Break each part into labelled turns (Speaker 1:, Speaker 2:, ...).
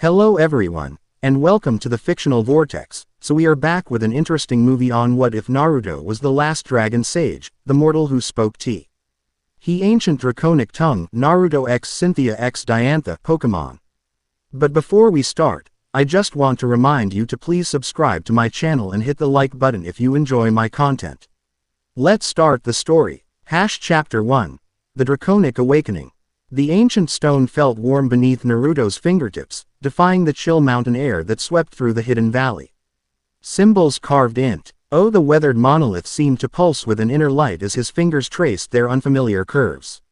Speaker 1: Hello everyone, and welcome to the Fictional Vortex. So we are back with an interesting movie on what if Naruto was the last dragon sage, the mortal who spoke tea. He ancient draconic tongue, Naruto x Cynthia x Diantha Pokémon. But before we start, I just want to remind you to please subscribe to my channel and hit the like button if you enjoy my content. Let's start the story. Chapter 1. The Draconic Awakening. The ancient stone felt warm beneath Naruto's fingertips, defying the chill mountain air that swept through the hidden valley. Symbols carved int. Oh, the weathered monolith seemed to pulse with an inner light as his fingers traced their unfamiliar curves.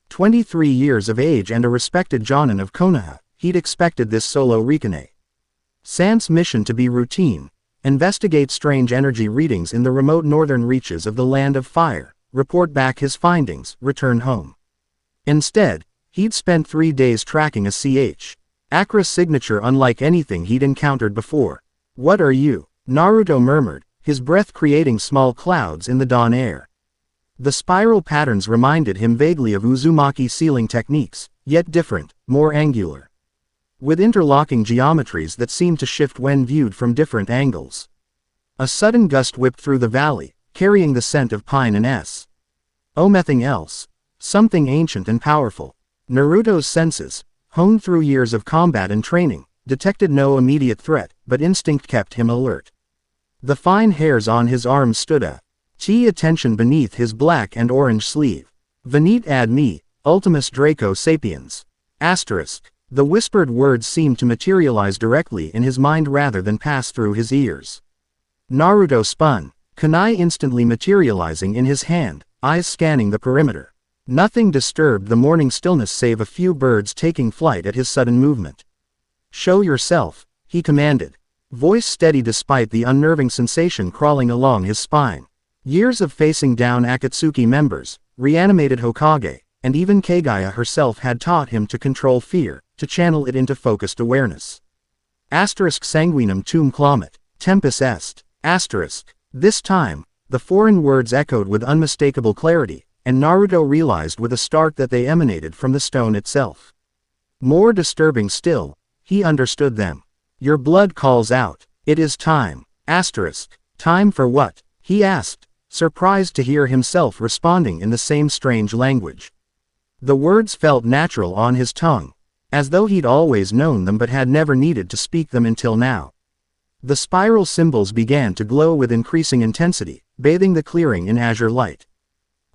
Speaker 1: 23 years of age and a respected Jonin of Konoha, he'd expected this solo Rikane San's mission to be routine: investigate strange energy readings in the remote northern reaches of the Land of Fire, report back his findings, return home. Instead, he'd spent 3 days tracking a Chakra signature unlike anything he'd encountered before. "What are you?" Naruto murmured, his breath creating small clouds in the dawn air. The spiral patterns reminded him vaguely of Uzumaki sealing techniques, yet different, more angular, with interlocking geometries that seemed to shift when viewed from different angles. A sudden gust whipped through the valley, carrying the scent of pine and nothing else. Something ancient and powerful. Naruto's senses, honed through years of combat and training, detected no immediate threat, but instinct kept him alert. The fine hairs on his arms stood attention beneath his black and orange sleeve. Venit ad me, ultimus Draco sapiens. The whispered words seemed to materialize directly in his mind rather than pass through his ears. Naruto spun, kunai instantly materializing in his hand, eyes scanning the perimeter. Nothing disturbed the morning stillness save a few birds taking flight at his sudden movement. "Show yourself," he commanded, voice steady despite the unnerving sensation crawling along his spine. Years of facing down Akatsuki members, reanimated Hokage, and even Kagaya herself had taught him to control fear, to channel it into focused awareness. Sanguinum tum clamet, tempus est. This time, the foreign words echoed with unmistakable clarity, and Naruto realized with a start that they emanated from the stone itself. More disturbing still, he understood them. "Your blood calls out. It is time." Time for what? He asked, surprised to hear himself responding in the same strange language. The words felt natural on his tongue, as though he'd always known them but had never needed to speak them until now. The spiral symbols began to glow with increasing intensity, bathing the clearing in azure light.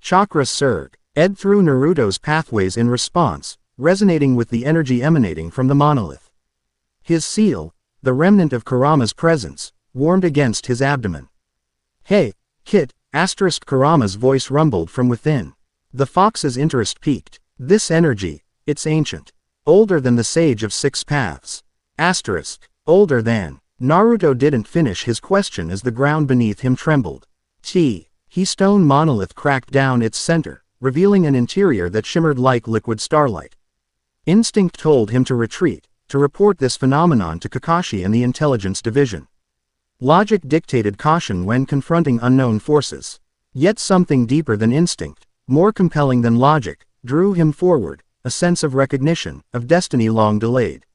Speaker 1: Chakra surge ed through Naruto's pathways in response, resonating with the energy emanating from the monolith. His seal, the remnant of Kurama's presence, warmed against his abdomen. "Hey, Kit!" Kurama's voice rumbled from within. The fox's interest peaked. "This energy, it's ancient. Older than the Sage of Six Paths." Older than. Naruto didn't finish his question as the ground beneath him trembled. Stone monolith cracked down its center, revealing an interior that shimmered like liquid starlight. Instinct told him to retreat, to report this phenomenon to Kakashi and the Intelligence Division. Logic dictated caution when confronting unknown forces. Yet something deeper than instinct, more compelling than logic, drew him forward, a sense of recognition, of destiny long delayed.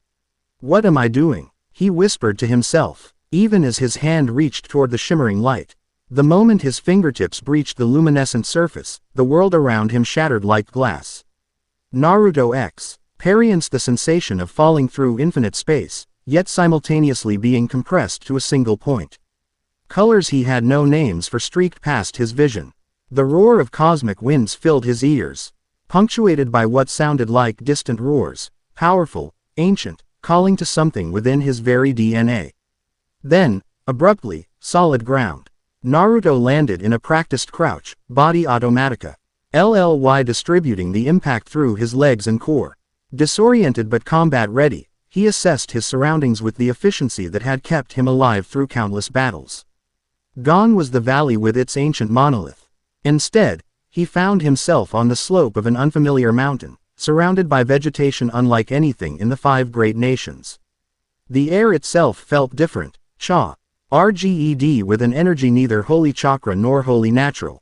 Speaker 1: "What am I doing?" he whispered to himself, even as his hand reached toward the shimmering light. The moment his fingertips breached the luminescent surface, the world around him shattered like glass. Naruto experienced the sensation of falling through infinite space, yet simultaneously being compressed to a single point. Colors he had no names for streaked past his vision. The roar of cosmic winds filled his ears, punctuated by what sounded like distant roars, powerful, ancient, calling to something within his very DNA. Then, abruptly, solid ground. Naruto landed in a practiced crouch, body automatica. Distributing the impact through his legs and core. Disoriented but combat-ready, he assessed his surroundings with the efficiency that had kept him alive through countless battles. Gone was the valley with its ancient monolith. Instead, he found himself on the slope of an unfamiliar mountain, surrounded by vegetation unlike anything in the 5 great nations. The air itself felt different, RGED with an energy neither wholly chakra nor wholly natural.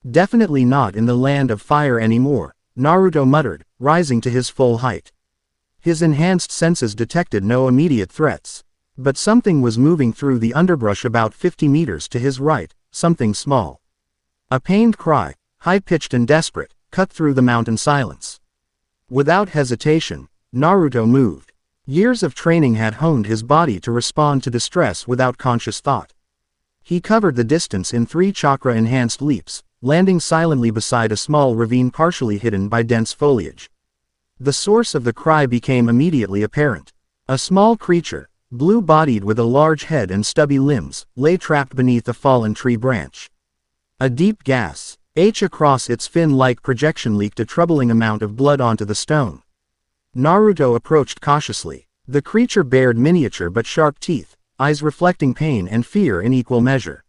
Speaker 1: "Definitely not in the Land of Fire anymore," Naruto muttered, rising to his full height. His enhanced senses detected no immediate threats. But something was moving through the underbrush about 50 meters to his right, something small. A pained cry, high-pitched and desperate, cut through the mountain silence. Without hesitation, Naruto moved. Years of training had honed his body to respond to distress without conscious thought. He covered the distance in 3 chakra-enhanced leaps, landing silently beside a small ravine partially hidden by dense foliage. The source of the cry became immediately apparent. A small creature, blue-bodied with a large head and stubby limbs, lay trapped beneath a fallen tree branch. A deep gas, across its fin-like projection leaked a troubling amount of blood onto the stone. Naruto approached cautiously. The creature bared miniature but sharp teeth, eyes reflecting pain and fear in equal measure.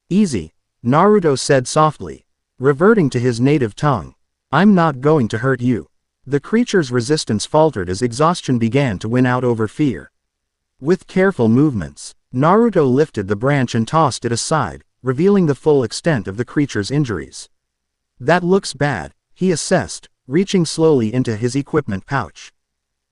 Speaker 1: "Easy," Naruto said softly, reverting to his native tongue. "I'm not going to hurt you." The creature's resistance faltered as exhaustion began to win out over fear. With careful movements, Naruto lifted the branch and tossed it aside, revealing the full extent of the creature's injuries. "That looks bad," he assessed, reaching slowly into his equipment pouch.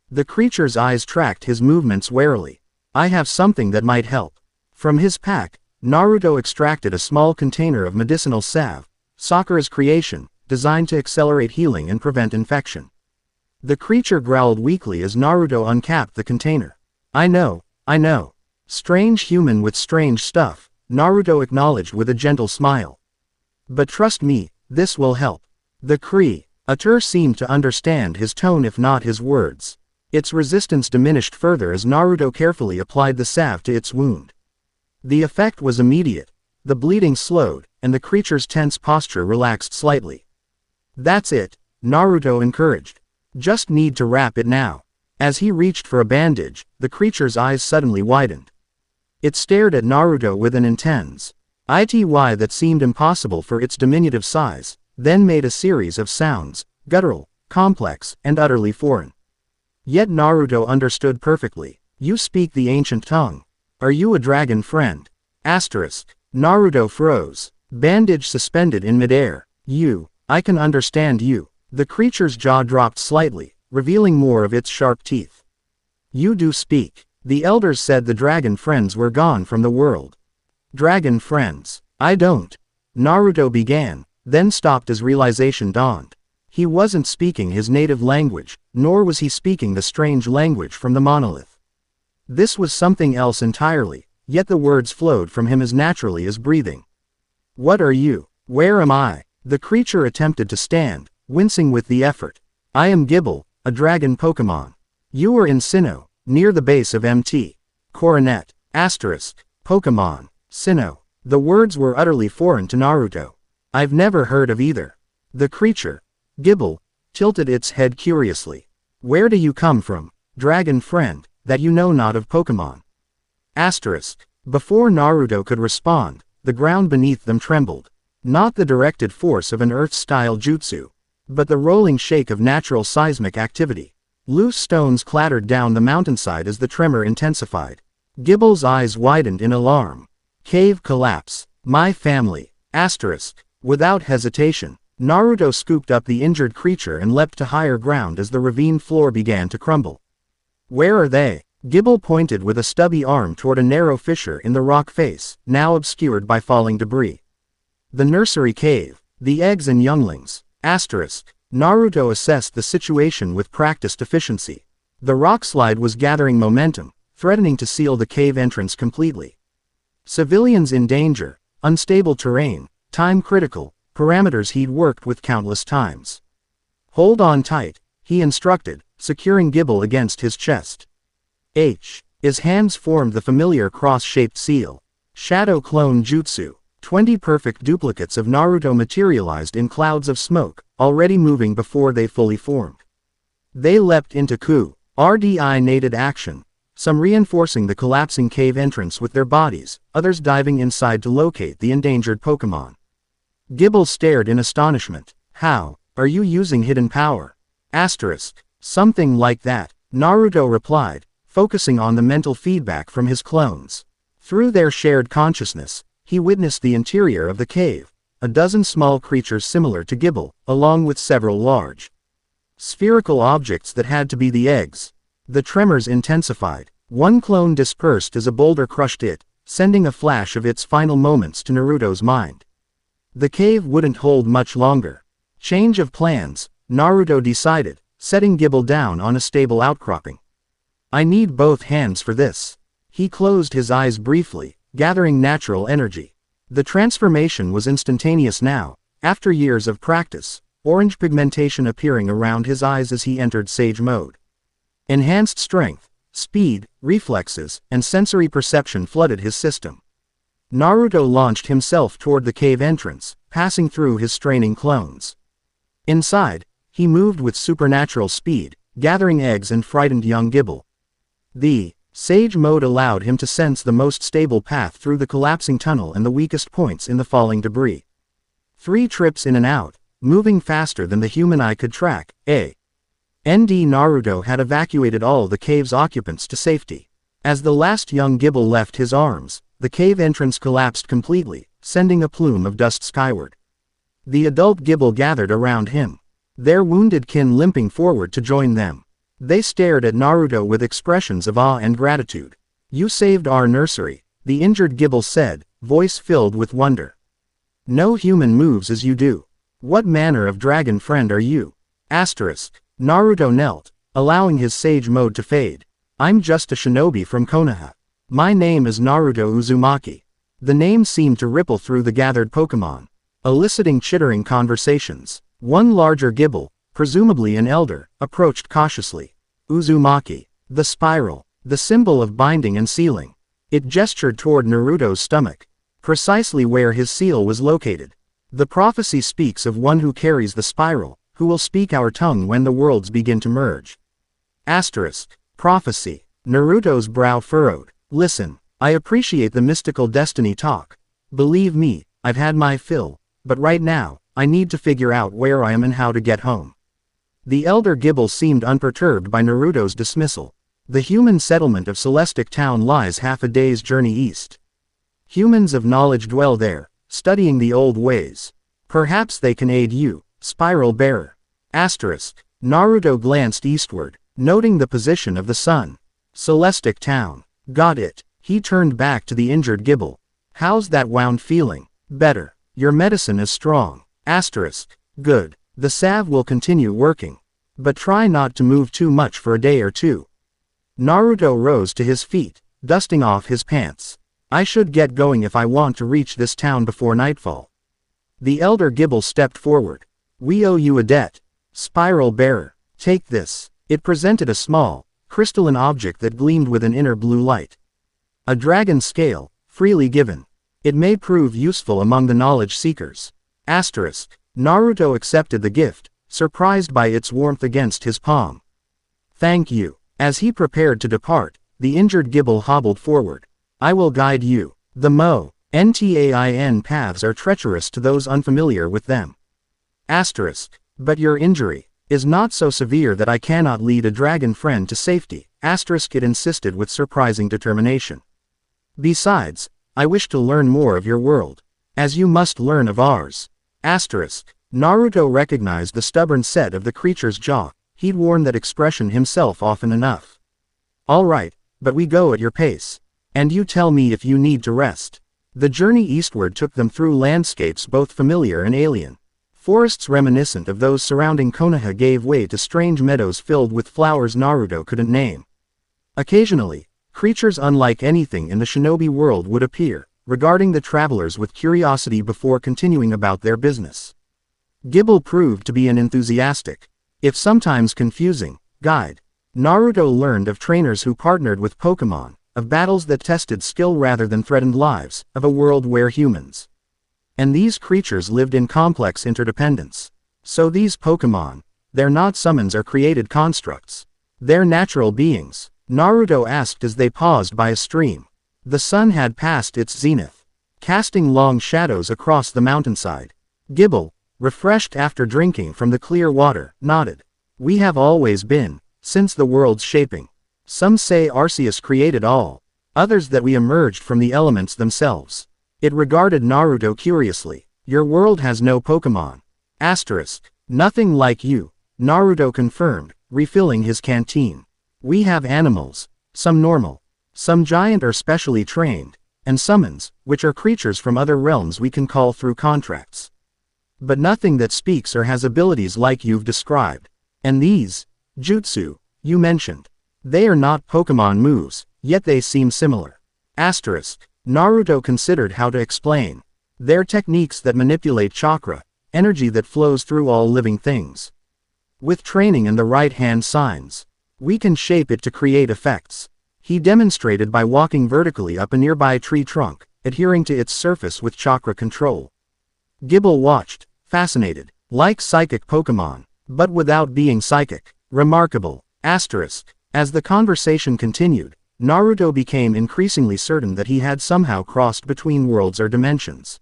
Speaker 1: The creature's eyes tracked his movements warily. "I have something that might help." From his pack, Naruto extracted a small container of medicinal salve, Sakura's creation, designed to accelerate healing and prevent infection. The creature growled weakly as Naruto uncapped the container. I know. Strange human with strange stuff," Naruto acknowledged with a gentle smile. "But trust me, this will help." The creature seemed to understand his tone if not his words. Its resistance diminished further as Naruto carefully applied the salve to its wound. The effect was immediate. The bleeding slowed, and the creature's tense posture relaxed slightly. "That's it," Naruto encouraged. "Just need to wrap it now." As he reached for a bandage, the creature's eyes suddenly widened. It stared at Naruto with an intense eye that seemed impossible for its diminutive size, then made a series of sounds, guttural, complex, and utterly foreign. Yet Naruto understood perfectly. "You speak the ancient tongue. Are you a dragon friend?" Naruto froze, bandage suspended in midair. I can understand you." The creature's jaw dropped slightly, revealing more of its sharp teeth. "You do speak. The elders said the dragon friends were gone from the world." "Dragon friends? I don't." Naruto began, then stopped as realization dawned. He wasn't speaking his native language, nor was he speaking the strange language from the monolith. This was something else entirely, yet the words flowed from him as naturally as breathing. "What are you? Where am I?" The creature attempted to stand, wincing with the effort. "I am Gible, a dragon Pokémon. You were in Sinnoh, near the base of Mt. Coronet. Pokémon. Sinnoh." The words were utterly foreign to Naruto. "I've never heard of either." The creature, Gible, tilted its head curiously. "Where do you come from, dragon friend, that you know not of Pokémon?" Before Naruto could respond, the ground beneath them trembled. Not the directed force of an Earth-style jutsu, but the rolling shake of natural seismic activity. Loose stones clattered down the mountainside as the tremor intensified. Gible's eyes widened in alarm. "Cave collapse. My family." Without hesitation, Naruto scooped up the injured creature and leapt to higher ground as the ravine floor began to crumble. "Where are they?" Gible pointed with a stubby arm toward a narrow fissure in the rock face, now obscured by falling debris. "The nursery cave. The eggs and younglings." Naruto assessed the situation with practiced efficiency. The rockslide was gathering momentum, threatening to seal the cave entrance completely. Civilians in danger, unstable terrain, time critical, parameters he'd worked with countless times. "Hold on tight," he instructed, securing Gible against his chest. His hands formed the familiar cross-shaped seal. Shadow clone jutsu. 20 perfect duplicates of Naruto materialized in clouds of smoke, already moving before they fully formed. They leapt into coordinated action, some reinforcing the collapsing cave entrance with their bodies, others diving inside to locate the endangered Pokémon. Gible stared in astonishment. "How are you using hidden power?" "Something like that," Naruto replied, focusing on the mental feedback from his clones. Through their shared consciousness, he witnessed the interior of the cave, a dozen small creatures similar to Gible, along with several large Spherical objects that had to be the eggs. The tremors intensified. One clone dispersed as a boulder crushed it, sending a flash of its final moments to Naruto's mind. The cave wouldn't hold much longer. Change of plans, Naruto decided, setting Gible down on a stable outcropping. I need both hands for this. He closed his eyes briefly, gathering natural energy. The transformation was instantaneous now, after years of practice, orange pigmentation appearing around his eyes as he entered Sage mode. Enhanced strength, speed, reflexes, and sensory perception flooded his system. Naruto launched himself toward the cave entrance, passing through his straining clones. Inside, he moved with supernatural speed, gathering eggs and frightened young Gible. The Sage mode allowed him to sense the most stable path through the collapsing tunnel and the weakest points in the falling debris. 3 trips in and out, moving faster than the human eye could track. Naruto had evacuated all the cave's occupants to safety. As the last young Gible left his arms, the cave entrance collapsed completely, sending a plume of dust skyward. The adult Gible gathered around him, their wounded kin limping forward to join them. They stared at Naruto with expressions of awe and gratitude. "You saved our nursery," the injured Gible said, voice filled with wonder. "No human moves as you do. What manner of dragon friend are you?" Naruto knelt, allowing his Sage mode to fade. "I'm just a shinobi from Konoha. My name is Naruto Uzumaki." The name seemed to ripple through the gathered Pokémon, eliciting chittering conversations. One larger Gible, presumably an elder, approached cautiously. Uzumaki. The spiral. The symbol of binding and sealing. It gestured toward Naruto's stomach, precisely where his seal was located. The prophecy speaks of one who carries the spiral, who will speak our tongue when the worlds begin to merge. Prophecy. Naruto's brow furrowed. Listen, I appreciate the mystical destiny talk. Believe me, I've had my fill, but right now, I need to figure out where I am and how to get home. The elder Gible seemed unperturbed by Naruto's dismissal. The human settlement of Celestic Town lies half a day's journey east. Humans of knowledge dwell there, studying the old ways. Perhaps they can aid you, Spiral Bearer. Naruto glanced eastward, noting the position of the sun. Celestic Town. Got it. He turned back to the injured Gible. How's that wound feeling? Better. Your medicine is strong. Good. The salve will continue working. But try not to move too much for a day or two. Naruto rose to his feet, dusting off his pants. I should get going if I want to reach this town before nightfall. The elder Gible stepped forward. We owe you a debt. Spiral Bearer. Take this. It presented a small, crystalline object that gleamed with an inner blue light. A dragon scale, freely given. It may prove useful among the knowledge seekers. Naruto accepted the gift, surprised by its warmth against his palm. Thank you. As he prepared to depart, the injured Gible hobbled forward. I will guide you. The Ntain paths are treacherous to those unfamiliar with them. But your injury is not so severe that I cannot lead a dragon friend to safety. It insisted with surprising determination. Besides, I wish to learn more of your world, as you must learn of ours. Naruto recognized the stubborn set of the creature's jaw. He'd worn that expression himself often enough. All right, but we go at your pace. And you tell me if you need to rest. The journey eastward took them through landscapes both familiar and alien. Forests reminiscent of those surrounding Konoha gave way to strange meadows filled with flowers Naruto couldn't name. Occasionally, creatures unlike anything in the shinobi world would appear, regarding the travelers with curiosity before continuing about their business. Gible proved to be an enthusiastic, if sometimes confusing, guide. Naruto learned of trainers who partnered with Pokémon, of battles that tested skill rather than threatened lives, of a world where humans and these creatures lived in complex interdependence. So these Pokémon, they're not summons or created constructs. They're natural beings, Naruto asked as they paused by a stream. The sun had passed its zenith, casting long shadows across the mountainside. Gible, refreshed after drinking from the clear water, nodded. We have always been, since the world's shaping. Some say Arceus created all, others that we emerged from the elements themselves. It regarded Naruto curiously. Your world has no Pokémon. Nothing like you. Naruto confirmed, refilling his canteen. We have animals, some normal, some giant or specially trained, and summons, which are creatures from other realms we can call through contracts. But nothing that speaks or has abilities like you've described. And these, jutsu, you mentioned. They are not Pokémon moves, yet they seem similar. Asterisk. Naruto considered how to explain. They're techniques that manipulate chakra, energy that flows through all living things. With training and the right hand signs, we can shape it to create effects. He demonstrated by walking vertically up a nearby tree trunk, adhering to its surface with chakra control. Gible watched, fascinated, like psychic Pokémon, but without being psychic. Remarkable. Asterisk. As the conversation continued, Naruto became increasingly certain that he had somehow crossed between worlds or dimensions.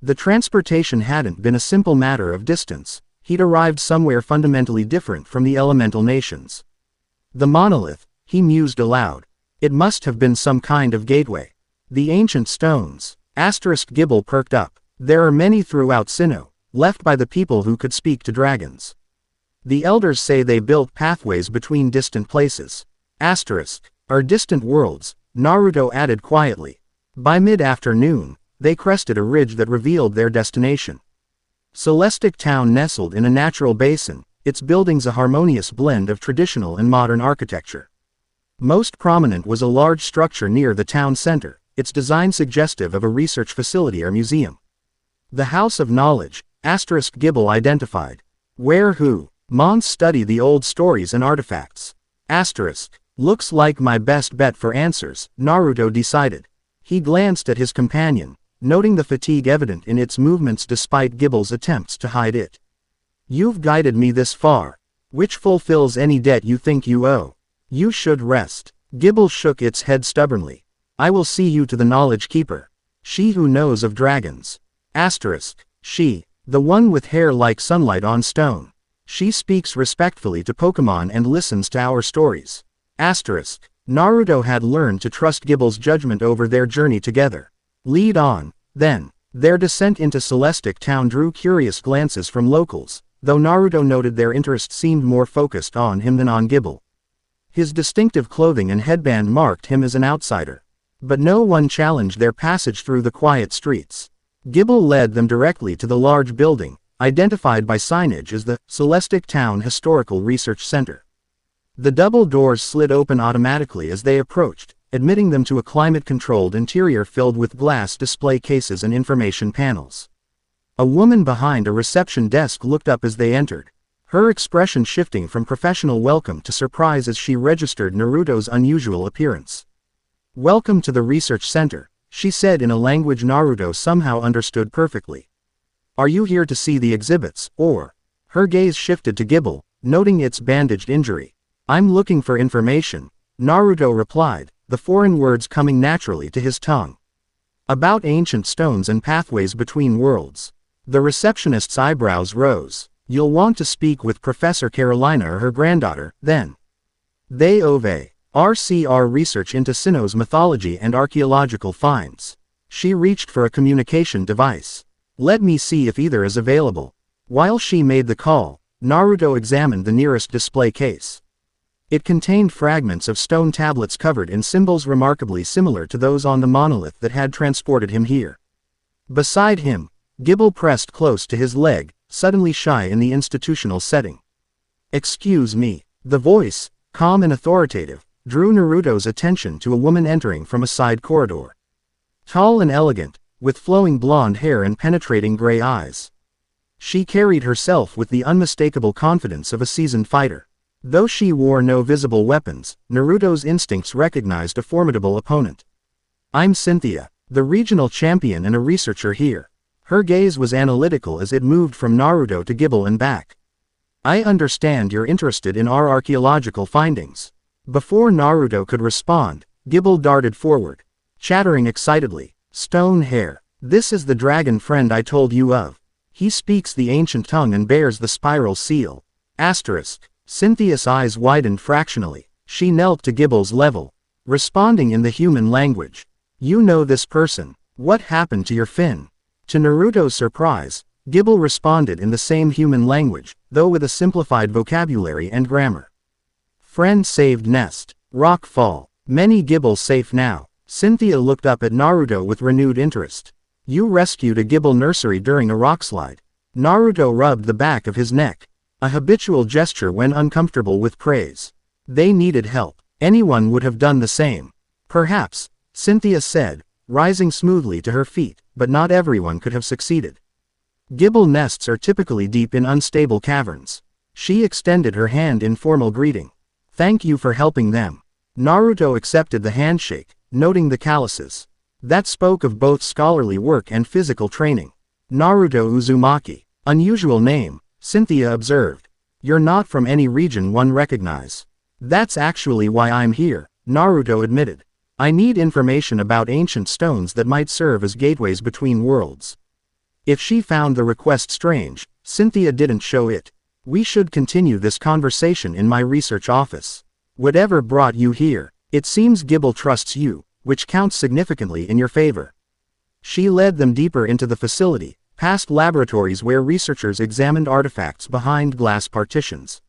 Speaker 1: The transportation hadn't been a simple matter of distance, he'd arrived somewhere fundamentally different from the elemental nations. The monolith, he mused aloud. It must have been some kind of gateway. The ancient stones. Asterisk. Gible perked up. There are many throughout Sinnoh, left by the people who could speak to dragons. The elders say they built pathways between distant places. Asterisk. Or distant worlds, Naruto added quietly. By mid-afternoon, they crested a ridge that revealed their destination. Celestic Town nestled in a natural basin, its buildings a harmonious blend of traditional and modern architecture. Most prominent was a large structure near the town center, its design suggestive of a research facility or museum. The House of Knowledge, asterisk. Gible identified. Where who? Mons study the old stories and artifacts. Asterisk. Looks like my best bet for answers, Naruto decided. He glanced at his companion, noting the fatigue evident in its movements despite Gible's attempts to hide it. You've guided me this far, which fulfills any debt you think you owe. You should rest. Gible shook its head stubbornly. I will see you to the Knowledge Keeper. She who knows of dragons. Asterisk. She, the one with hair like sunlight on stone. She speaks respectfully to Pokémon and listens to our stories. Asterisk. Naruto had learned to trust Gible's judgment over their journey together. Lead on, then. Their descent into Celestic Town drew curious glances from locals, though Naruto noted their interest seemed more focused on him than on Gible. His distinctive clothing and headband marked him as an outsider. But no one challenged their passage through the quiet streets. Gible led them directly to the large building, identified by signage as the Celestic Town Historical Research Center. The double doors slid open automatically as they approached, admitting them to a climate-controlled interior filled with glass display cases and information panels. A woman behind a reception desk looked up as they entered, her expression shifting from professional welcome to surprise as she registered Naruto's unusual appearance. Welcome to the research center, she said in a language Naruto somehow understood perfectly. Are you here to see the exhibits, or? Her gaze shifted to Gible, noting its bandaged injury. I'm looking for information, Naruto replied, the foreign words coming naturally to his tongue. About ancient stones and pathways between worlds. The receptionist's eyebrows rose. You'll want to speak with Professor Carolina or her granddaughter, then. They ove RCR research into Sinnoh's mythology and archaeological finds. She reached for a communication device. Let me see if either is available. While she made the call, Naruto examined the nearest display case. It contained fragments of stone tablets covered in symbols remarkably similar to those on the monolith that had transported him here. Beside him, Gible pressed close to his leg, suddenly shy in the institutional setting. Excuse me. The voice, calm and authoritative, drew Naruto's attention to a woman entering from a side corridor. Tall and elegant, with flowing blonde hair and penetrating gray eyes. She carried herself with the unmistakable confidence of a seasoned fighter. Though she wore no visible weapons, Naruto's instincts recognized a formidable opponent. I'm Cynthia, the regional champion and a researcher here. Her gaze was analytical as it moved from Naruto to Gible and back. I understand you're interested in our archaeological findings. Before Naruto could respond, Gible darted forward, chattering excitedly. Stone hair. This is the dragon friend I told you of. He speaks the ancient tongue and bears the spiral seal. Asterisk. Cynthia's eyes widened fractionally. She knelt to Gible's level, responding in the human language. You know this person. What happened to your fin? To Naruto's surprise, Gibble responded in the same human language, though with a simplified vocabulary and grammar. Friend saved nest. Rock fall. Many Gibble safe now. Cynthia looked up at Naruto with renewed interest. You rescued a Gibble nursery during a rockslide. Naruto rubbed the back of his neck. A habitual gesture when uncomfortable with praise. They needed help. Anyone would have done the same. Perhaps, Cynthia said, rising smoothly to her feet, but not everyone could have succeeded. Gibble nests are typically deep in unstable caverns. She extended her hand in formal greeting. Thank you for helping them. Naruto accepted the handshake, noting the calluses. That spoke of both scholarly work and physical training. Naruto Uzumaki. Unusual name, Cynthia observed. You're not from any region one recognize. That's actually why I'm here, Naruto admitted. I need information about ancient stones that might serve as gateways between worlds. If she found the request strange, Cynthia didn't show it. We should continue this conversation in my research office. Whatever brought you here, it seems Gibble trusts you, which counts significantly in your favor. She led them deeper into the facility, past laboratories where researchers examined artifacts behind glass partitions,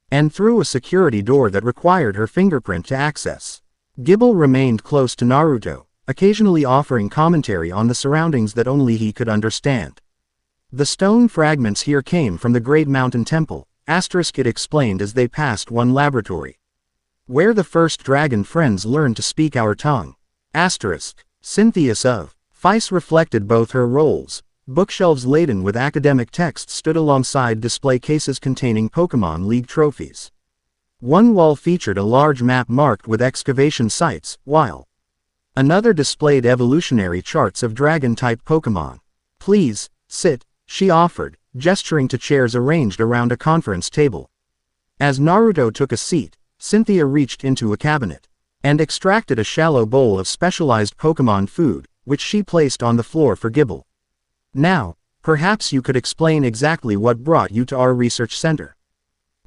Speaker 1: and through a security door that required her fingerprint to access. Gibble remained close to Naruto, occasionally offering commentary on the surroundings that only he could understand. The stone fragments here came from the Great Mountain Temple, it explained as they passed one laboratory, where the first dragon friends learned to speak our tongue. Cynthia's of Feis reflected both her roles. Bookshelves laden with academic texts stood alongside display cases containing Pokémon League trophies. One wall featured a large map marked with excavation sites, while another displayed evolutionary charts of dragon-type Pokémon. Please, sit, she offered, gesturing to chairs arranged around a conference table. As Naruto took a seat, Cynthia reached into a cabinet and extracted a shallow bowl of specialized Pokémon food, which she placed on the floor for Gibble. Now, perhaps you could explain exactly what brought you to our research center.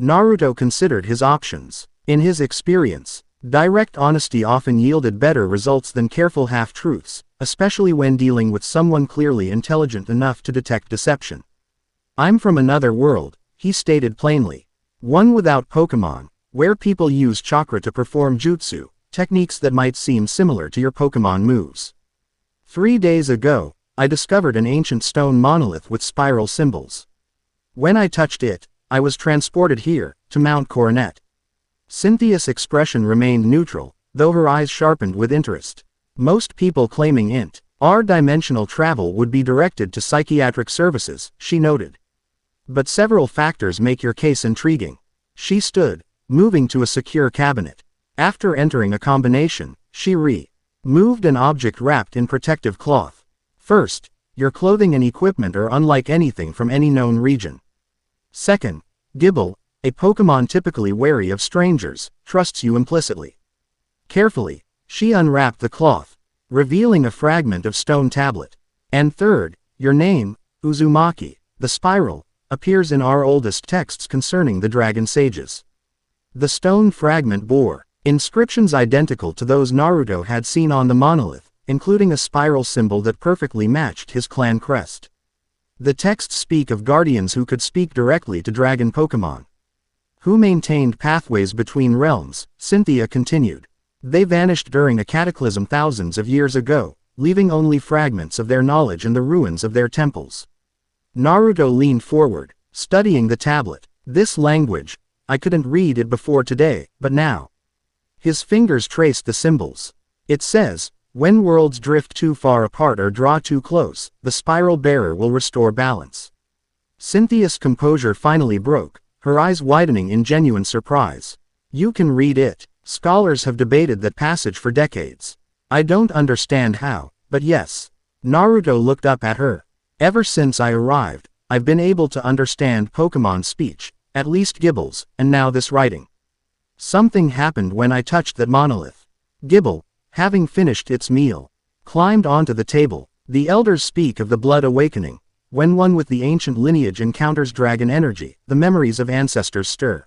Speaker 1: Naruto considered his options. In his experience, direct honesty often yielded better results than careful half-truths, especially when dealing with someone clearly intelligent enough to detect deception. I'm from another world, he stated plainly. One without Pokémon, where people use chakra to perform jutsu, techniques that might seem similar to your Pokémon moves. 3 days ago, I discovered an ancient stone monolith with spiral symbols. When I touched it, I was transported here, to Mount Coronet. Cynthia's expression remained neutral, though her eyes sharpened with interest. Most people claiming interdimensional travel would be directed to psychiatric services, she noted. But several factors make your case intriguing. She stood, moving to a secure cabinet. After entering a combination, she removed an object wrapped in protective cloth. First, your clothing and equipment are unlike anything from any known region. Second, Gibble, a Pokémon typically wary of strangers, trusts you implicitly. Carefully, she unwrapped the cloth, revealing a fragment of stone tablet. And third, your name, Uzumaki, the spiral, appears in our oldest texts concerning the dragon sages. The stone fragment bore inscriptions identical to those Naruto had seen on the monolith, including a spiral symbol that perfectly matched his clan crest. The texts speak of guardians who could speak directly to dragon Pokémon, who maintained pathways between realms, Cynthia continued. They vanished during a cataclysm thousands of years ago, leaving only fragments of their knowledge and the ruins of their temples. Naruto leaned forward, studying the tablet. This language, I couldn't read it before today, but now. His fingers traced the symbols. It says, when worlds drift too far apart or draw too close, the spiral bearer will restore balance. Cynthia's composure finally broke, her eyes widening in genuine surprise. You can read it. Scholars have debated that passage for decades. I don't understand how, but yes. Naruto looked up at her. Ever since I arrived, I've been able to understand Pokémon speech, at least Gibble's, and now this writing. Something happened when I touched that monolith. Gibble, having finished its meal, climbed onto the table. The elders speak of the blood awakening. When one with the ancient lineage encounters dragon energy, the memories of ancestors stir.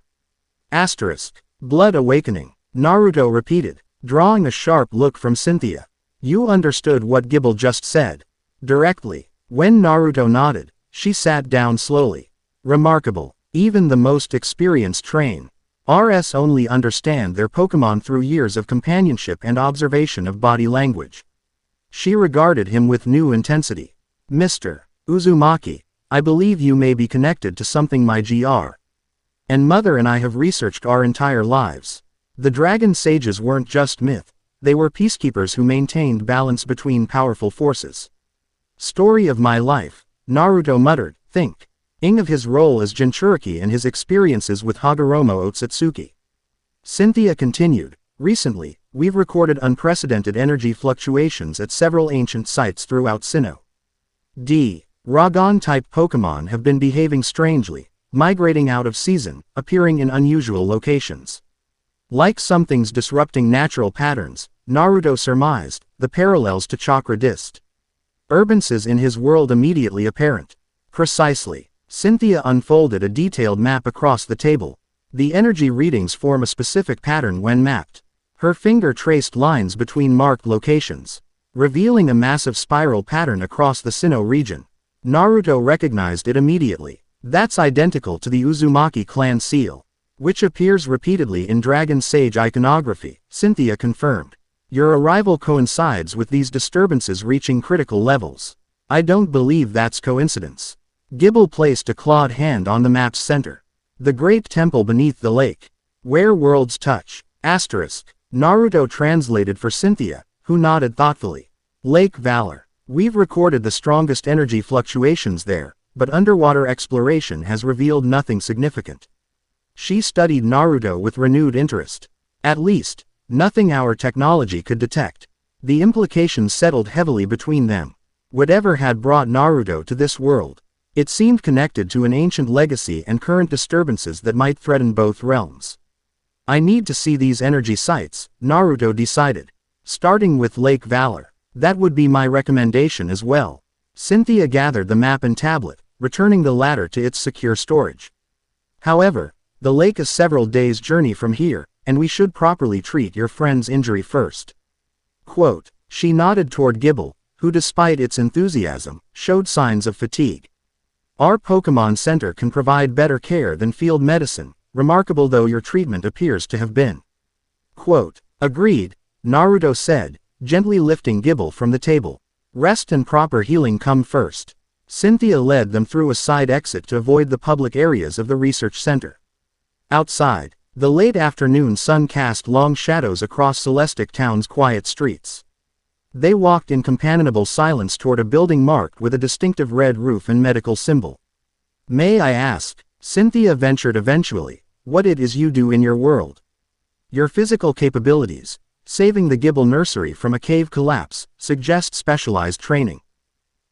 Speaker 1: Blood awakening. Naruto repeated, drawing a sharp look from Cynthia. You understood what Gibble just said. Directly. When Naruto nodded, She sat down slowly. Remarkable. Even the most experienced trainers only understand their Pokémon through years of companionship and observation of body language. She regarded him with new intensity. Mr. Uzumaki, I believe you may be connected to something my GR and mother and I have researched our entire lives. The dragon sages weren't just myth, they were peacekeepers who maintained balance between powerful forces. Story of my life, Naruto muttered, thinking of his role as Jinchuriki and his experiences with Hagoromo Otsutsuki. Cynthia continued, recently, we've recorded unprecedented energy fluctuations at several ancient sites throughout Sinnoh. Dragon-type Pokémon have been behaving strangely, migrating out of season, appearing in unusual locations. Like something's disrupting natural patterns, Naruto surmised, the parallels to chakra disturbances in his world immediately apparent. Precisely. Cynthia unfolded a detailed map across the table. The energy readings form a specific pattern when mapped. Her finger traced lines between marked locations, revealing a massive spiral pattern across the Sinnoh region. Naruto recognized it immediately. That's identical to the Uzumaki clan seal, which appears repeatedly in Dragon Sage iconography, Cynthia confirmed. Your arrival coincides with these disturbances reaching critical levels. I don't believe that's coincidence. Gible placed a clawed hand on the map's center. The great temple beneath the lake, where worlds touch. Naruto translated for Cynthia, who nodded thoughtfully. Lake Valor. We've recorded the strongest energy fluctuations there, but underwater exploration has revealed nothing significant. She studied Naruto with renewed interest. At least, nothing our technology could detect. The implications settled heavily between them. Whatever had brought Naruto to this world, it seemed connected to an ancient legacy and current disturbances that might threaten both realms. I need to see these energy sites, Naruto decided. Starting with Lake Valor. That would be my recommendation as well. Cynthia gathered the map and tablet, returning the latter to its secure storage. However, the lake is several days' journey from here, and we should properly treat your friend's injury first. Quote, she nodded toward Gible, who despite its enthusiasm, showed signs of fatigue. Our Pokémon Center can provide better care than field medicine, remarkable though your treatment appears to have been. Quote, agreed, Naruto said, gently lifting Gible from the table. Rest and proper healing come first. Cynthia led them through a side exit to avoid the public areas of the research center. Outside, the late afternoon sun cast long shadows across Celestic Town's quiet streets. They walked in companionable silence toward a building marked with a distinctive red roof and medical symbol. May I ask, Cynthia ventured eventually, what it is you do in your world? Your physical capabilities, saving the Gible nursery from a cave collapse, suggest specialized training.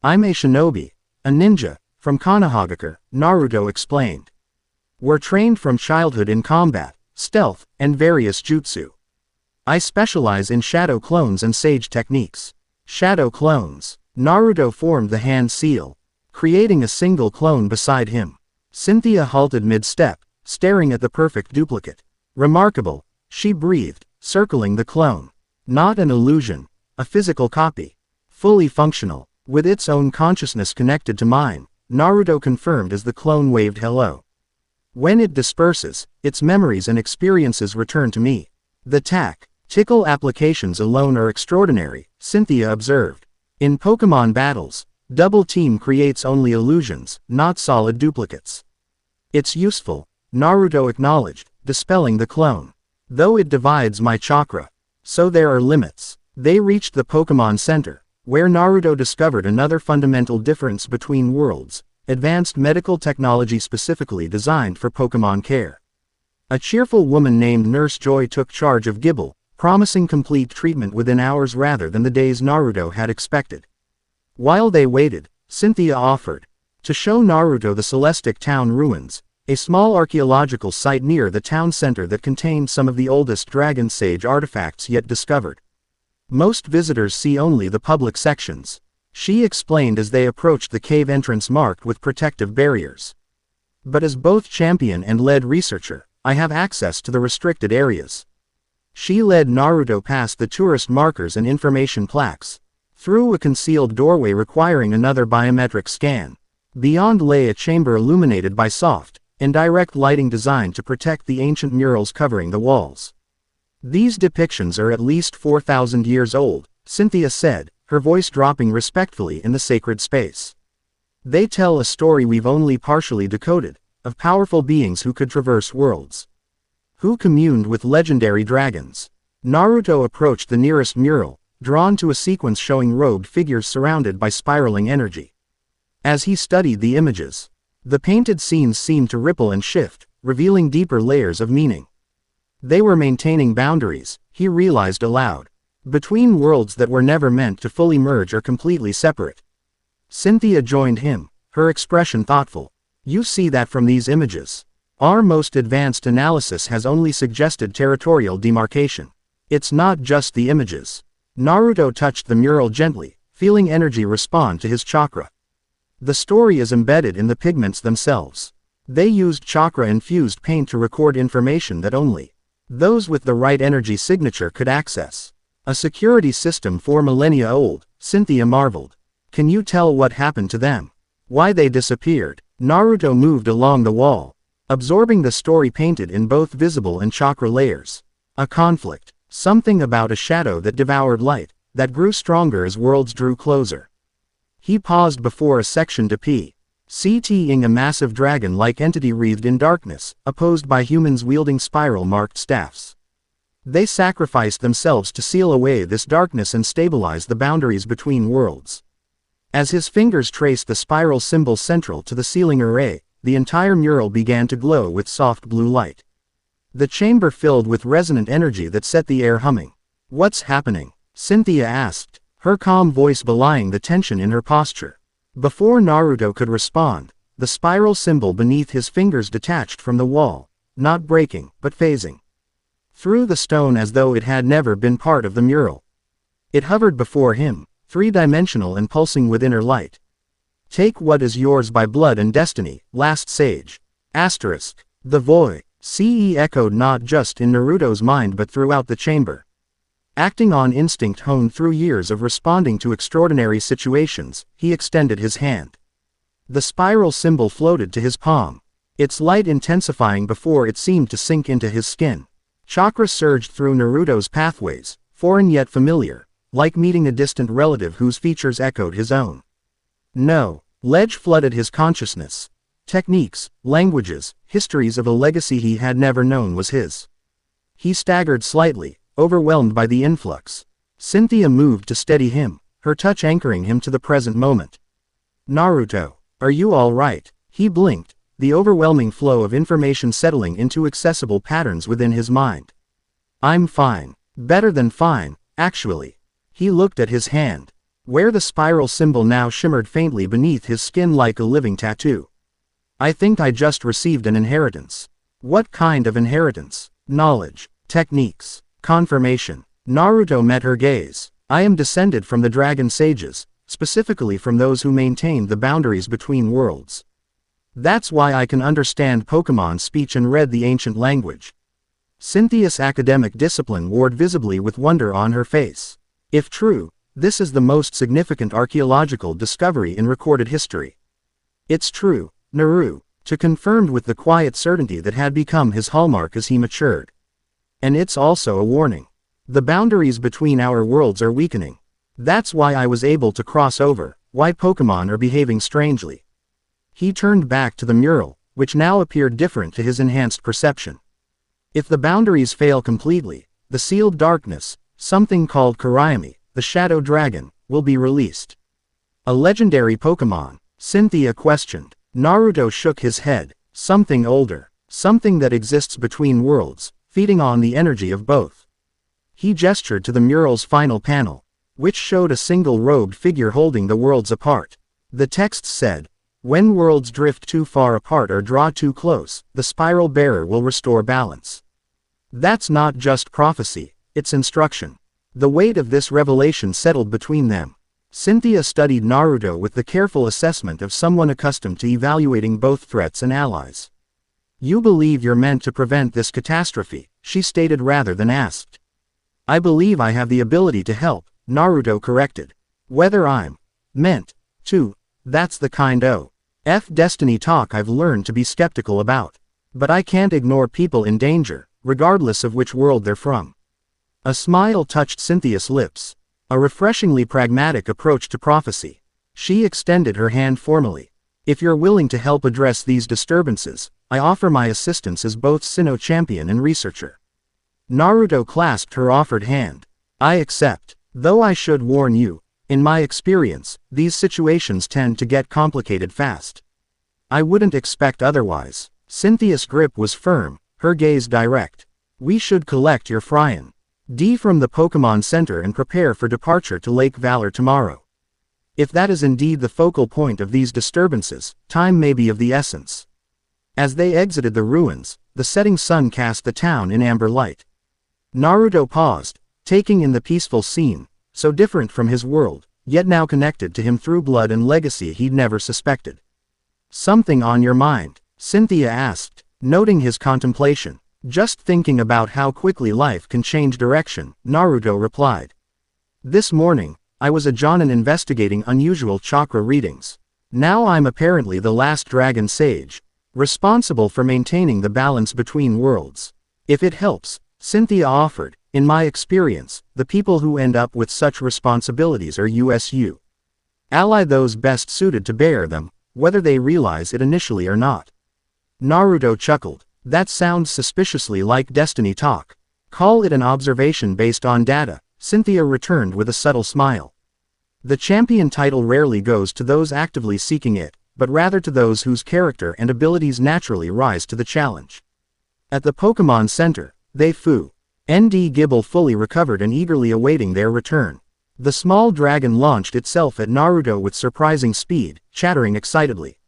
Speaker 1: I'm a shinobi, a ninja, from Konohagakure, Naruto explained. We're trained from childhood in combat, stealth, and various jutsu. I specialize in shadow clones and sage techniques. Shadow clones. Naruto formed the hand seal, creating a single clone beside him. Cynthia halted mid-step, staring at the perfect duplicate. Remarkable, she breathed, circling the clone. Not an illusion, a physical copy. Fully functional, with its own consciousness connected to mine, Naruto confirmed as the clone waved hello. When it disperses, its memories and experiences return to me. The tactical applications alone are extraordinary, Cynthia observed. In Pokémon battles, Double Team creates only illusions, not solid duplicates. It's useful, Naruto acknowledged, dispelling the clone. Though it divides my chakra. So there are limits. They reached the Pokémon Center, where Naruto discovered another fundamental difference between worlds, advanced medical technology specifically designed for Pokémon care. A cheerful woman named Nurse Joy took charge of Gible, promising complete treatment within hours rather than the days Naruto had expected. While they waited, Cynthia offered to show Naruto the Celestic Town ruins, a small archaeological site near the town center that contained some of the oldest Dragon Sage artifacts yet discovered. Most visitors see only the public sections, she explained as they approached the cave entrance marked with protective barriers. But as both champion and lead researcher, I have access to the restricted areas. She led Naruto past the tourist markers and information plaques, through a concealed doorway requiring another biometric scan. Beyond lay a chamber illuminated by soft, indirect lighting designed to protect the ancient murals covering the walls. These depictions are at least 4,000 years old, Cynthia said, her voice dropping respectfully in the sacred space. They tell a story we've only partially decoded, of powerful beings who could traverse worlds, who communed with legendary dragons. Naruto approached the nearest mural, drawn to a sequence showing robed figures surrounded by spiraling energy. As he studied the images, the painted scenes seemed to ripple and shift, revealing deeper layers of meaning. They were maintaining boundaries, he realized aloud, between worlds that were never meant to fully merge or completely separate. Cynthia joined him, her expression thoughtful. You see that from these images. Our most advanced analysis has only suggested territorial demarcation. It's not just the images. Naruto touched the mural gently, feeling energy respond to his chakra. The story is embedded in the pigments themselves. They used chakra-infused paint to record information that only those with the right energy signature could access. A security system 4 millennia old, Cynthia marveled. Can you tell what happened to them? Why they disappeared? Naruto moved along the wall, absorbing the story painted in both visible and chakra layers. A conflict. Something about a shadow that devoured light, that grew stronger as worlds drew closer. He paused before a section depicting a massive dragon-like entity wreathed in darkness, opposed by humans wielding spiral-marked staffs. They sacrificed themselves to seal away this darkness and stabilize the boundaries between worlds. As his fingers traced the spiral symbol central to the ceiling array, the entire mural began to glow with soft blue light. The chamber filled with resonant energy that set the air humming. What's happening? Cynthia asked, her calm voice belying the tension in her posture. Before Naruto could respond, the spiral symbol beneath his fingers detached from the wall, not breaking, but phasing through the stone as though it had never been part of the mural. It hovered before him, three-dimensional and pulsing with inner light. Take what is yours by blood and destiny, last sage. Asterisk. The voice echoed not just in Naruto's mind but throughout the chamber. Acting on instinct honed through years of responding to extraordinary situations, he extended his hand. The spiral symbol floated to his palm, its light intensifying before it seemed to sink into his skin. Chakra surged through Naruto's pathways, foreign yet familiar, like meeting a distant relative whose features echoed his own. No, ledge flooded his consciousness. Techniques, languages, histories of a legacy he had never known was his. He staggered slightly, overwhelmed by the influx. Cynthia moved to steady him, her touch anchoring him to the present moment. Naruto, are you all right? He blinked, the overwhelming flow of information settling into accessible patterns within his mind. I'm fine. Better than fine, actually. He looked at his hand, where the spiral symbol now shimmered faintly beneath his skin like a living tattoo. I think I just received an inheritance. What kind of inheritance? Knowledge, techniques, confirmation. Naruto met her gaze. I am descended from the dragon sages, specifically from those who maintained the boundaries between worlds. That's why I can understand Pokémon speech and read the ancient language. Cynthia's academic discipline warred visibly with wonder on her face. If true, this is the most significant archaeological discovery in recorded history. It's true, Naruto, confirmed with the quiet certainty that had become his hallmark as he matured. And it's also a warning. The boundaries between our worlds are weakening. That's why I was able to cross over, why Pokémon are behaving strangely. He turned back to the mural, which now appeared different to his enhanced perception. If the boundaries fail completely, the sealed darkness, something called Kurayami, the shadow dragon, will be released. A legendary Pokémon? Cynthia questioned. Naruto shook his head. Something older. Something that exists between worlds, feeding on the energy of both. He gestured to the mural's final panel, which showed a single robed figure holding the worlds apart. The text said, when worlds drift too far apart or draw too close, the spiral bearer will restore balance. That's not just prophecy, it's instruction. The weight of this revelation settled between them. Cynthia studied Naruto with the careful assessment of someone accustomed to evaluating both threats and allies. You believe you're meant to prevent this catastrophe, she stated rather than asked. I believe I have the ability to help, Naruto corrected. Whether I'm meant to, that's the kind of Destiny talk I've learned to be skeptical about. But I can't ignore people in danger, regardless of which world they're from. A smile touched Cynthia's lips. A refreshingly pragmatic approach to prophecy. She extended her hand formally. If you're willing to help address these disturbances, I offer my assistance as both Sinnoh champion and researcher. Naruto clasped her offered hand. I accept. Though I should warn you, in my experience, these situations tend to get complicated fast. I wouldn't expect otherwise. Cynthia's grip was firm, her gaze direct. We should collect your Fryan D from the Pokémon Center and prepare for departure to Lake Valor tomorrow. If that is indeed the focal point of these disturbances, time may be of the essence. As they exited the ruins, the setting sun cast the town in amber light. Naruto paused, taking in the peaceful scene, so different from his world, yet now connected to him through blood and legacy he'd never suspected. Something on your mind? Cynthia asked, noting his contemplation. Just thinking about how quickly life can change direction, Naruto replied. This morning, I was a Jonin investigating unusual chakra readings. Now I'm apparently the last dragon sage, responsible for maintaining the balance between worlds. If it helps, Cynthia offered, in my experience, the people who end up with such responsibilities are USU. Ally those best suited to bear them, whether they realize it initially or not. Naruto chuckled. That sounds suspiciously like destiny talk. Call it an observation based on data, Cynthia returned with a subtle smile. The champion title rarely goes to those actively seeking it, but rather to those whose character and abilities naturally rise to the challenge. At the Pokémon Center, they flew. ND Gibble fully recovered and eagerly awaiting their return. The small dragon launched itself at Naruto with surprising speed, chattering excitedly.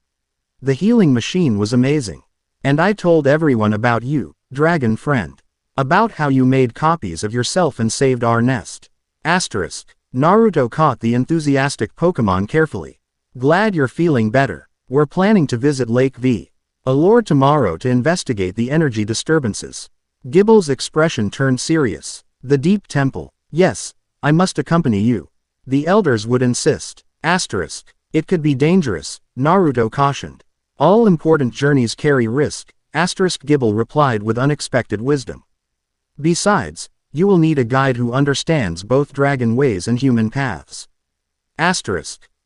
Speaker 1: The healing machine was amazing. And I told everyone about you, dragon friend. About how you made copies of yourself and saved our nest. Asterisk. Naruto caught the enthusiastic Pokémon carefully. Glad you're feeling better. We're planning to visit Lake Valor tomorrow to investigate the energy disturbances. Gibble's expression turned serious. The deep temple. Yes, I must accompany you. The elders would insist. Asterisk. It could be dangerous, Naruto cautioned. All important journeys carry risk, Gibble replied with unexpected wisdom. Besides, you will need a guide who understands both dragon ways and human paths.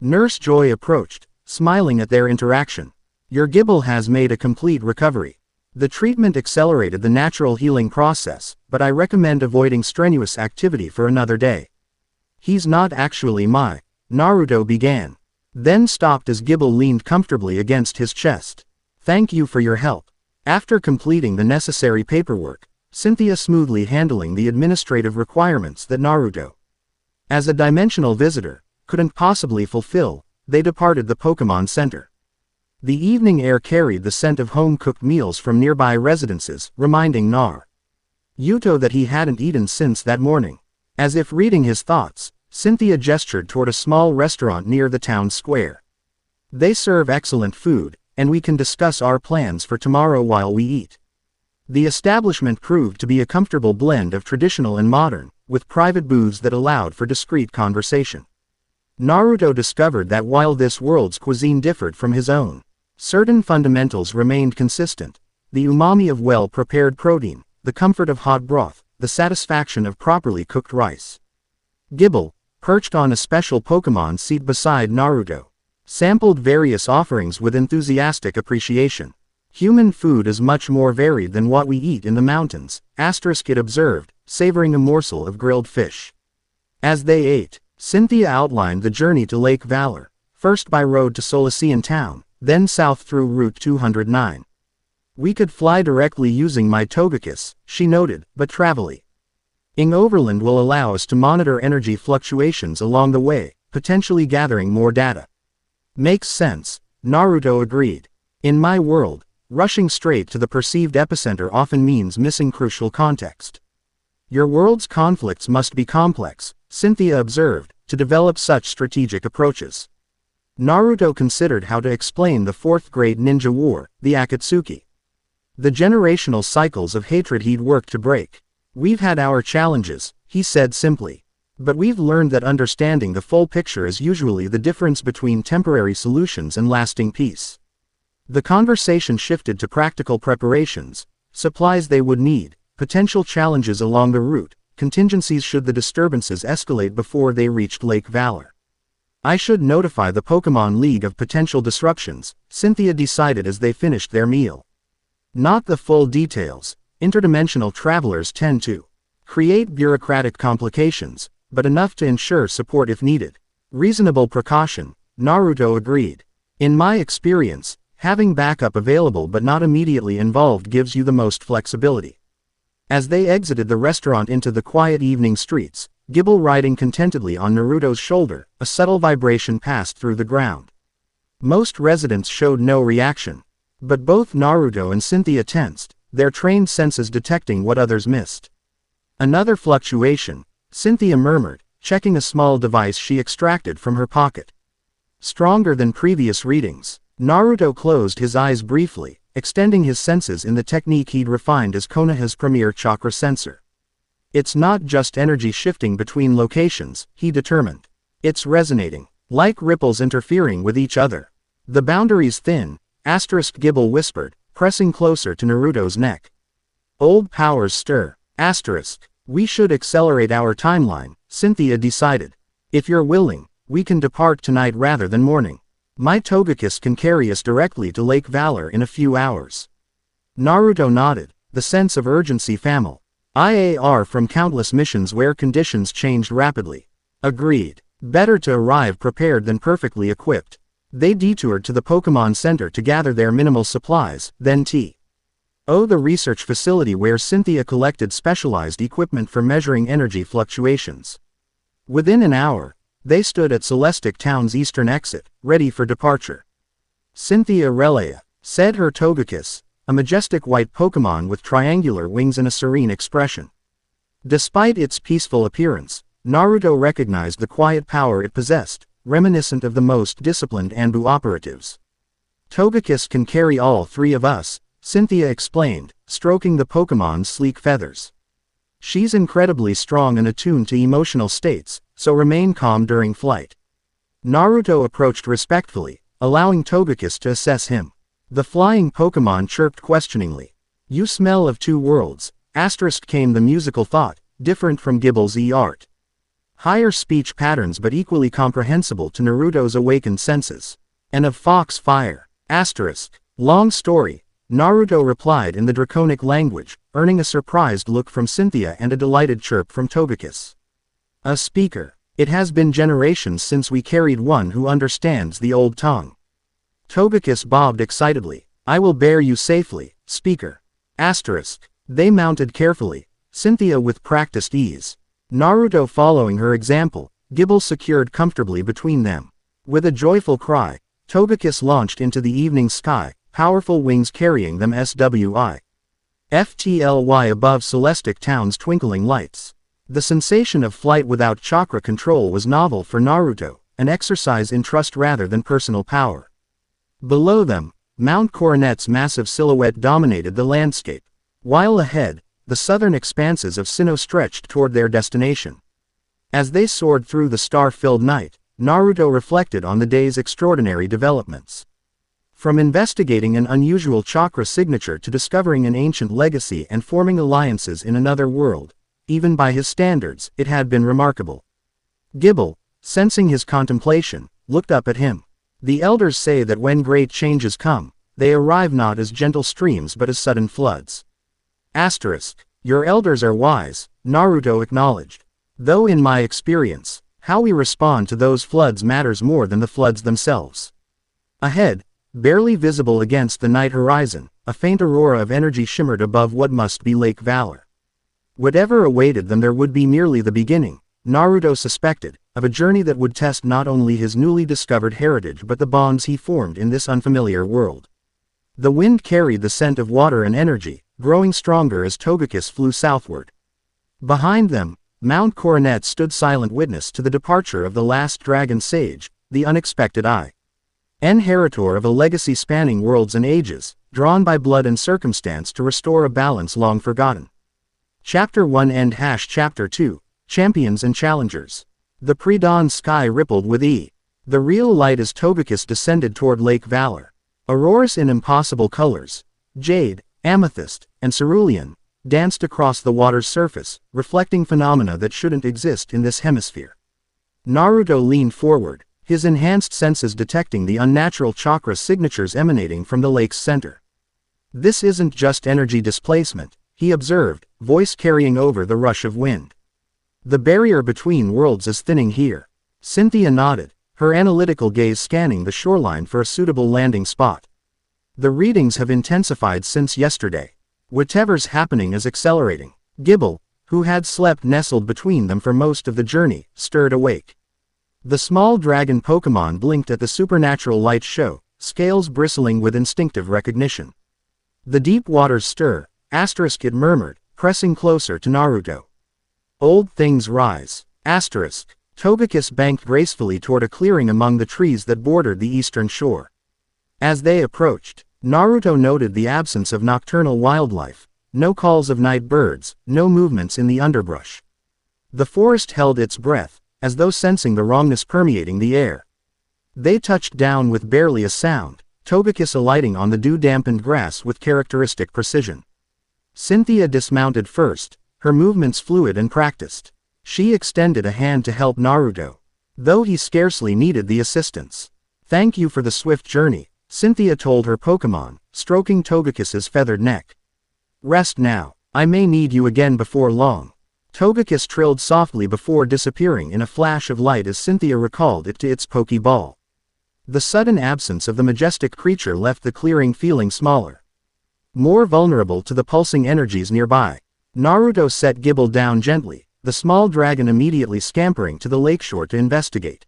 Speaker 1: Nurse Joy approached, smiling at their interaction. Your Gibble has made a complete recovery. The treatment accelerated the natural healing process, but I recommend avoiding strenuous activity for another day. He's not actually Naruto began. Then stopped as Gibble leaned comfortably against his chest. Thank you for your help. After completing the necessary paperwork, Cynthia smoothly handling the administrative requirements that Naruto, as a dimensional visitor, couldn't possibly fulfill, they departed the Pokémon Center. The evening air carried the scent of home-cooked meals from nearby residences, reminding Naruto that he hadn't eaten since that morning. As if reading his thoughts, Cynthia gestured toward a small restaurant near the town square. They serve excellent food, and we can discuss our plans for tomorrow while we eat. The establishment proved to be a comfortable blend of traditional and modern, with private booths that allowed for discreet conversation. Naruto discovered that while this world's cuisine differed from his own, certain fundamentals remained consistent. The umami of well-prepared protein, the comfort of hot broth, the satisfaction of properly cooked rice. Gibble, perched on a special Pokémon seat beside Naruto, sampled various offerings with enthusiastic appreciation. Human food is much more varied than what we eat in the mountains, it observed, savoring a morsel of grilled fish. As they ate, Cynthia outlined the journey to Lake Valor, first by road to Solician Town, then south through Route 209. We could fly directly using my Togekiss, she noted, but Travel-ing overland will allow us to monitor energy fluctuations along the way, potentially gathering more data. Makes sense, Naruto agreed. In my world, rushing straight to the perceived epicenter often means missing crucial context. Your world's conflicts must be complex, Cynthia observed, to develop such strategic approaches. Naruto considered how to explain the fourth grade ninja war, the Akatsuki. The generational cycles of hatred he'd worked to break. We've had our challenges, he said simply. But we've learned that understanding the full picture is usually the difference between temporary solutions and lasting peace. The conversation shifted to practical preparations, supplies they would need, potential challenges along the route, contingencies should the disturbances escalate before they reached Lake Valor. I should notify the Pokémon League of potential disruptions, Cynthia decided as they finished their meal. Not the full details. Interdimensional travelers tend to create bureaucratic complications, but enough to ensure support if needed. Reasonable precaution, Naruto agreed. In my experience, having backup available but not immediately involved gives you the most flexibility. As they exited the restaurant into the quiet evening streets, Gible riding contentedly on Naruto's shoulder, a subtle vibration passed through the ground. Most residents showed no reaction. But both Naruto and Cynthia tensed, their trained senses detecting what others missed. Another fluctuation, Cynthia murmured, checking a small device she extracted from her pocket. Stronger than previous readings. Naruto closed his eyes briefly, extending his senses in the technique he'd refined as Konoha's premier chakra sensor. It's not just energy shifting between locations, he determined. It's resonating, like ripples interfering with each other. The boundary's thin, Gible whispered, pressing closer to Naruto's neck. Old powers stir, we should accelerate our timeline, Cynthia decided. If you're willing, we can depart tonight rather than morning. My Togekiss can carry us directly to Lake Valor in a few hours. Naruto nodded, the sense of urgency familiar from countless missions where conditions changed rapidly. Agreed. Better to arrive prepared than perfectly equipped. They detoured to the Pokémon Center to gather their minimal supplies, then the research facility where Cynthia collected specialized equipment for measuring energy fluctuations. Within an hour, they stood at Celestic Town's eastern exit, ready for departure. Cynthia Relaya, said her Togekiss, a majestic white Pokémon with triangular wings and a serene expression. Despite its peaceful appearance, Naruto recognized the quiet power it possessed, reminiscent of the most disciplined Anbu operatives. Togekiss can carry all three of us, Cynthia explained, stroking the Pokémon's sleek feathers. She's incredibly strong and attuned to emotional states, so remain calm during flight. Naruto approached respectfully, allowing Togekiss to assess him. The flying Pokémon chirped questioningly. You smell of two worlds, came the musical thought, different from Gible's art. Higher speech patterns but equally comprehensible to Naruto's awakened senses. And of fox fire, long story, Naruto replied in the Draconic language, earning a surprised look from Cynthia and a delighted chirp from Togekiss. A speaker. It has been generations since we carried one who understands the old tongue. Togekiss bobbed excitedly. I will bear you safely, speaker. They mounted carefully, Cynthia with practiced ease. Naruto following her example, Gible secured comfortably between them. With a joyful cry, Togekiss launched into the evening sky, powerful wings carrying them SWI. FTLY above Celestic Town's twinkling lights. The sensation of flight without chakra control was novel for Naruto, an exercise in trust rather than personal power. Below them, Mount Coronet's massive silhouette dominated the landscape, while ahead, the southern expanses of Sinnoh stretched toward their destination. As they soared through the star-filled night, Naruto reflected on the day's extraordinary developments. From investigating an unusual chakra signature to discovering an ancient legacy and forming alliances in another world, even by his standards, it had been remarkable. Gible, sensing his contemplation, looked up at him. The elders say that when great changes come, they arrive not as gentle streams but as sudden floods. Your elders are wise, Naruto acknowledged. Though in my experience, how we respond to those floods matters more than the floods themselves. Ahead, barely visible against the night horizon, a faint aurora of energy shimmered above what must be Lake Valor. Whatever awaited them there would be merely the beginning, Naruto suspected, of a journey that would test not only his newly discovered heritage but the bonds he formed in this unfamiliar world. The wind carried the scent of water and energy, growing stronger as Togekiss flew southward. Behind them, Mount Coronet stood silent witness to the departure of the last dragon sage, the unexpected inheritor of a legacy spanning worlds and ages, drawn by blood and circumstance to restore a balance long forgotten. Chapter 1 End Chapter 2, Champions and Challengers. The pre-dawn sky rippled with the real light as Togekiss descended toward Lake Valor. Auroras in impossible colors, jade, amethyst, and cerulean, danced across the water's surface, reflecting phenomena that shouldn't exist in this hemisphere. Naruto leaned forward, his enhanced senses detecting the unnatural chakra signatures emanating from the lake's center. This isn't just energy displacement, he observed, voice carrying over the rush of wind. The barrier between worlds is thinning here. Cynthia nodded, her analytical gaze scanning the shoreline for a suitable landing spot. The readings have intensified since yesterday. Whatever's happening is accelerating. Gibble, who had slept nestled between them for most of the journey, stirred awake. The small dragon Pokémon blinked at the supernatural light show, scales bristling with instinctive recognition. The deep waters stir, asterisk it murmured, pressing closer to Naruto. Old things rise, asterisk. Togekiss banked gracefully toward a clearing among the trees that bordered the eastern shore. As they approached, Naruto noted the absence of nocturnal wildlife, no calls of night birds, no movements in the underbrush. The forest held its breath, as though sensing the wrongness permeating the air. They touched down with barely a sound, Togekiss alighting on the dew-dampened grass with characteristic precision. Cynthia dismounted first, her movements fluid and practiced. She extended a hand to help Naruto, though he scarcely needed the assistance. Thank you for the swift journey, Cynthia told her Pokémon, stroking Togekiss's feathered neck. Rest now, I may need you again before long. Togekiss trilled softly before disappearing in a flash of light as Cynthia recalled it to its Pokeball. The sudden absence of the majestic creature left the clearing feeling smaller, more vulnerable to the pulsing energies nearby. Naruto set Gibble down gently, the small dragon immediately scampering to the lakeshore to investigate.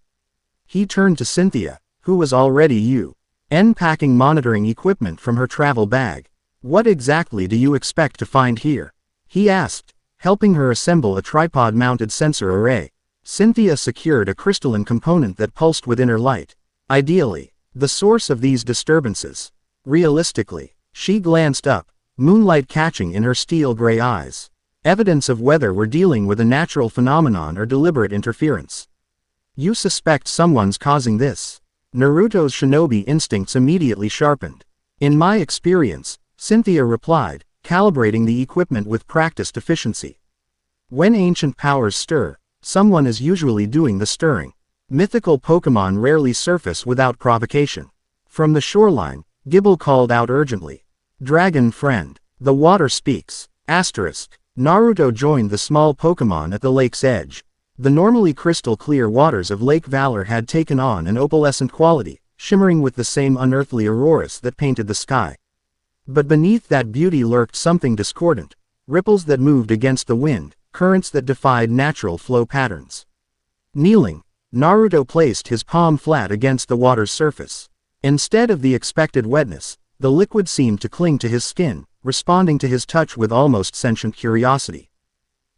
Speaker 1: He turned to Cynthia, who was already unpacking monitoring equipment from her travel bag. What exactly do you expect to find here? He asked, helping her assemble a tripod-mounted sensor array. Cynthia secured a crystalline component that pulsed with inner light. Ideally, the source of these disturbances. Realistically, she glanced up, moonlight catching in her steel-gray eyes. Evidence of whether we're dealing with a natural phenomenon or deliberate interference. You suspect someone's causing this? Naruto's shinobi instincts immediately sharpened. In my experience, Cynthia replied, calibrating the equipment with practiced efficiency. When ancient powers stir, someone is usually doing the stirring. Mythical Pokémon rarely surface without provocation. From the shoreline, Gibble called out urgently. Dragon friend, the water speaks, asterisk. Naruto joined the small Pokémon at the lake's edge. The normally crystal-clear waters of Lake Valor had taken on an opalescent quality, shimmering with the same unearthly auroras that painted the sky. But beneath that beauty lurked something discordant, ripples that moved against the wind, currents that defied natural flow patterns. Kneeling, Naruto placed his palm flat against the water's surface. Instead of the expected wetness, the liquid seemed to cling to his skin, responding to his touch with almost sentient curiosity.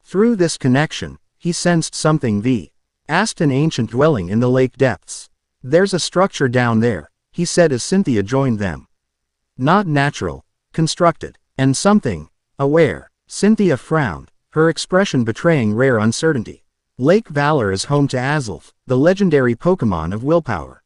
Speaker 1: Through this connection, he sensed something vast an ancient dwelling in the lake depths. There's a structure down there, he said as Cynthia joined them. Not natural, constructed, and something aware. Cynthia frowned, her expression betraying rare uncertainty. Lake Valor is home to Azulf, the legendary Pokémon of willpower.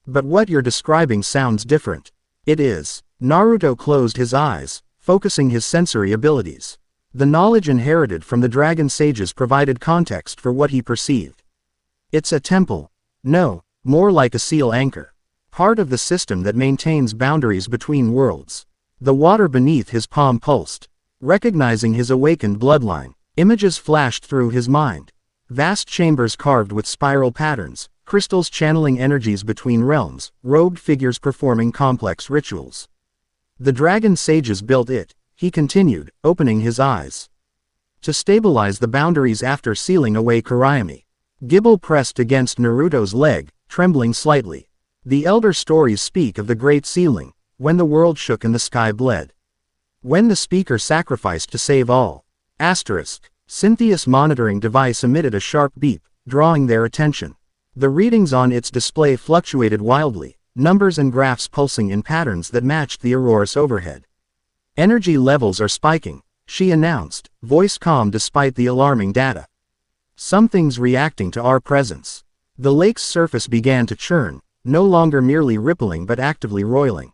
Speaker 1: But what you're describing sounds different. It is. Naruto closed his eyes, focusing his sensory abilities. The knowledge inherited from the dragon sages provided context for what he perceived. It's a temple. No, more like a seal anchor. Part of the system that maintains boundaries between worlds. The water beneath his palm pulsed. Recognizing his awakened bloodline, images flashed through his mind. Vast chambers carved with spiral patterns, crystals channeling energies between realms, robed figures performing complex rituals. The dragon sages built it, he continued, opening his eyes. To stabilize the boundaries after sealing away Kurayami. Gibble pressed against Naruto's leg, trembling slightly. The elder stories speak of the Great Sealing, when the world shook and the sky bled. When the speaker sacrificed to save all. Asterisk. Cynthia's monitoring device emitted a sharp beep, drawing their attention. The readings on its display fluctuated wildly, numbers and graphs pulsing in patterns that matched the auroras overhead. Energy levels are spiking, she announced, voice calm despite the alarming data. Something's reacting to our presence. The lake's surface began to churn, no longer merely rippling but actively roiling.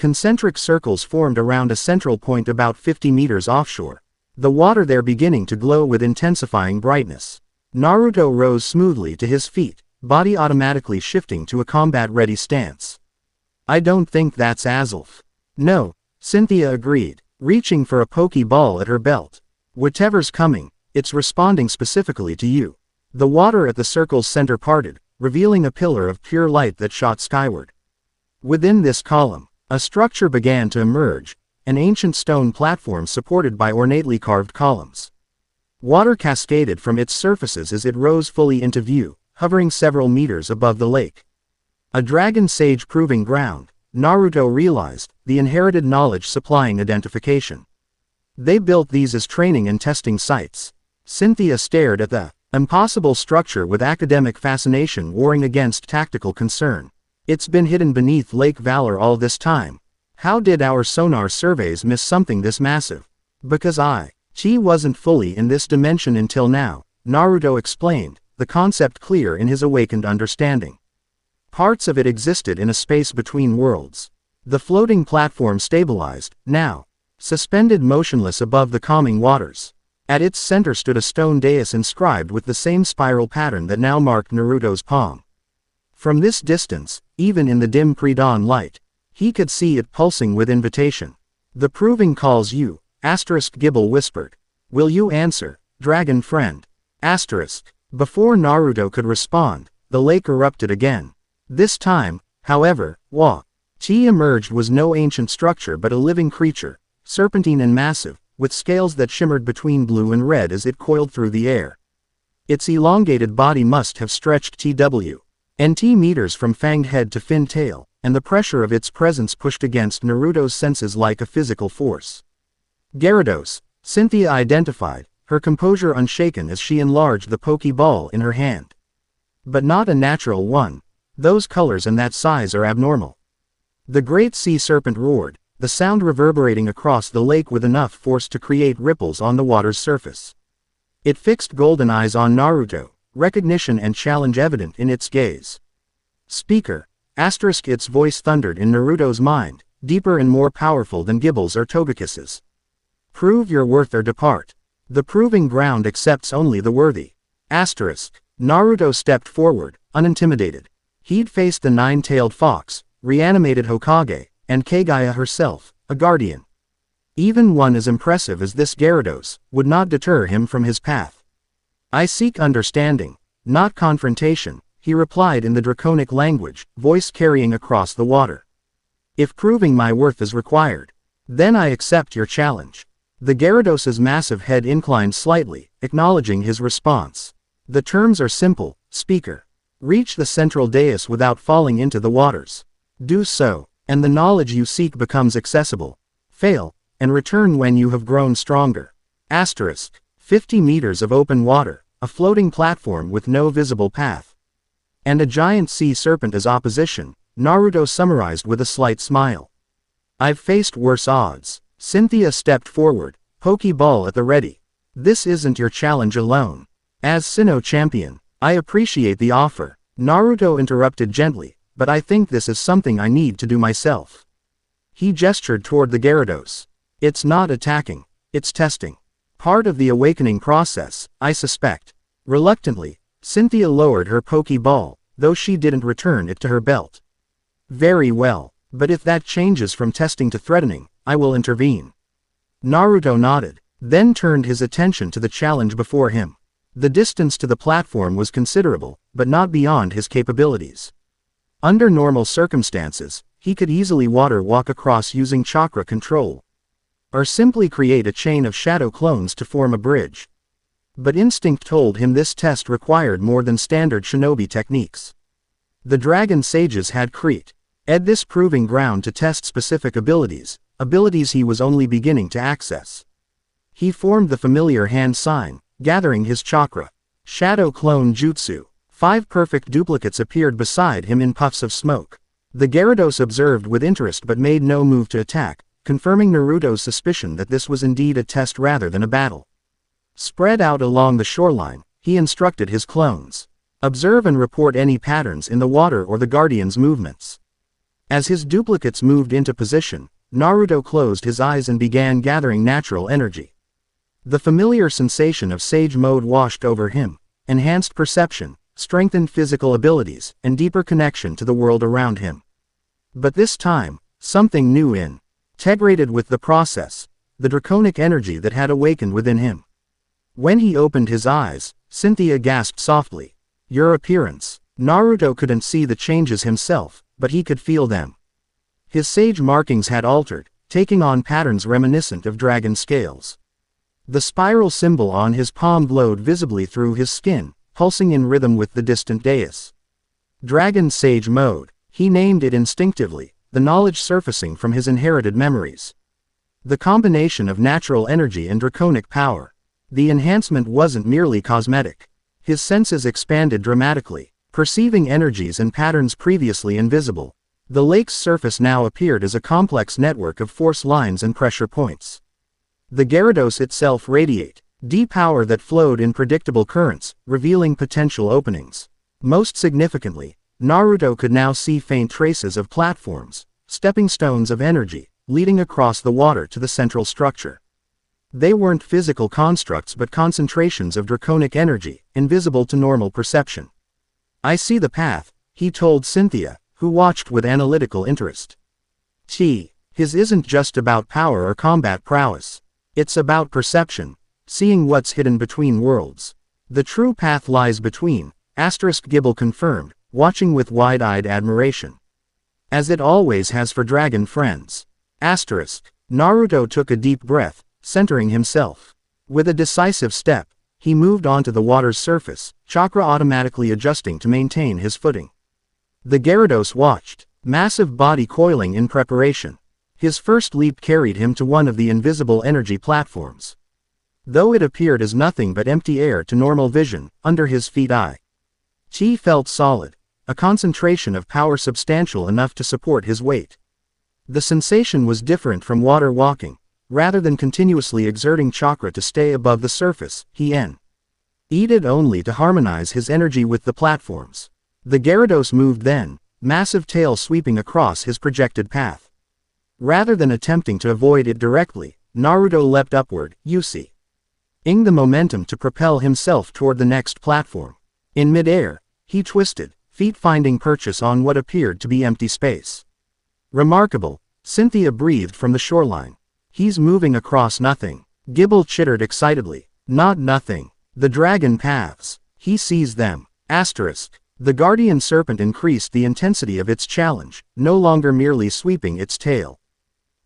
Speaker 1: Concentric circles formed around a central point about 50 meters offshore. The water there beginning to glow with intensifying brightness. Naruto rose smoothly to his feet, body automatically shifting to a combat-ready stance. I don't think that's Azulf. No, Cynthia agreed, reaching for a Pokeball at her belt. Whatever's coming, it's responding specifically to you. The water at the circle's center parted, revealing a pillar of pure light that shot skyward. Within this column, a structure began to emerge, an ancient stone platform supported by ornately carved columns. Water cascaded from its surfaces as it rose fully into view, hovering several meters above the lake. A dragon sage proving ground, Naruto realized, the inherited knowledge supplying identification. They built these as training and testing sites. Cynthia stared at the impossible structure with academic fascination warring against tactical concern. It's been hidden beneath Lake Valor all this time. How did our sonar surveys miss something this massive? Because Chi wasn't fully in this dimension until now, Naruto explained, the concept clear in his awakened understanding. Parts of it existed in a space between worlds. The floating platform stabilized, now, suspended motionless above the calming waters. At its center stood a stone dais inscribed with the same spiral pattern that now marked Naruto's palm. From this distance, even in the dim pre-dawn light, he could see it pulsing with invitation. The proving calls you, Gibble whispered. Will you answer, dragon friend? Before Naruto could respond, the lake erupted again. This time, however, Chi emerged was no ancient structure but a living creature, serpentine and massive, with scales that shimmered between blue and red as it coiled through the air. Its elongated body must have stretched TWNT meters from fanged head to fin tail, and the pressure of its presence pushed against Naruto's senses like a physical force. Gyarados, Cynthia identified, her composure unshaken as she enlarged the Pokeball in her hand. But not a natural one. Those colors and that size are abnormal. The great sea serpent roared, the sound reverberating across the lake with enough force to create ripples on the water's surface. It fixed golden eyes on Naruto, recognition and challenge evident in its gaze. Speaker, its voice thundered in Naruto's mind, deeper and more powerful than Gibble's or Togekiss's. Prove your worth or depart. The proving ground accepts only the worthy. Naruto stepped forward, unintimidated. He'd faced the nine-tailed fox, reanimated Hokage, and Kagaya herself, a guardian. Even one as impressive as this Gyarados would not deter him from his path. I seek understanding, not confrontation, he replied in the Draconic language, voice carrying across the water. If proving my worth is required, then I accept your challenge. The Gyarados's massive head inclined slightly, acknowledging his response. The terms are simple, speaker. Reach the central dais without falling into the waters. Do so, and the knowledge you seek becomes accessible. Fail, and return when you have grown stronger. 50 meters of open water, a floating platform with no visible path. And a giant sea serpent as opposition, Naruto summarized with a slight smile. I've faced worse odds. Cynthia stepped forward, Pokeball at the ready. This isn't your challenge alone. As Sinnoh champion, I appreciate the offer. Naruto interrupted gently, but I think this is something I need to do myself. He gestured toward the Gyarados. It's not attacking, it's testing. Part of the awakening process, I suspect. Reluctantly, Cynthia lowered her Pokeball, though she didn't return it to her belt. Very well, but if that changes from testing to threatening, I will intervene. Naruto nodded, then turned his attention to the challenge before him. The distance to the platform was considerable, but not beyond his capabilities. Under normal circumstances, he could easily water walk across using chakra control, or simply create a chain of shadow clones to form a bridge. But instinct told him this test required more than standard shinobi techniques. The dragon sages had created this proving ground to test specific abilities he was only beginning to access. He formed the familiar hand sign, gathering his chakra. Shadow clone jutsu. 5 perfect duplicates appeared beside him in puffs of smoke. The Gyarados observed with interest but made no move to attack, confirming Naruto's suspicion that this was indeed a test rather than a battle. Spread out along the shoreline, he instructed his clones. Observe and report any patterns in the water or the Guardian's movements. As his duplicates moved into position, Naruto closed his eyes and began gathering natural energy. The familiar sensation of Sage Mode washed over him, enhanced perception, strengthened physical abilities, and deeper connection to the world around him. But this time, something new integrated with the process, the draconic energy that had awakened within him. When he opened his eyes, Cynthia gasped softly. "Your appearance." Naruto couldn't see the changes himself, but he could feel them. His sage markings had altered, taking on patterns reminiscent of dragon scales. The spiral symbol on his palm glowed visibly through his skin, pulsing in rhythm with the distant dais. Dragon Sage Mode, he named it instinctively, the knowledge surfacing from his inherited memories. The combination of natural energy and draconic power. The enhancement wasn't merely cosmetic. His senses expanded dramatically, perceiving energies and patterns previously invisible. The lake's surface now appeared as a complex network of force lines and pressure points. The Gyarados itself radiated deep power that flowed in predictable currents, revealing potential openings. Most significantly, Naruto could now see faint traces of platforms, stepping stones of energy, leading across the water to the central structure. They weren't physical constructs but concentrations of draconic energy, invisible to normal perception. "I see the path," he told Cynthia, who watched with analytical interest. His isn't just about power or combat prowess. It's about perception, seeing what's hidden between worlds. "The true path lies between," Gibble confirmed, watching with wide-eyed admiration. "As it always has for dragon friends." Naruto took a deep breath, centering himself. With a decisive step, he moved onto the water's surface, chakra automatically adjusting to maintain his footing. The Gyarados watched, massive body coiling in preparation. His first leap carried him to one of the invisible energy platforms. Though it appeared as nothing but empty air to normal vision, under his feet Chi felt solid, a concentration of power substantial enough to support his weight. The sensation was different from water walking. Rather than continuously exerting chakra to stay above the surface, he needed only to harmonize his energy with the platforms. The Gyarados moved then, massive tail sweeping across his projected path. Rather than attempting to avoid it directly, Naruto leapt upward, using the momentum to propel himself toward the next platform. In midair, he twisted, feet finding purchase on what appeared to be empty space. "Remarkable," Cynthia breathed from the shoreline. "He's moving across nothing." Gibble chittered excitedly. "Not nothing. The dragon paths. He sees them." The guardian serpent increased the intensity of its challenge, no longer merely sweeping its tail,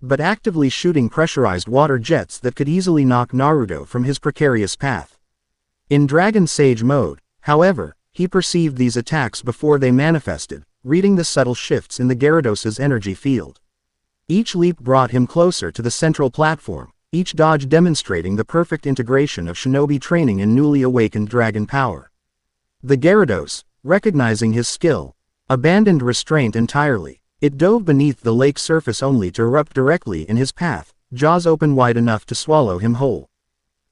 Speaker 1: but actively shooting pressurized water jets that could easily knock Naruto from his precarious path. In Dragon Sage Mode, however, he perceived these attacks before they manifested, reading the subtle shifts in the Gyarados' energy field. Each leap brought him closer to the central platform, each dodge demonstrating the perfect integration of shinobi training and newly awakened dragon power. The Gyarados, recognizing his skill, abandoned restraint entirely. It dove beneath the lake surface only to erupt directly in his path, jaws open wide enough to swallow him whole.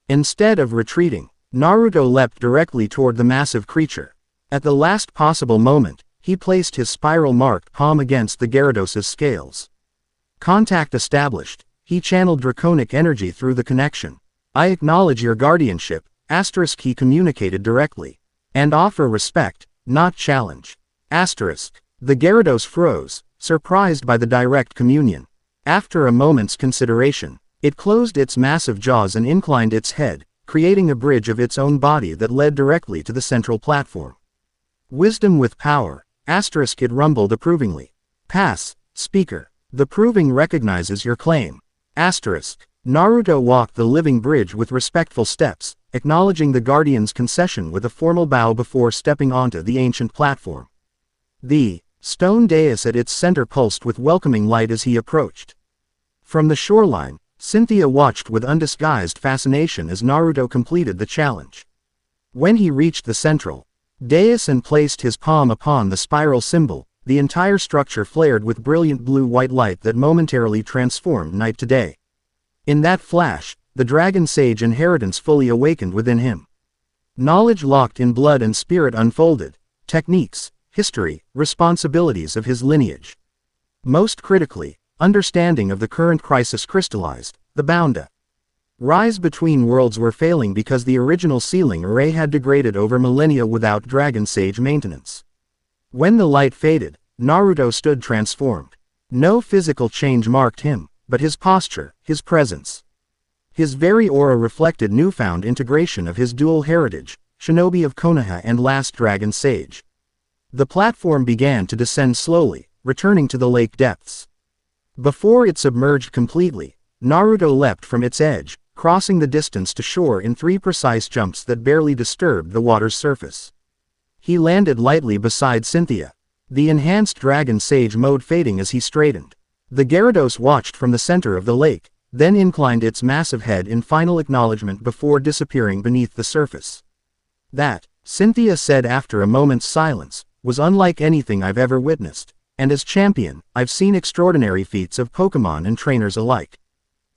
Speaker 1: Instead of retreating, Naruto leapt directly toward the massive creature. At the last possible moment, he placed his spiral-marked palm against the Gyarados' scales. Contact established, he channeled draconic energy through the connection. "I acknowledge your guardianship," he communicated directly. "And offer respect, not challenge." The Gyarados froze, surprised by the direct communion. After a moment's consideration, it closed its massive jaws and inclined its head, creating a bridge of its own body that led directly to the central platform. "Wisdom with power," it rumbled approvingly. "Pass, speaker. The proving recognizes your claim." Naruto walked the living bridge with respectful steps, acknowledging the guardian's concession with a formal bow before stepping onto the ancient platform. The stone dais at its center pulsed with welcoming light as he approached. From the shoreline, Cynthia watched with undisguised fascination as Naruto completed the challenge. When he reached the central dais and placed his palm upon the spiral symbol, the entire structure flared with brilliant blue-white light that momentarily transformed night to day. In that flash, the Dragon Sage inheritance fully awakened within him. Knowledge locked in blood and spirit unfolded, techniques, history, responsibilities of his lineage. Most critically, understanding of the current crisis crystallized. The bounda rise between worlds were failing because the original sealing array had degraded over millennia without Dragon Sage maintenance. When the light faded, Naruto stood transformed. No physical change marked him, but his posture, his presence. His very aura reflected newfound integration of his dual heritage, Shinobi of Konoha and last Dragon Sage. The platform began to descend slowly, returning to the lake depths. Before it submerged completely, Naruto leapt from its edge, crossing the distance to shore in 3 precise jumps that barely disturbed the water's surface. He landed lightly beside Cynthia, the enhanced Dragon Sage mode fading as he straightened. The Gyarados watched from the center of the lake, then inclined its massive head in final acknowledgement before disappearing beneath the surface. That, Cynthia said after a moment's silence, was unlike anything I've ever witnessed, and as champion, I've seen extraordinary feats of Pokémon and trainers alike.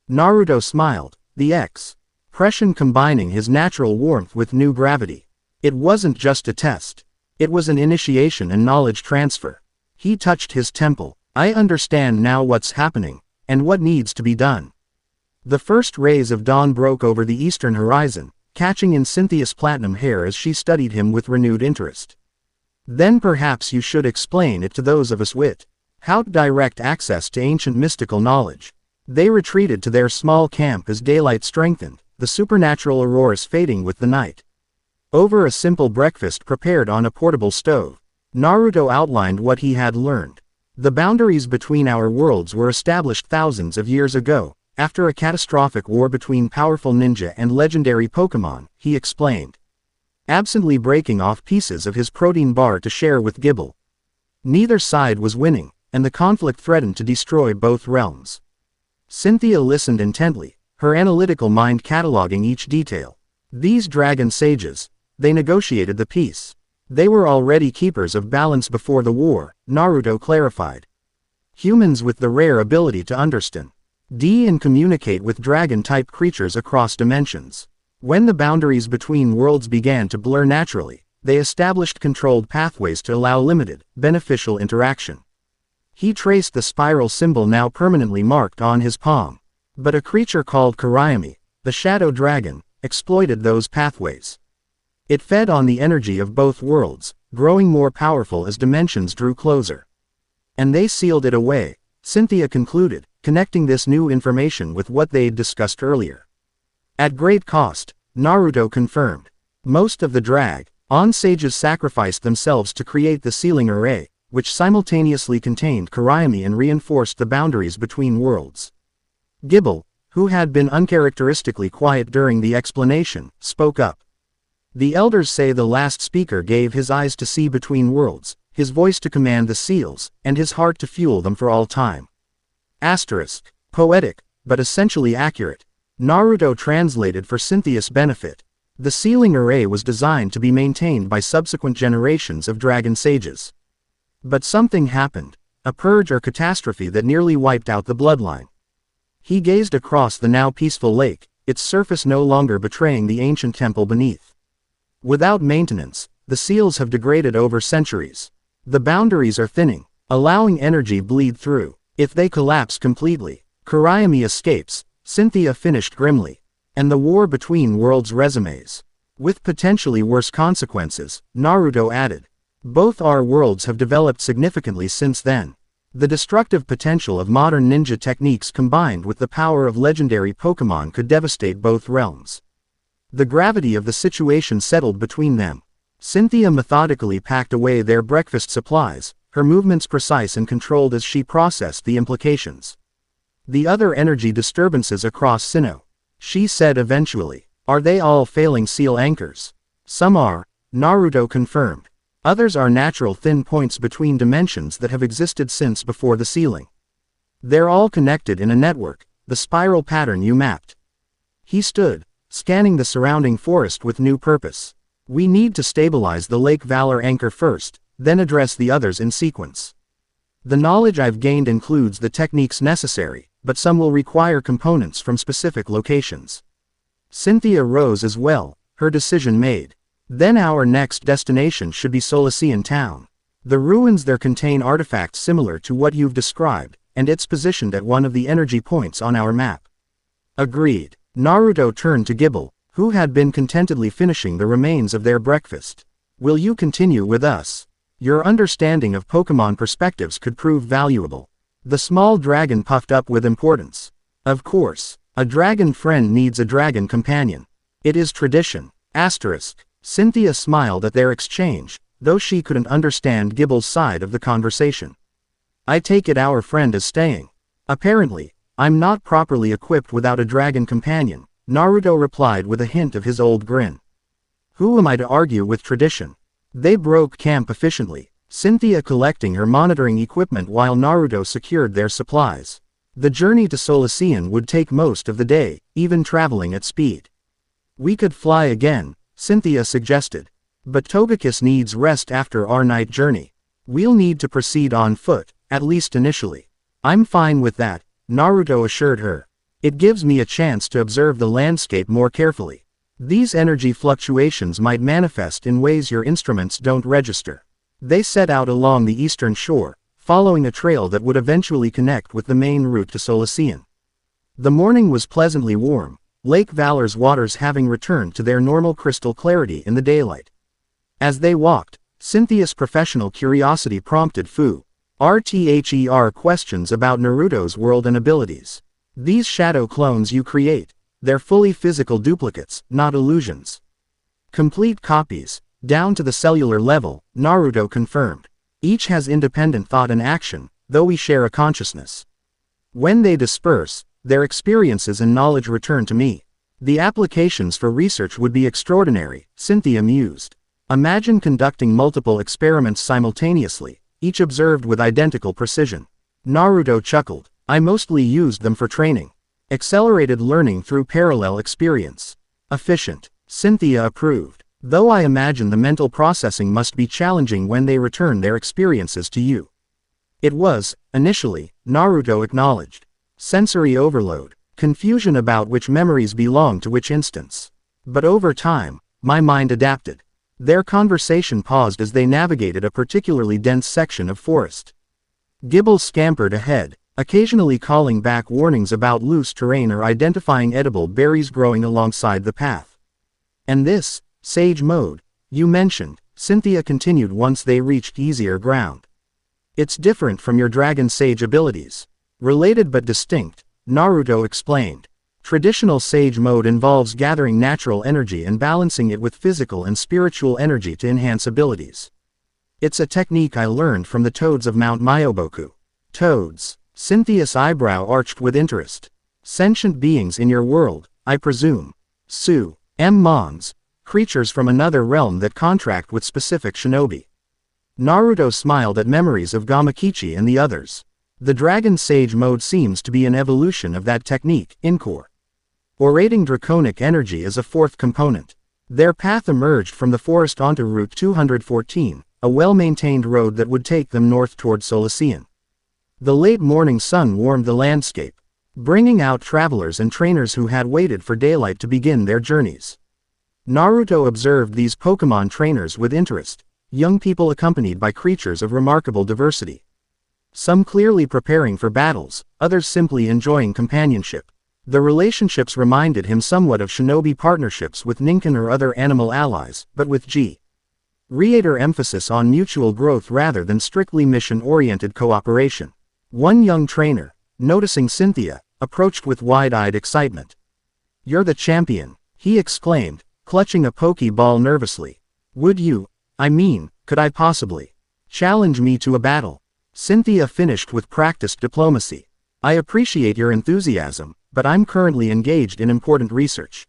Speaker 1: Naruto smiled, the expression combining his natural warmth with new gravity. It wasn't just a test. It was an initiation and knowledge transfer. He touched his temple. I understand now what's happening, and what needs to be done. The first rays of dawn broke over the eastern horizon, catching in Cynthia's platinum hair as she studied him with renewed interest. Then perhaps you should explain it to those of us without direct access to ancient mystical knowledge. They retreated to their small camp as daylight strengthened, the supernatural auroras fading with the night. Over a simple breakfast prepared on a portable stove, Naruto outlined what he had learned. The boundaries between our worlds were established thousands of years ago, after a catastrophic war between powerful ninja and legendary Pokémon, he explained, absently breaking off pieces of his protein bar to share with Gibble. Neither side was winning, and the conflict threatened to destroy both realms. Cynthia listened intently, her analytical mind cataloging each detail. These Dragon Sages, they negotiated the peace. They were already keepers of balance before the war, Naruto clarified. Humans with the rare ability to understand and communicate with dragon-type creatures across dimensions. When the boundaries between worlds began to blur naturally, they established controlled pathways to allow limited, beneficial interaction. He traced the spiral symbol now permanently marked on his palm. But a creature called Kurayami, the Shadow Dragon, exploited those pathways. It fed on the energy of both worlds, growing more powerful as dimensions drew closer. And they sealed it away, Cynthia concluded, connecting this new information with what they'd discussed earlier. At great cost, Naruto confirmed. Most of the Dragon Sages sacrificed themselves to create the sealing array, which simultaneously contained Kurayami and reinforced the boundaries between worlds. Gibble, who had been uncharacteristically quiet during the explanation, spoke up. The elders say the last speaker gave his eyes to see between worlds, his voice to command the seals, and his heart to fuel them for all time. Asterisk. Poetic, but essentially accurate. Naruto translated for Cynthia's benefit. The sealing array was designed to be maintained by subsequent generations of Dragon Sages. But something happened, a purge or catastrophe that nearly wiped out the bloodline. He gazed across the now peaceful lake, its surface no longer betraying the ancient temple beneath. Without maintenance, the seals have degraded over centuries. The boundaries are thinning, allowing energy bleed through. If they collapse completely, Kurayami escapes, Cynthia finished grimly. And the war between worlds resumes. With potentially worse consequences, Naruto added. Both our worlds have developed significantly since then. The destructive potential of modern ninja techniques combined with the power of legendary Pokémon could devastate both realms. The gravity of the situation settled between them. Cynthia methodically packed away their breakfast supplies, her movements precise and controlled as she processed the implications. The other energy disturbances across Sinnoh, she said eventually. Are they all failing seal anchors? Some are, Naruto confirmed. Others are natural thin points between dimensions that have existed since before the sealing. They're all connected in a network, the spiral pattern you mapped. He stood, scanning the surrounding forest with new purpose. We need to stabilize the Lake Valor anchor first, then address the others in sequence. The knowledge I've gained includes the techniques necessary, but some will require components from specific locations. Cynthia rose as well, her decision made. Then our next destination should be Solacean Town. The ruins there contain artifacts similar to what you've described, and it's positioned at one of the energy points on our map. Agreed. Naruto turned to Gibble, who had been contentedly finishing the remains of their breakfast. Will you continue with us? Your understanding of Pokémon perspectives could prove valuable. The small dragon puffed up with importance. Of course, a dragon friend needs a dragon companion. It is tradition. Asterisk. Cynthia smiled at their exchange, though she couldn't understand Gibble's side of the conversation. I take it our friend is staying. Apparently, I'm not properly equipped without a dragon companion, Naruto replied with a hint of his old grin. Who am I to argue with tradition? They broke camp efficiently, Cynthia collecting her monitoring equipment while Naruto secured their supplies. The journey to Solacean would take most of the day, even traveling at speed. We could fly again, Cynthia suggested. But Togekiss needs rest after our night journey. We'll need to proceed on foot, at least initially. I'm fine with that, Naruto assured her. It gives me a chance to observe the landscape more carefully. These energy fluctuations might manifest in ways your instruments don't register. They set out along the eastern shore, following a trail that would eventually connect with the main route to Solacean. The morning was pleasantly warm, Lake Valor's waters having returned to their normal crystal clarity in the daylight. As they walked, Cynthia's professional curiosity prompted RTHER questions about Naruto's world and abilities. These shadow clones you create, they're fully physical duplicates, not illusions. Complete copies, down to the cellular level, Naruto confirmed. Each has independent thought and action, though we share a consciousness. When they disperse, their experiences and knowledge return to me. The applications for research would be extraordinary, Cynthia mused. Imagine conducting multiple experiments simultaneously, each observed with identical precision. Naruto chuckled. I mostly used them for training. Accelerated learning through parallel experience. Efficient. Cynthia approved. Though I imagine the mental processing must be challenging when they return their experiences to you. It was, initially, Naruto acknowledged. Sensory overload. Confusion about which memories belong to which instance. But over time, my mind adapted. Their conversation paused as they navigated a particularly dense section of forest. Gibble scampered ahead, occasionally calling back warnings about loose terrain or identifying edible berries growing alongside the path. And this, Sage Mode, you mentioned, Cynthia continued once they reached easier ground. It's different from your Dragon Sage abilities. Related but distinct, Naruto explained. Traditional Sage Mode involves gathering natural energy and balancing it with physical and spiritual energy to enhance abilities. It's a technique I learned from the toads of Mount Myoboku. Toads. Cynthia's eyebrow arched with interest. Sentient beings in your world, I presume. Mons. Creatures from another realm that contract with specific shinobi. Naruto smiled at memories of Gamakichi and the others. The Dragon Sage Mode seems to be an evolution of that technique, Core. Orating Draconic energy is a fourth component. Their path emerged from the forest onto Route 214, a well-maintained road that would take them north toward Solacean. The late morning sun warmed the landscape, bringing out travelers and trainers who had waited for daylight to begin their journeys. Naruto observed these Pokémon trainers with interest, young people accompanied by creatures of remarkable diversity. Some clearly preparing for battles, others simply enjoying companionship. The relationships reminded him somewhat of shinobi partnerships with Ninken or other animal allies, but with greater emphasis on mutual growth rather than strictly mission-oriented cooperation. One young trainer, noticing Cynthia, approached with wide-eyed excitement. You're the champion, he exclaimed, clutching a Pokeball nervously. Could I possibly challenge me to a battle? Cynthia finished with practiced diplomacy. I appreciate your enthusiasm, but I'm currently engaged in important research.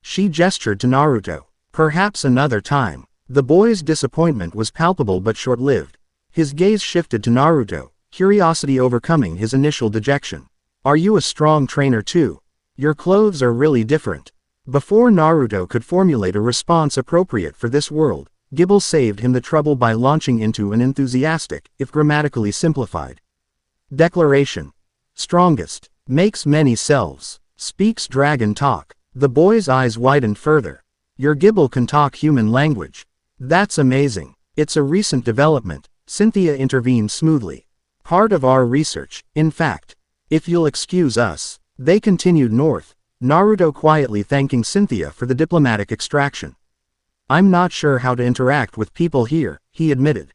Speaker 1: She gestured to Naruto. Perhaps another time. The boy's disappointment was palpable but short-lived. His gaze shifted to Naruto, curiosity overcoming his initial dejection. Are you a strong trainer too? Your clothes are really different. Before Naruto could formulate a response appropriate for this world, Gibble saved him the trouble by launching into an enthusiastic, if grammatically simplified, declaration. Strongest. Makes many selves. Speaks dragon talk. The boy's eyes widened further. Your Gibble can talk human language. That's amazing. It's a recent development, Cynthia intervened smoothly. Part of our research, in fact. If you'll excuse us. They continued north, Naruto quietly thanking Cynthia for the diplomatic extraction. I'm not sure how to interact with people here, he admitted.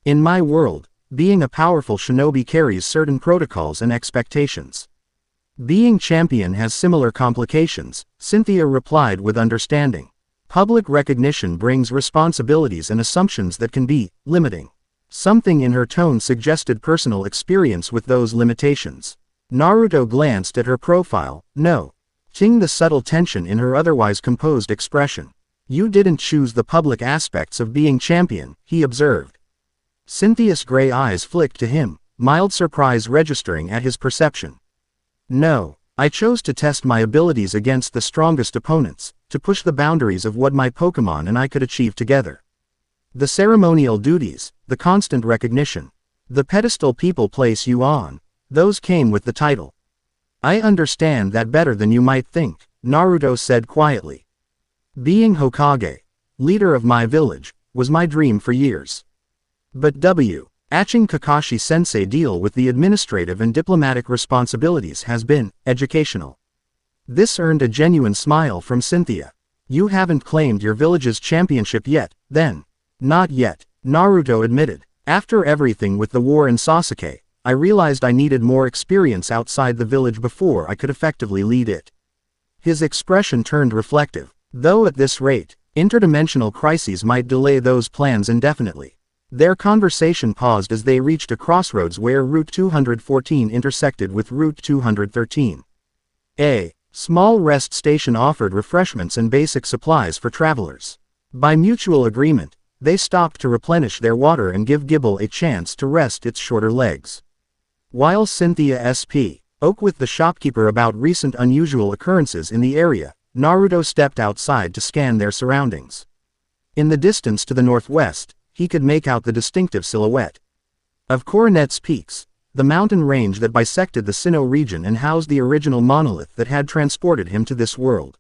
Speaker 1: In my world, being a powerful shinobi carries certain protocols and expectations. Being champion has similar complications, Cynthia replied with understanding. Public recognition brings responsibilities and assumptions that can be limiting. Something in her tone suggested personal experience with those limitations. Naruto glanced at her profile, noting the subtle tension in her otherwise composed expression. You didn't choose the public aspects of being champion, he observed. Cynthia's gray eyes flicked to him, mild surprise registering at his perception. No, I chose to test my abilities against the strongest opponents, to push the boundaries of what my Pokémon and I could achieve together. The ceremonial duties, the constant recognition, the pedestal people place you on, those came with the title. I understand that better than you might think, Naruto said quietly. Being Hokage, leader of my village, was my dream for years. But watching Kakashi-sensei deal with the administrative and diplomatic responsibilities has been educational. This earned a genuine smile from Cynthia. You haven't claimed your village's championship yet, then. Not yet, Naruto admitted. After everything with the war and Sasuke, I realized I needed more experience outside the village before I could effectively lead it. His expression turned reflective. Though at this rate, interdimensional crises might delay those plans indefinitely. Their conversation paused as they reached a crossroads where Route 214 intersected with Route 213. A small rest station offered refreshments and basic supplies for travelers. By mutual agreement, they stopped to replenish their water and give Gibble a chance to rest its shorter legs. While Cynthia spoke with the shopkeeper about recent unusual occurrences in the area, Naruto stepped outside to scan their surroundings. In the distance to the northwest, he could make out the distinctive silhouette of Coronet's Peaks, the mountain range that bisected the Sinnoh region and housed the original monolith that had transported him to this world.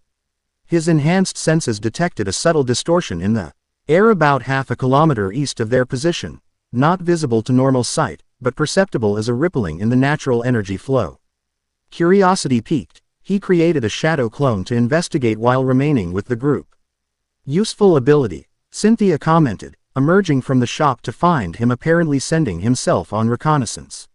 Speaker 1: His enhanced senses detected a subtle distortion in the air about half a kilometer east of their position, not visible to normal sight, but perceptible as a rippling in the natural energy flow. Curiosity piqued, he created a shadow clone to investigate while remaining with the group. Useful ability, Cynthia commented, emerging from the shop to find him apparently sending himself on reconnaissance.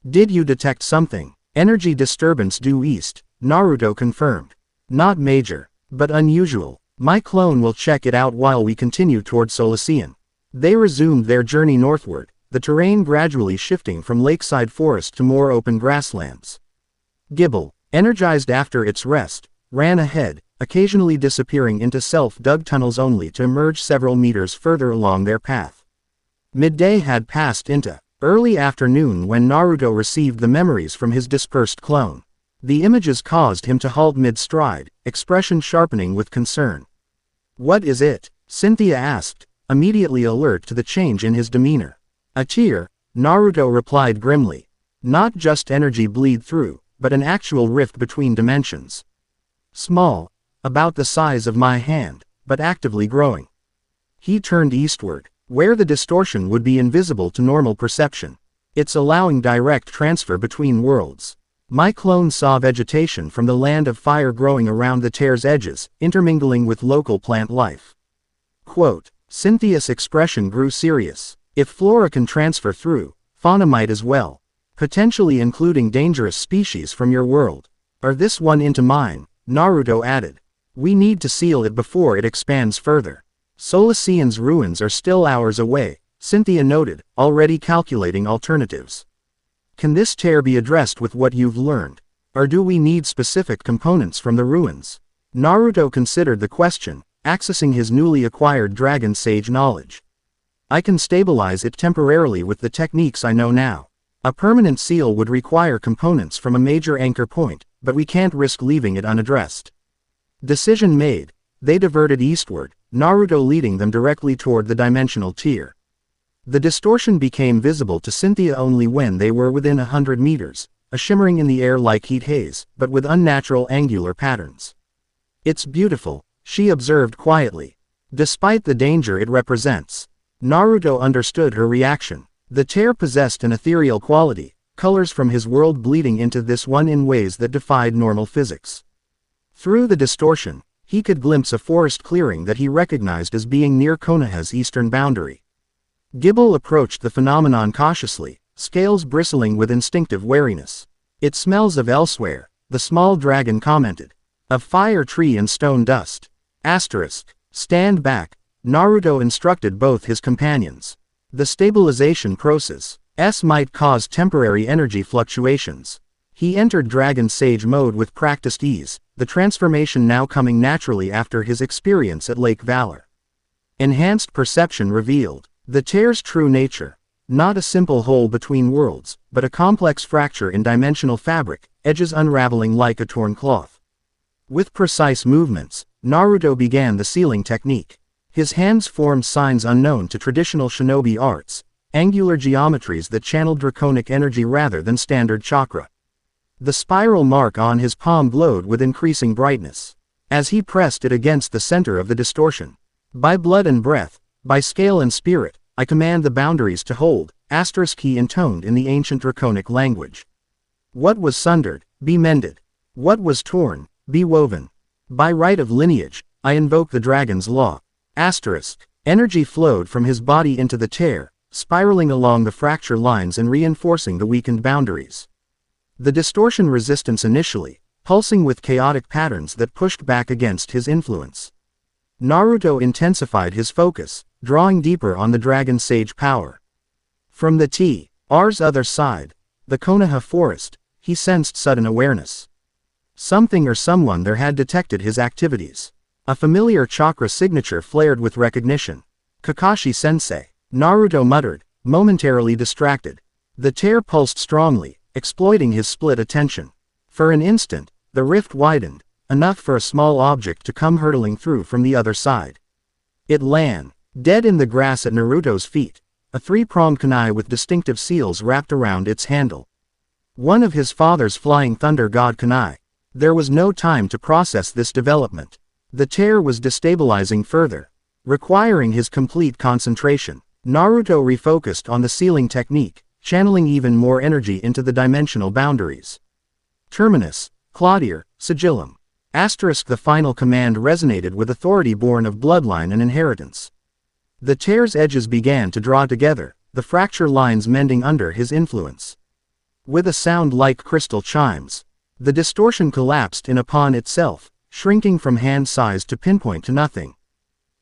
Speaker 1: Did you detect something? Energy disturbance due east, Naruto confirmed. Not major, but unusual. My clone will check it out while we continue toward Solacean. They resumed their journey northward, the terrain gradually shifting from lakeside forest to more open grasslands. Gibble, energized after its rest, ran ahead, occasionally disappearing into self-dug tunnels only to emerge several meters further along their path. Midday had passed into early afternoon when Naruto received the memories from his dispersed clone. The images caused him to halt mid-stride, expression sharpening with concern. What is it? Cynthia asked, immediately alert to the change in his demeanor. A tear, Naruto replied grimly. Not just energy bleed through, but an actual rift between dimensions. Small, about the size of my hand, but actively growing. He turned eastward, where the distortion would be invisible to normal perception. It's allowing direct transfer between worlds. My clone saw vegetation from the land of fire growing around the tear's edges, intermingling with local plant life. Quote, Cynthia's expression grew serious. If flora can transfer through, fauna might as well. Potentially including dangerous species from your world. Or this one into mine, Naruto added. We need to seal it before it expands further. Solacean's ruins are still hours away, Cynthia noted, already calculating alternatives. Can this tear be addressed with what you've learned? Or do we need specific components from the ruins? Naruto considered the question, accessing his newly acquired Dragon Sage knowledge. I can stabilize it temporarily with the techniques I know now. A permanent seal would require components from a major anchor point, but we can't risk leaving it unaddressed. Decision made, they diverted eastward, Naruto leading them directly toward the dimensional tier. The distortion became visible to Cynthia only when they were within 100 meters, a shimmering in the air like heat haze, but with unnatural angular patterns. It's beautiful, she observed quietly. Despite the danger it represents. Naruto understood her reaction. The tear possessed an ethereal quality, colors from his world bleeding into this one in ways that defied normal physics. Through the distortion, he could glimpse a forest clearing that he recognized as being near Konoha's eastern boundary. Gible approached the phenomenon cautiously, scales bristling with instinctive wariness. "It smells of elsewhere," the small dragon commented. "Of fire, tree and stone dust." Stand back, Naruto instructed both his companions. The stabilization process might cause temporary energy fluctuations. He entered Dragon Sage mode with practiced ease, the transformation now coming naturally after his experience at Lake Valor. Enhanced perception revealed the tear's true nature. Not a simple hole between worlds, but a complex fracture in dimensional fabric, edges unraveling like a torn cloth. With precise movements, Naruto began the sealing technique. His hands formed signs unknown to traditional shinobi arts, angular geometries that channeled draconic energy rather than standard chakra. The spiral mark on his palm glowed with increasing brightness, as he pressed it against the center of the distortion. "By blood and breath, by scale and spirit, I command the boundaries to hold," he intoned in the ancient draconic language. "What was sundered, be mended. What was torn, be woven. By right of lineage, I invoke the dragon's law." Energy flowed from his body into the tear, spiraling along the fracture lines and reinforcing the weakened boundaries. The distortion resistance initially, pulsing with chaotic patterns that pushed back against his influence. Naruto intensified his focus, drawing deeper on the Dragon Sage power. From the T.R.'s other side, the Konoha forest, he sensed sudden awareness. Something or someone there had detected his activities. A familiar chakra signature flared with recognition. "Kakashi-sensei," Naruto muttered, momentarily distracted. The tear pulsed strongly, exploiting his split attention. For an instant, the rift widened, enough for a small object to come hurtling through from the other side. It lay dead in the grass at Naruto's feet, a three-pronged kunai with distinctive seals wrapped around its handle. One of his father's flying thunder god kunai. There was no time to process this development. The tear was destabilizing further, requiring his complete concentration. Naruto refocused on the sealing technique, channeling even more energy into the dimensional boundaries. Terminus, Claudier, Sigillum. The final command resonated with authority born of bloodline and inheritance. The tear's edges began to draw together, the fracture lines mending under his influence. With a sound like crystal chimes, the distortion collapsed in upon itself, shrinking from hand size to pinpoint to nothing.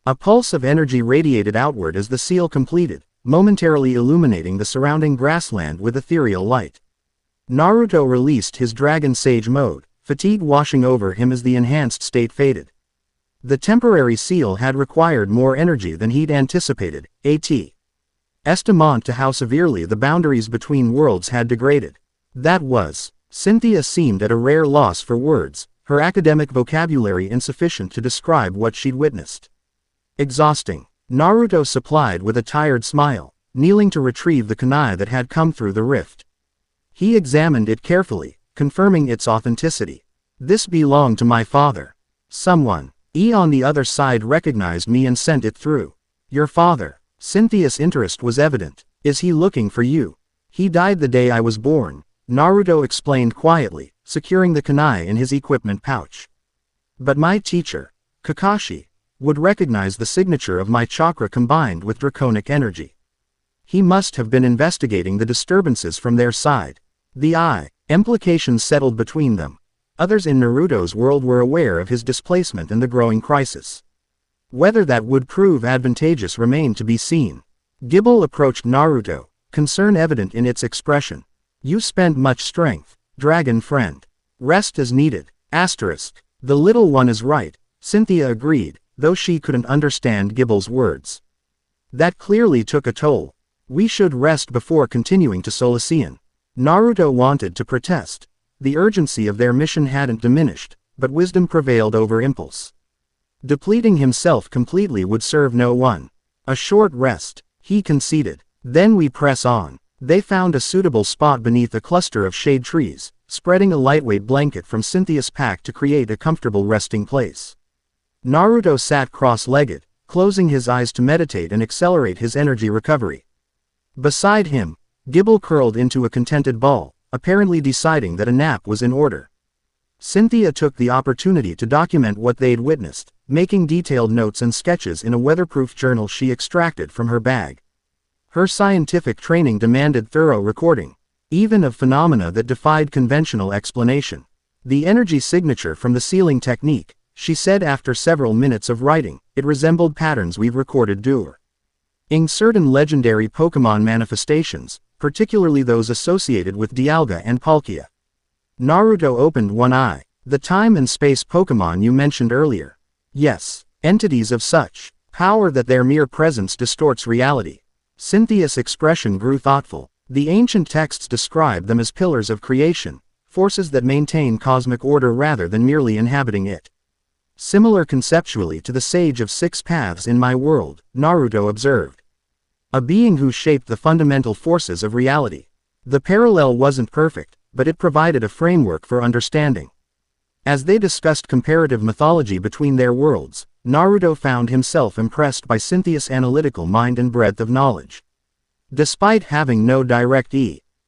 Speaker 1: A pulse of energy radiated outward as the seal completed, momentarily illuminating the surrounding grassland with ethereal light. Naruto released his Dragon Sage mode, fatigue washing over him as the enhanced state faded. The temporary seal had required more energy than he'd anticipated, testament to how severely the boundaries between worlds had degraded. That was. Cynthia seemed at a rare loss for words, her academic vocabulary insufficient to describe what she'd witnessed. Exhausting. Naruto supplied with a tired smile, kneeling to retrieve the kunai that had come through the rift. He examined it carefully, confirming its authenticity. "This belonged to my father. Someone on the other side recognized me and sent it through." "Your father?" Cynthia's interest was evident. "Is he looking for you?" "He died the day I was born," Naruto explained quietly, securing the kunai in his equipment pouch. "But my teacher, Kakashi, would recognize the signature of my chakra combined with draconic energy. He must have been investigating the disturbances from their side." The implications settled between them. Others in Naruto's world were aware of his displacement and the growing crisis. Whether that would prove advantageous remained to be seen. Gible approached Naruto, concern evident in its expression. "You spent much strength, dragon friend. Rest as needed." The little one is right, Cynthia agreed, though she couldn't understand Gible's words. "That clearly took a toll. We should rest before continuing to Solacean." Naruto wanted to protest. The urgency of their mission hadn't diminished, but wisdom prevailed over impulse. Depleting himself completely would serve no one. "A short rest," he conceded. "Then we press on." They found a suitable spot beneath a cluster of shade trees, spreading a lightweight blanket from Cynthia's pack to create a comfortable resting place. Naruto sat cross-legged, closing his eyes to meditate and accelerate his energy recovery. Beside him, Gibble curled into a contented ball, apparently deciding that a nap was in order. Cynthia took the opportunity to document what they'd witnessed, making detailed notes and sketches in a weatherproof journal she extracted from her bag. Her scientific training demanded thorough recording, even of phenomena that defied conventional explanation. The energy signature from the sealing technique, she said after several minutes of writing, it resembled patterns we've recorded during certain legendary Pokémon manifestations, particularly those associated with Dialga and Palkia. Naruto opened one eye. The time and space Pokémon you mentioned earlier. Yes, entities of such power that their mere presence distorts reality. Cynthia's expression grew thoughtful. The ancient texts describe them as pillars of creation, forces that maintain cosmic order rather than merely inhabiting it. Similar conceptually to the Sage of Six Paths in my world, Naruto observed. A being who shaped the fundamental forces of reality. The parallel wasn't perfect, but it provided a framework for understanding. As they discussed comparative mythology between their worlds, Naruto found himself impressed by Cynthia's analytical mind and breadth of knowledge. Despite having no direct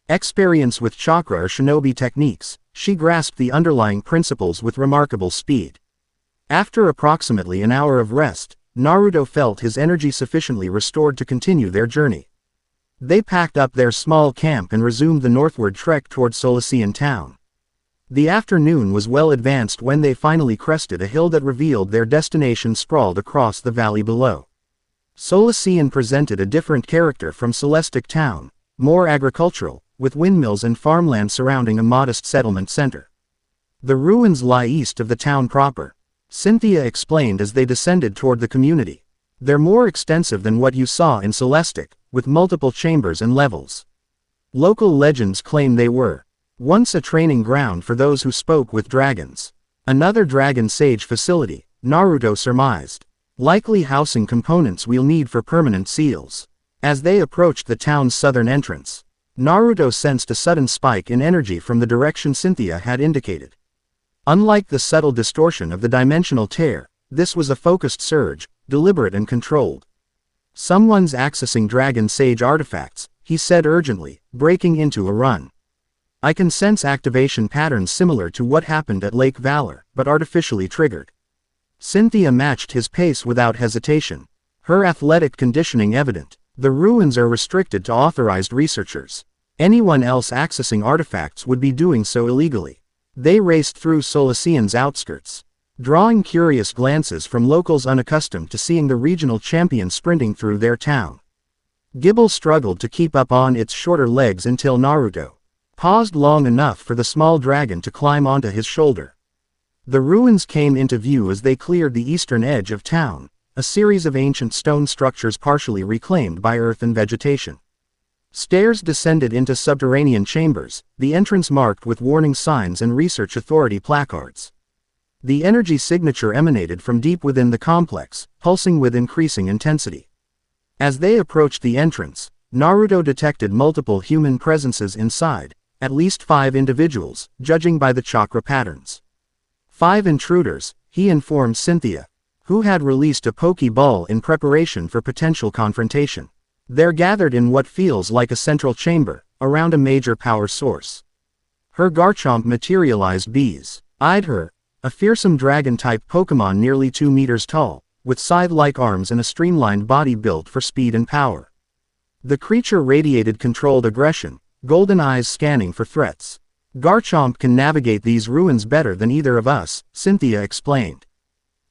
Speaker 1: experience with chakra or shinobi techniques, she grasped the underlying principles with remarkable speed. After approximately an hour of rest, Naruto felt his energy sufficiently restored to continue their journey. They packed up their small camp and resumed the northward trek toward Solacean town. The afternoon was well advanced when they finally crested a hill that revealed their destination sprawled across the valley below. Solacean presented a different character from Celestic town, more agricultural, with windmills and farmland surrounding a modest settlement center. The ruins lie east of the town proper, Cynthia explained as they descended toward the community. They're more extensive than what you saw in Celestic, with multiple chambers and levels. Local legends claim they were once a training ground for those who spoke with dragons. Another dragon sage facility, Naruto surmised, likely housing components we'll need for permanent seals. As they approached the town's southern entrance, Naruto sensed a sudden spike in energy from the direction Cynthia had indicated. Unlike the subtle distortion of the dimensional tear, this was a focused surge, deliberate and controlled. Someone's accessing Dragon Sage artifacts, he said urgently, breaking into a run. I can sense activation patterns similar to what happened at Lake Valor, but artificially triggered. Cynthia matched his pace without hesitation, her athletic conditioning evident. The ruins are restricted to authorized researchers. Anyone else accessing artifacts would be doing so illegally. They raced through Solacean's outskirts, drawing curious glances from locals unaccustomed to seeing the regional champion sprinting through their town. Gibble struggled to keep up on its shorter legs until Naruto paused long enough for the small dragon to climb onto his shoulder. The ruins came into view as they cleared the eastern edge of town, a series of ancient stone structures partially reclaimed by earth and vegetation. Stairs descended into subterranean chambers, the entrance marked with warning signs and research authority placards. The energy signature emanated from deep within the complex, pulsing with increasing intensity. As they approached the entrance, Naruto detected multiple human presences inside, at least 5 individuals, judging by the chakra patterns. 5 intruders, he informed Cynthia, who had released a Pokeball in preparation for potential confrontation. They're gathered in what feels like a central chamber, around a major power source. Her Garchomp materialized eyed her, a fearsome dragon-type Pokémon nearly 2 meters tall, with scythe-like arms and a streamlined body built for speed and power. The creature radiated controlled aggression, golden eyes scanning for threats. Garchomp can navigate these ruins better than either of us, Cynthia explained.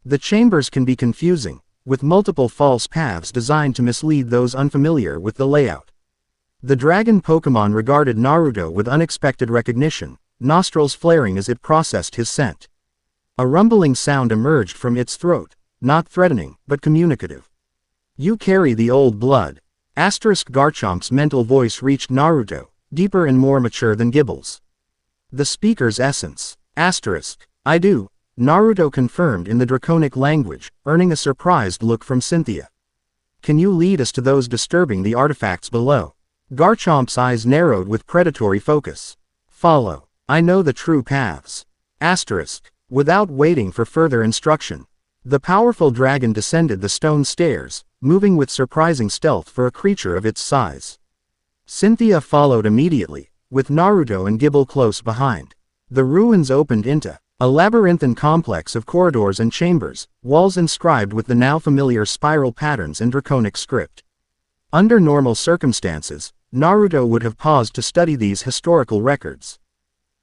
Speaker 1: The chambers can be confusing, with multiple false paths designed to mislead those unfamiliar with the layout. The dragon Pokémon regarded Naruto with unexpected recognition, nostrils flaring as it processed his scent. A rumbling sound emerged from its throat, not threatening, but communicative. You carry the old blood. Garchomp's mental voice reached Naruto, deeper and more mature than Gibble's. The speaker's essence. I do, Naruto confirmed in the Draconic language, earning a surprised look from Cynthia. Can you lead us to those disturbing the artifacts below? Garchomp's eyes narrowed with predatory focus. Follow. I know the true paths. Without waiting for further instruction, The powerful dragon descended the stone stairs, moving with surprising stealth for a creature of its size. Cynthia followed immediately, with Naruto and Gibble close behind. The ruins opened into a labyrinthine complex of corridors and chambers, walls inscribed with the now familiar spiral patterns and Draconic script. Under normal circumstances, Naruto would have paused to study these historical records.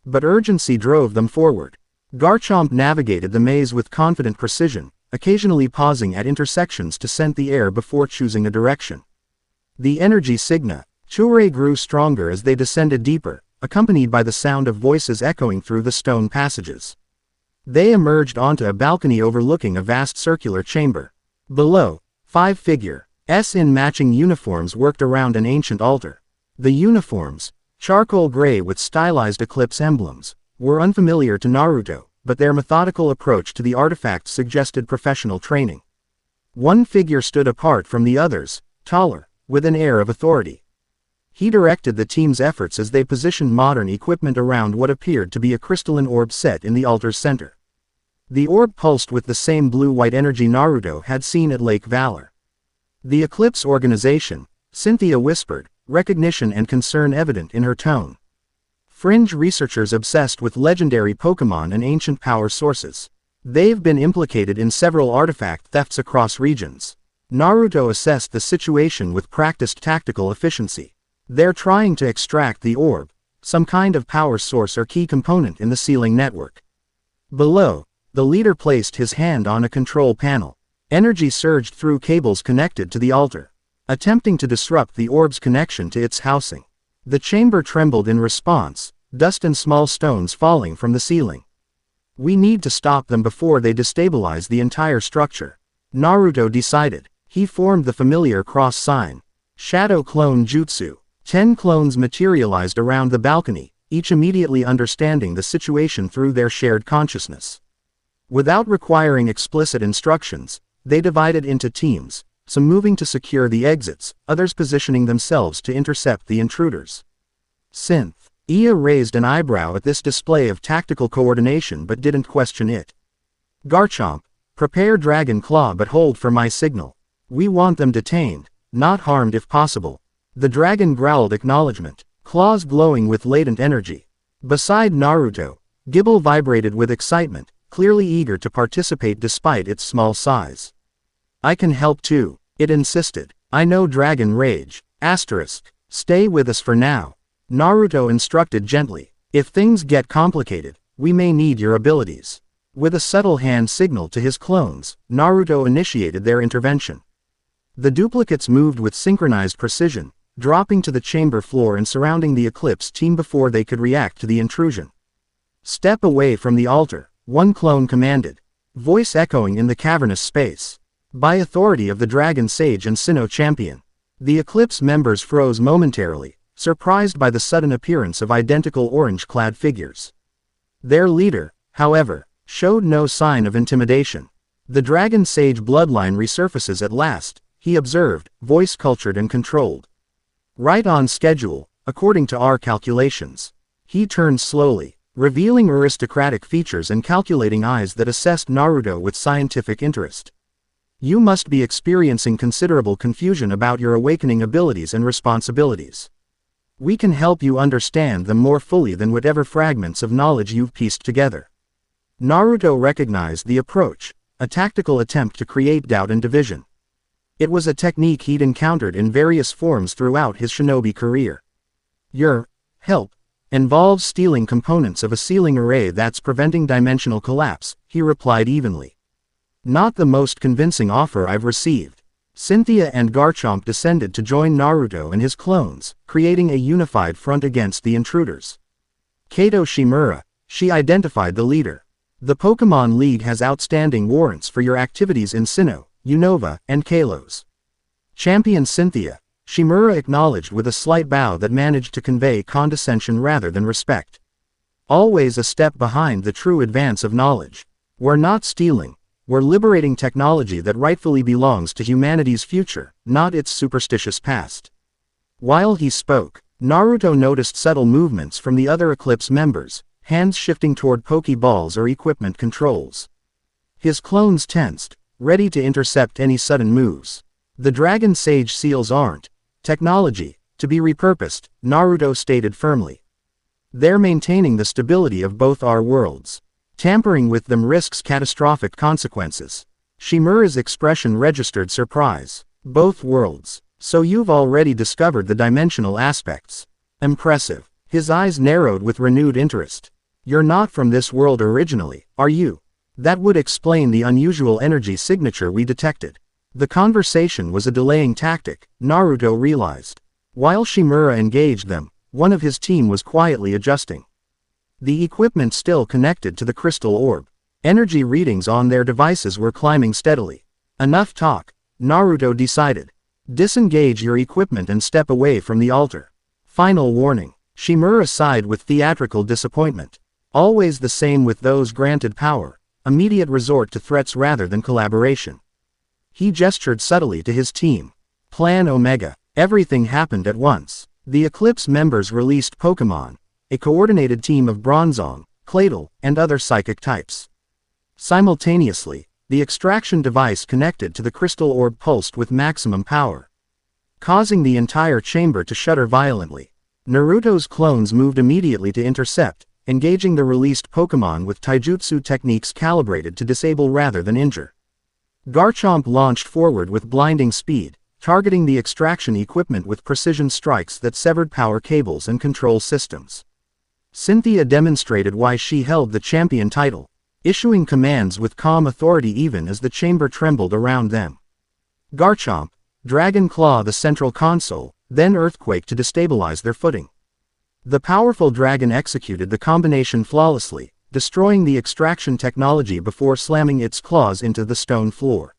Speaker 1: But urgency drove them forward. Garchomp navigated the maze with confident precision, occasionally pausing at intersections to scent the air before choosing a direction. The energy signa, Chure grew stronger as they descended deeper, accompanied by the sound of voices echoing through the stone passages. They emerged onto a balcony overlooking a vast circular chamber. Below, 5 figures in matching uniforms worked around an ancient altar. The uniforms, charcoal gray with stylized eclipse emblems, were unfamiliar to Naruto, but their methodical approach to the artifacts suggested professional training. One figure stood apart from the others, taller, with an air of authority. He directed the team's efforts as they positioned modern equipment around what appeared to be a crystalline orb set in the altar's center. The orb pulsed with the same blue-white energy Naruto had seen at Lake Valor. The Eclipse Organization, Cynthia whispered, recognition and concern evident in her tone. Fringe researchers obsessed with legendary Pokémon and ancient power sources. They've been implicated in several artifact thefts across regions. Naruto assessed the situation with practiced tactical efficiency. They're trying to extract the orb, some kind of power source or key component in the sealing network. Below, the leader placed his hand on a control panel. Energy surged through cables connected to the altar, attempting to disrupt the orb's connection to its housing. The chamber trembled in response, dust and small stones falling from the ceiling. We need to stop them before they destabilize the entire structure, Naruto decided. He formed the familiar cross sign. Shadow Clone Jutsu. 10 clones materialized around the balcony, each immediately understanding the situation through their shared consciousness. Without requiring explicit instructions, they divided into teams, some moving to secure the exits, others positioning themselves to intercept the intruders. Cynthia raised an eyebrow at this display of tactical coordination but didn't question it. Garchomp, prepare Dragon Claw but hold for my signal. We want them detained, not harmed if possible. The dragon growled acknowledgement, claws glowing with latent energy. Beside Naruto, Gibble vibrated with excitement, clearly eager to participate despite its small size. I can help too, it insisted. I know Dragon Rage. Stay with us for now. Naruto instructed gently. If things get complicated, we may need your abilities. With a subtle hand signal to his clones, Naruto initiated their intervention. The duplicates moved with synchronized precision, dropping to the chamber floor and surrounding the Eclipse team before they could react to the intrusion. Step away from the altar, one clone commanded, voice echoing in the cavernous space. By authority of the Dragon Sage and Sinnoh Champion. The Eclipse members froze momentarily, surprised by the sudden appearance of identical orange-clad figures. Their leader, however, showed no sign of intimidation. The Dragon Sage bloodline resurfaces at last, he observed, voice cultured and controlled. Right on schedule, according to our calculations. He turned slowly, revealing aristocratic features and calculating eyes that assessed Naruto with scientific interest. You must be experiencing considerable confusion about your awakening abilities and responsibilities. We can help you understand them more fully than whatever fragments of knowledge you've pieced together. Naruto recognized the approach, a tactical attempt to create doubt and division. It was a technique he'd encountered in various forms throughout his shinobi career. Your help involves stealing components of a sealing array that's preventing dimensional collapse, he replied evenly. Not the most convincing offer I've received. Cynthia and Garchomp descended to join Naruto and his clones, creating a unified front against the intruders. Kato Shimura, she identified the leader. The Pokémon League has outstanding warrants for your activities in Sinnoh, Unova, and Kalos. Champion Cynthia, Shimura acknowledged with a slight bow that managed to convey condescension rather than respect. Always a step behind the true advance of knowledge. We're not stealing, we're liberating technology that rightfully belongs to humanity's future, not its superstitious past. While he spoke, Naruto noticed subtle movements from the other Eclipse members, hands shifting toward Pokeballs or equipment controls. His clones tensed, ready to intercept any sudden moves. The Dragon Sage seals aren't technology to be repurposed, Naruto stated firmly. They're maintaining the stability of both our worlds. Tampering with them risks catastrophic consequences. Shimura's expression registered surprise. Both worlds. So you've already discovered the dimensional aspects. Impressive. His eyes narrowed with renewed interest. You're not from this world originally, are you? That would explain the unusual energy signature we detected. The conversation was a delaying tactic, Naruto realized. While Shimura engaged them, one of his team was quietly adjusting the equipment still connected to the crystal orb. Energy readings on their devices were climbing steadily. Enough talk, Naruto decided. Disengage your equipment and step away from the altar. Final warning. Shimura sighed with theatrical disappointment. Always the same with those granted power. Immediate resort to threats rather than collaboration. He gestured subtly to his team. Plan Omega. Everything happened at once. The Eclipse members released Pokémon, a coordinated team of Bronzong, Claydol, and other psychic types. Simultaneously, the extraction device connected to the crystal orb pulsed with maximum power, causing the entire chamber to shudder violently. Naruto's clones moved immediately to intercept, engaging the released Pokémon with taijutsu techniques calibrated to disable rather than injure. Garchomp launched forward with blinding speed, targeting the extraction equipment with precision strikes that severed power cables and control systems. Cynthia demonstrated why she held the champion title, issuing commands with calm authority even as the chamber trembled around them. Garchomp, Dragon Claw the central console, then Earthquake to destabilize their footing. The powerful dragon executed the combination flawlessly, destroying the extraction technology before slamming its claws into the stone floor.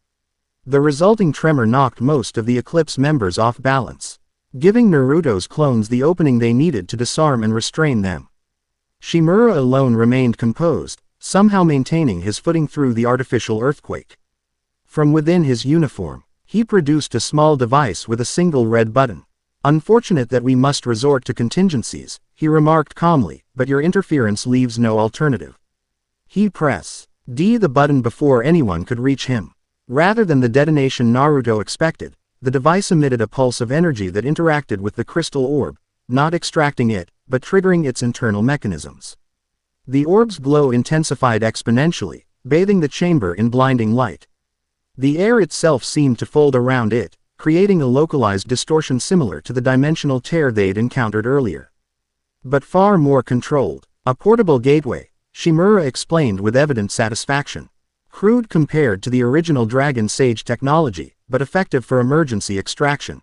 Speaker 1: The resulting tremor knocked most of the Eclipse members off balance, giving Naruto's clones the opening they needed to disarm and restrain them. Shimura alone remained composed, somehow maintaining his footing through the artificial earthquake. From within his uniform, he produced a small device with a single red button. Unfortunate that we must resort to contingencies, he remarked calmly, but your interference leaves no alternative. He pressed the button before anyone could reach him. Rather than the detonation Naruto expected, the device emitted a pulse of energy that interacted with the crystal orb, not extracting it, but triggering its internal mechanisms. The orb's glow intensified exponentially, bathing the chamber in blinding light. The air itself seemed to fold around it, creating a localized distortion similar to the dimensional tear they'd encountered earlier. But far more controlled. A portable gateway, Shimura explained with evident satisfaction. Crude compared to the original Dragon Sage technology, but effective for emergency extraction.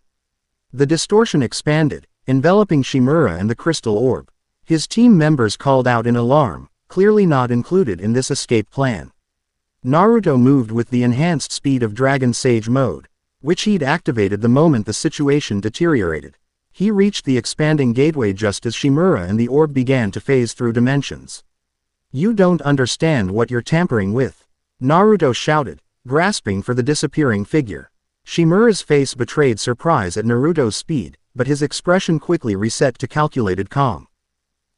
Speaker 1: The distortion expanded, enveloping Shimura and the crystal orb. His team members called out in alarm, clearly not included in this escape plan. Naruto moved with the enhanced speed of Dragon Sage mode, which he'd activated the moment the situation deteriorated. He reached the expanding gateway just as Shimura and the orb began to phase through dimensions. You don't understand what you're tampering with, Naruto shouted, grasping for the disappearing figure. Shimura's face betrayed surprise at Naruto's speed, but his expression quickly reset to calculated calm.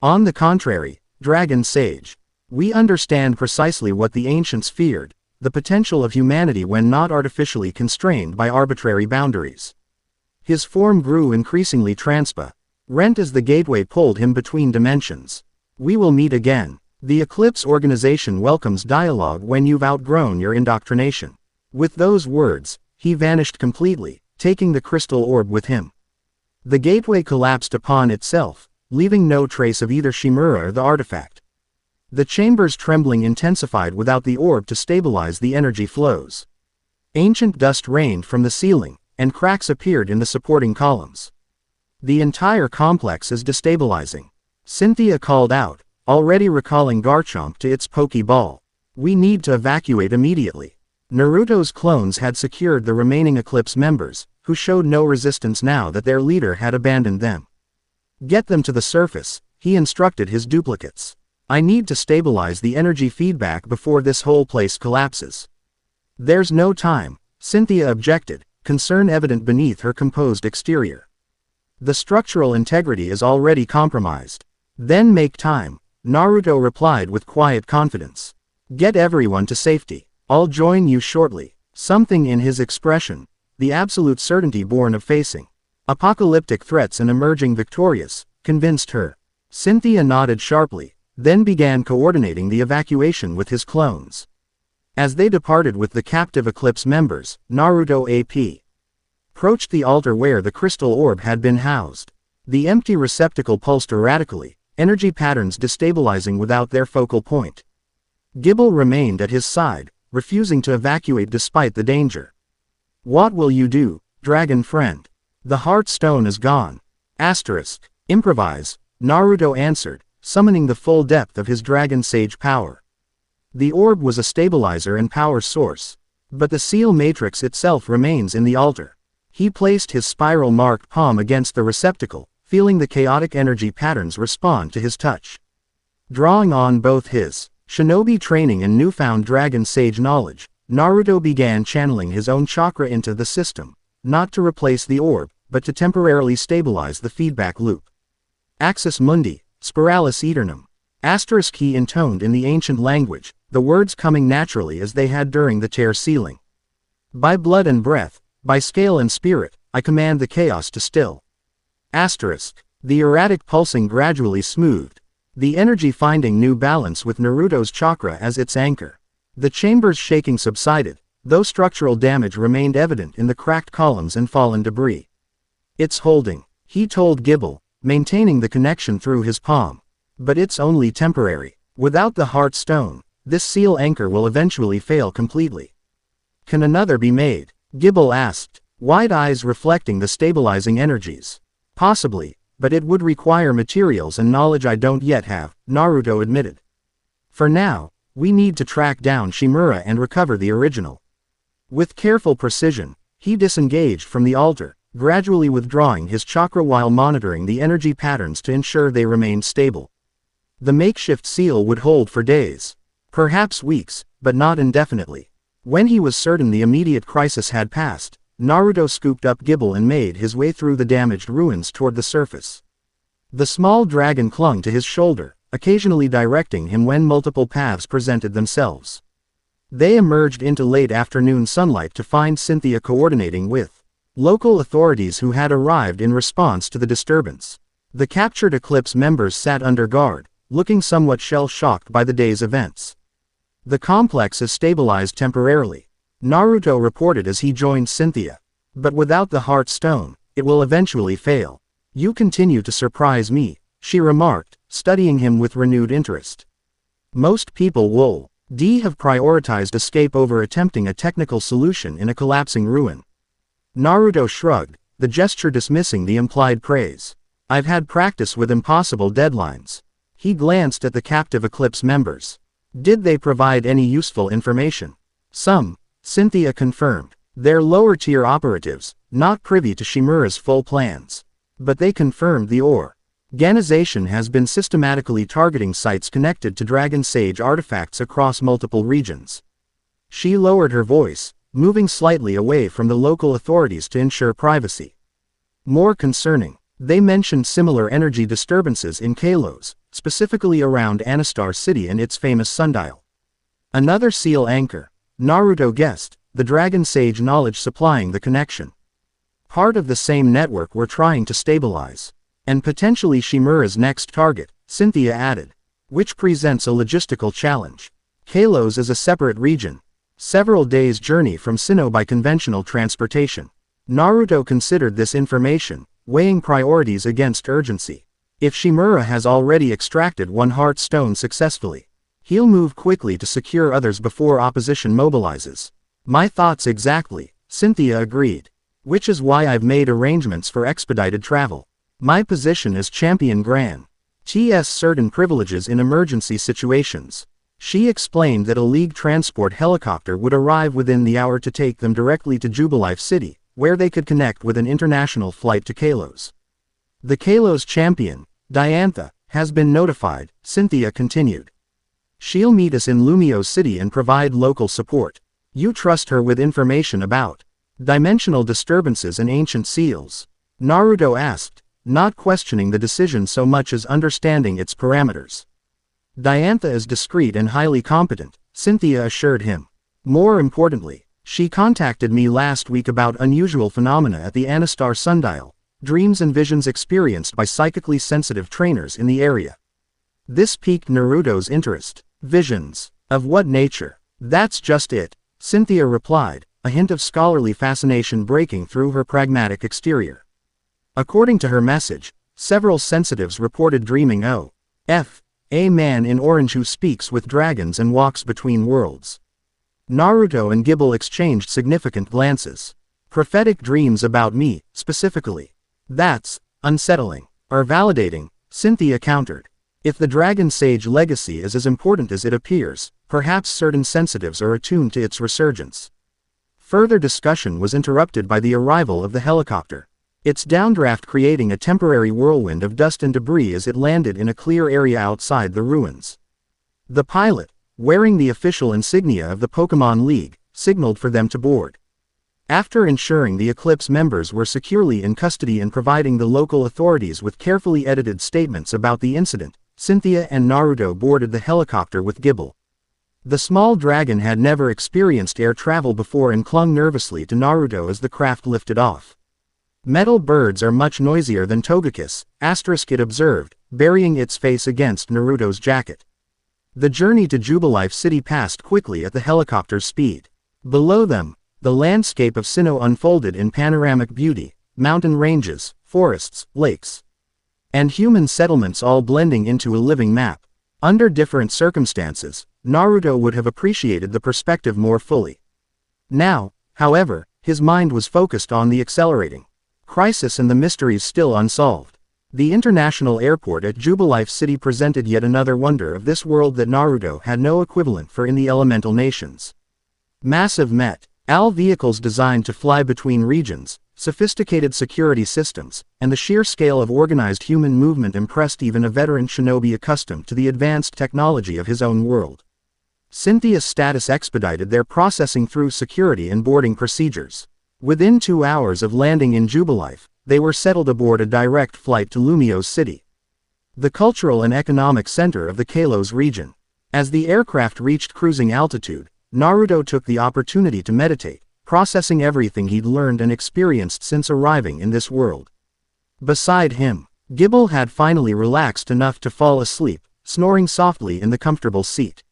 Speaker 1: On the contrary, Dragon Sage, we understand precisely what the ancients feared, the potential of humanity when not artificially constrained by arbitrary boundaries. His form grew increasingly transparent as the gateway pulled him between dimensions. We will meet again. The Eclipse organization welcomes dialogue when you've outgrown your indoctrination. With those words, he vanished completely, taking the crystal orb with him. The gateway collapsed upon itself, leaving no trace of either Shimura or the artifact. The chamber's trembling intensified without the orb to stabilize the energy flows. Ancient dust rained from the ceiling, and cracks appeared in the supporting columns. The entire complex is destabilizing, Cynthia called out, already recalling Garchomp to its Pokeball. We need to evacuate immediately. Naruto's clones had secured the remaining Eclipse members, who showed no resistance now that their leader had abandoned them. Get them to the surface, he instructed his duplicates. I need to stabilize the energy feedback before this whole place collapses. There's no time, Cynthia objected, concern evident beneath her composed exterior. The structural integrity is already compromised. Then make time, Naruto replied with quiet confidence. Get everyone to safety. I'll join you shortly. Something in his expression, the absolute certainty born of facing apocalyptic threats and emerging victorious, convinced her. Cynthia nodded sharply, then began coordinating the evacuation with his clones. As they departed with the captive Eclipse members, Naruto AP approached the altar where the crystal orb had been housed. The empty receptacle pulsed erratically, energy patterns destabilizing without their focal point. Gibble remained at his side, refusing to evacuate despite the danger. What will you do, dragon friend? The heart stone is gone. Improvise, Naruto answered, summoning the full depth of his dragon sage power. The orb was a stabilizer and power source, but the seal matrix itself remains in the altar. He placed his spiral-marked palm against the receptacle, feeling the chaotic energy patterns respond to his touch. Drawing on both his shinobi training and newfound dragon sage knowledge, Naruto began channeling his own chakra into the system, not to replace the orb, but to temporarily stabilize the feedback loop. Axis Mundi, Spiralis Aeternum. He intoned in the ancient language, the words coming naturally as they had during the tear sealing. By blood and breath, by scale and spirit, I command the chaos to still. The erratic pulsing gradually smoothed, the energy finding new balance with Naruto's chakra as its anchor. The chamber's shaking subsided, though structural damage remained evident in the cracked columns and fallen debris. It's holding, he told Gibble, maintaining the connection through his palm. But it's only temporary. Without the heart stone, this seal anchor will eventually fail completely. Can another be made? Gibble asked, wide eyes reflecting the stabilizing energies. Possibly, but it would require materials and knowledge I don't yet have, Naruto admitted. For now, we need to track down Shimura and recover the original. With careful precision, he disengaged from the altar, gradually withdrawing his chakra while monitoring the energy patterns to ensure they remained stable. The makeshift seal would hold for days, perhaps weeks, but not indefinitely. When he was certain the immediate crisis had passed, Naruto scooped up Gibble and made his way through the damaged ruins toward the surface. The small dragon clung to his shoulder, occasionally directing him when multiple paths presented themselves. They emerged into late afternoon sunlight to find Cynthia coordinating with local authorities who had arrived in response to the disturbance. The captured Eclipse members sat under guard, looking somewhat shell-shocked by the day's events. The complex is stabilized temporarily, Naruto reported as he joined Cynthia. But without the heart stone, it will eventually fail. You continue to surprise me, she remarked, studying him with renewed interest. Most people will have prioritized escape over attempting a technical solution in a collapsing ruin. Naruto shrugged, the gesture dismissing the implied praise. I've had practice with impossible deadlines. He glanced at the captive Eclipse members. Did they provide any useful information? Some, Cynthia confirmed. They're lower-tier operatives, not privy to Shimura's full plans. But they confirmed the organization has been systematically targeting sites connected to Dragon Sage artifacts across multiple regions. She lowered her voice, moving slightly away from the local authorities to ensure privacy. More concerning, they mentioned similar energy disturbances in Kalos, specifically around Anastar City and its famous sundial. Another seal anchor, Naruto guessed, the Dragon Sage knowledge supplying the connection. Part of the same network we're trying to stabilize. And potentially Shimura's next target, Cynthia added. Which presents a logistical challenge. Kalos is a separate region. Several days' journey from Sinnoh by conventional transportation. Naruto considered this information, weighing priorities against urgency. If Shimura has already extracted one heart stone successfully, he'll move quickly to secure others before opposition mobilizes. My thoughts exactly, Cynthia agreed. Which is why I've made arrangements for expedited travel. My position as Champion Gran TS certain privileges in emergency situations. She explained that a League transport helicopter would arrive within the hour to take them directly to Jubilife City, where they could connect with an international flight to Kalos. The Kalos champion, Diantha, has been notified, Cynthia continued. She'll meet us in Lumio City and provide local support. You trust her with information about dimensional disturbances and ancient seals? Naruto asked, not questioning the decision so much as understanding its parameters. Diantha is discreet and highly competent, Cynthia assured him. More importantly, she contacted me last week about unusual phenomena at the Anastar sundial, dreams and visions experienced by psychically sensitive trainers in the area. This piqued Naruto's interest. Visions? Of what nature? That's just it, Cynthia replied, a hint of scholarly fascination breaking through her pragmatic exterior. According to her message, several sensitives reported dreaming a man in orange who speaks with dragons and walks between worlds. Naruto and Gibble exchanged significant glances. Prophetic dreams about me, specifically. That's unsettling. Or validating, Cynthia countered. If the Dragon Sage legacy is as important as it appears, perhaps certain sensitives are attuned to its resurgence. Further discussion was interrupted by the arrival of the helicopter. Its downdraft creating a temporary whirlwind of dust and debris as it landed in a clear area outside the ruins. The pilot, wearing the official insignia of the Pokémon League, signaled for them to board. After ensuring the Eclipse members were securely in custody and providing the local authorities with carefully edited statements about the incident, Cynthia and Naruto boarded the helicopter with Gibble. The small dragon had never experienced air travel before and clung nervously to Naruto as the craft lifted off. Metal birds are much noisier than Togekiss, it observed, burying its face against Naruto's jacket. The journey to Jubilife City passed quickly at the helicopter's speed. Below them, the landscape of Sinnoh unfolded in panoramic beauty, mountain ranges, forests, lakes, and human settlements all blending into a living map. Under different circumstances, Naruto would have appreciated the perspective more fully. Now, however, his mind was focused on the accelerating crisis and the mysteries still unsolved. The international airport at Jubilife City presented yet another wonder of this world that Naruto had no equivalent for in the elemental nations. Massive Met.Al vehicles designed to fly between regions, sophisticated security systems, and the sheer scale of organized human movement impressed even a veteran shinobi accustomed to the advanced technology of his own world. Cynthia's status expedited their processing through security and boarding procedures. Within 2 hours of landing in Jubilife, they were settled aboard a direct flight to Lumio's city, the cultural and economic center of the Kalos region. As the aircraft reached cruising altitude, Naruto took the opportunity to meditate, processing everything he'd learned and experienced since arriving in this world. Beside him, Gibble had finally relaxed enough to fall asleep, snoring softly in the comfortable seat.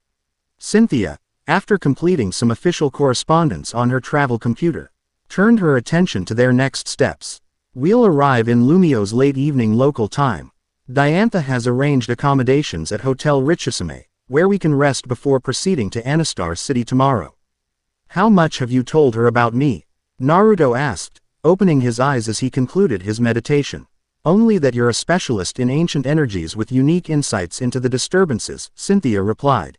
Speaker 1: Cynthia, after completing some official correspondence on her travel computer, turned her attention to their next steps. We'll arrive in Lumio's late evening local time. Diantha has arranged accommodations at Hotel Richisame, where we can rest before proceeding to Anastar City tomorrow. How much have you told her about me? Naruto asked, opening his eyes as he concluded his meditation. Only that you're a specialist in ancient energies with unique insights into the disturbances, Cynthia replied.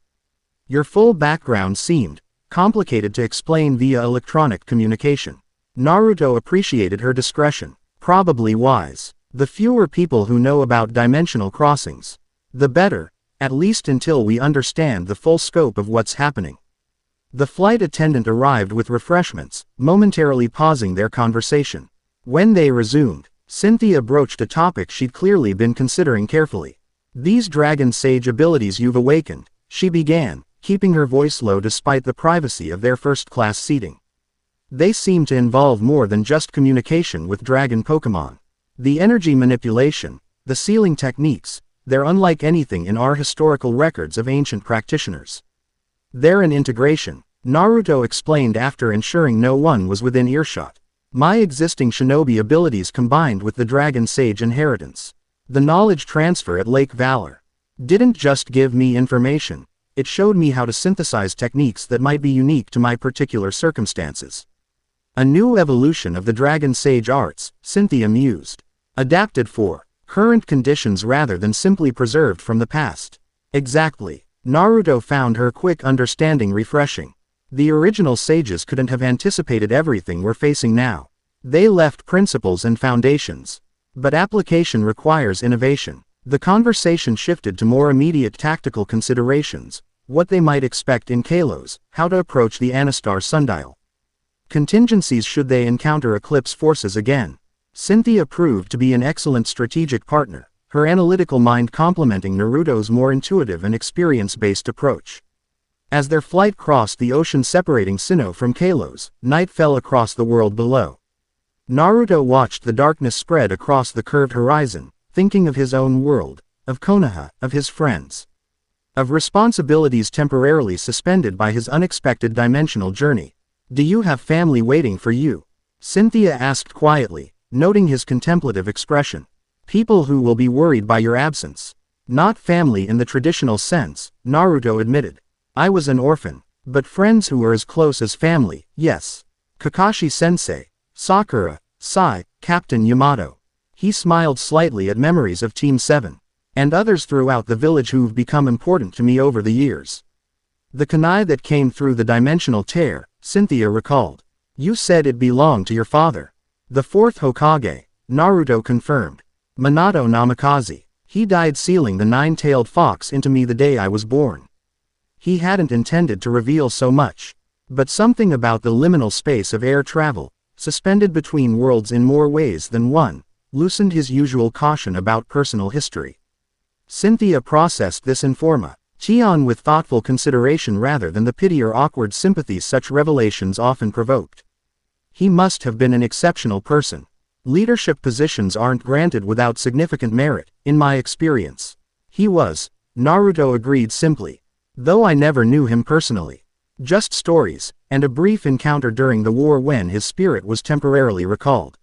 Speaker 1: Your full background seemed complicated to explain via electronic communication. Naruto appreciated her discretion. Probably wise. The fewer people who know about dimensional crossings, the better, at least until we understand the full scope of what's happening. The flight attendant arrived with refreshments, momentarily pausing their conversation. When they resumed, Cynthia broached a topic she'd clearly been considering carefully. These Dragon Sage abilities you've awakened, she began, keeping her voice low despite the privacy of their first-class seating. They seem to involve more than just communication with dragon Pokémon. The energy manipulation, the sealing techniques, they're unlike anything in our historical records of ancient practitioners. They're an integration, Naruto explained after ensuring no one was within earshot. My existing shinobi abilities combined with the Dragon Sage inheritance. The knowledge transfer at Lake Valor didn't just give me information, it showed me how to synthesize techniques that might be unique to my particular circumstances. A new evolution of the Dragon Sage arts, Cynthia mused. Adapted for current conditions rather than simply preserved from the past. Exactly. Naruto found her quick understanding refreshing. The original sages couldn't have anticipated everything we're facing now. They left principles and foundations. But application requires innovation. The conversation shifted to more immediate tactical considerations, what they might expect in Kalos, how to approach the Anastar sundial. Contingencies should they encounter Eclipse forces again. Cynthia proved to be an excellent strategic partner, her analytical mind complementing Naruto's more intuitive and experience-based approach. As their flight crossed the ocean separating Sinnoh from Kalos, night fell across the world below. Naruto watched the darkness spread across the curved horizon, thinking of his own world, of Konoha, of his friends, of responsibilities temporarily suspended by his unexpected dimensional journey. "Do you have family waiting for you?" Cynthia asked quietly, noting his contemplative expression. "People who will be worried by your absence." "Not family in the traditional sense," Naruto admitted. "I was an orphan. But friends who were as close as family, yes. Kakashi-sensei, Sakura, Sai, Captain Yamato." He smiled slightly at memories of Team 7. "And others throughout the village who've become important to me over the years." "The kunai that came through the dimensional tear," Cynthia recalled. "You said it belonged to your father." "The fourth Hokage," Naruto confirmed. "Minato Namikaze. He died sealing the nine-tailed fox into me the day I was born." He hadn't intended to reveal so much. But something about the liminal space of air travel, suspended between worlds in more ways than one, loosened his usual caution about personal history. Cynthia processed this informa Chion with thoughtful consideration rather than the pity or awkward sympathy such revelations often provoked. He must have been an exceptional person. Leadership positions aren't granted without significant merit, in my experience. He was, Naruto agreed simply. Though I never knew him personally. Just stories, and a brief encounter during the war when his spirit was temporarily recalled.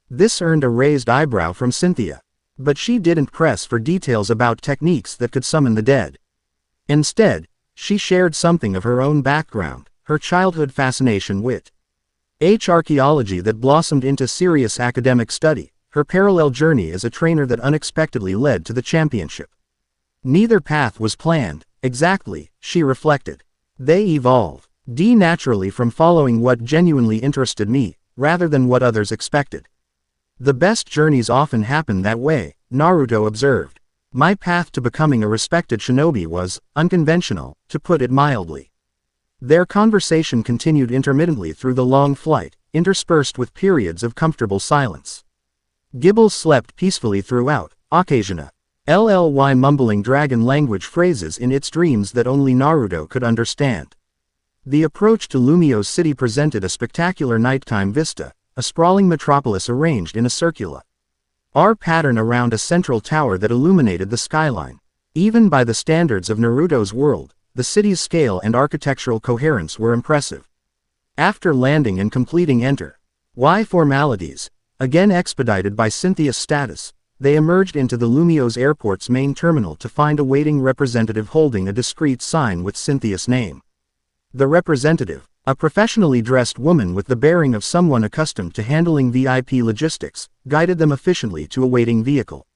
Speaker 1: This earned a raised eyebrow from Cynthia. But she didn't press for details about techniques that could summon the dead. Instead, she shared something of her own background, her childhood fascination with archaeology that blossomed into serious academic study, her parallel journey as a trainer that unexpectedly led to the championship. Neither path was planned, exactly, she reflected. They evolve, naturally from following what genuinely interested me, rather than what others expected. The best journeys often happen that way, Naruto observed. My path to becoming a respected shinobi was unconventional, to put it mildly. Their conversation continued intermittently through the long flight, interspersed with periods of comfortable silence. Gible slept peacefully throughout, occasionally mumbling dragon language phrases in its dreams that only Naruto could understand. The approach to Lumio's city presented a spectacular nighttime vista, a sprawling metropolis arranged in a circular pattern around a central tower that illuminated the skyline. Even by the standards of Naruto's world, the city's scale and architectural coherence were impressive. After landing and completing Enter-Y formalities, again expedited by Cynthia's status, they emerged into the Lumio's airport's main terminal to find a waiting representative holding a discreet sign with Cynthia's name. The representative, a professionally dressed woman with the bearing of someone accustomed to handling VIP logistics, guided them efficiently to a waiting vehicle.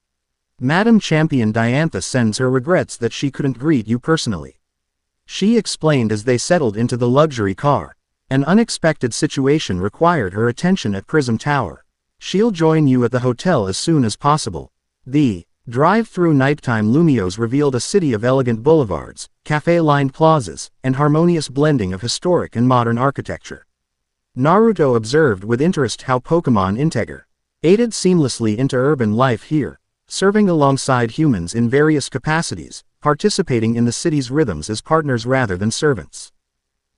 Speaker 1: "Madam Champion Diantha sends her regrets that she couldn't greet you personally," she explained as they settled into the luxury car. "An unexpected situation required her attention at Prism Tower. She'll join you at the hotel as soon as possible." The drive-through nighttime Lumios revealed a city of elegant boulevards, cafe-lined plazas, and harmonious blending of historic and modern architecture. Naruto observed with interest how Pokémon integrated seamlessly into urban life here, serving alongside humans in various capacities, participating in the city's rhythms as partners rather than servants.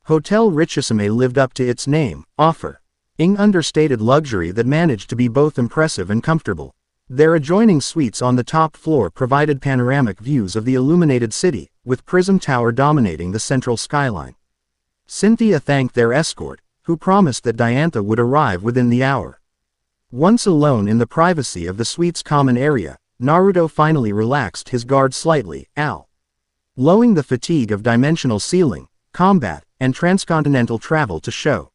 Speaker 1: Hotel Richissime lived up to its name, offering understated luxury that managed to be both impressive and comfortable. Their adjoining suites on the top floor provided panoramic views of the illuminated city, with Prism Tower dominating the central skyline. Cynthia thanked their escort, who promised that Diantha would arrive within the hour. Once alone in the privacy of the suite's common area, Naruto finally relaxed his guard slightly, allowing the fatigue of dimensional sealing, combat, and transcontinental travel to show.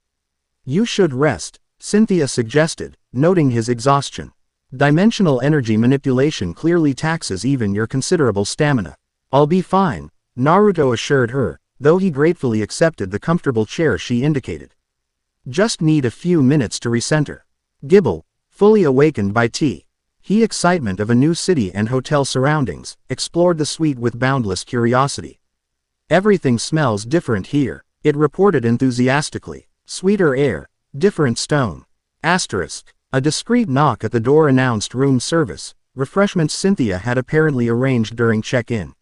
Speaker 1: "You should rest," Cynthia suggested, noting his exhaustion. "Dimensional energy manipulation clearly taxes even your considerable stamina." "I'll be fine," Naruto assured her, though he gratefully accepted the comfortable chair she indicated. "Just need a few minutes to recenter." Gible, fully awakened by the excitement of a new city and hotel surroundings, explored the suite with boundless curiosity. "Everything smells different here," it reported enthusiastically. "Sweeter air, different stone." A discreet knock at the door announced room service, refreshments Cynthia had apparently arranged during check-in.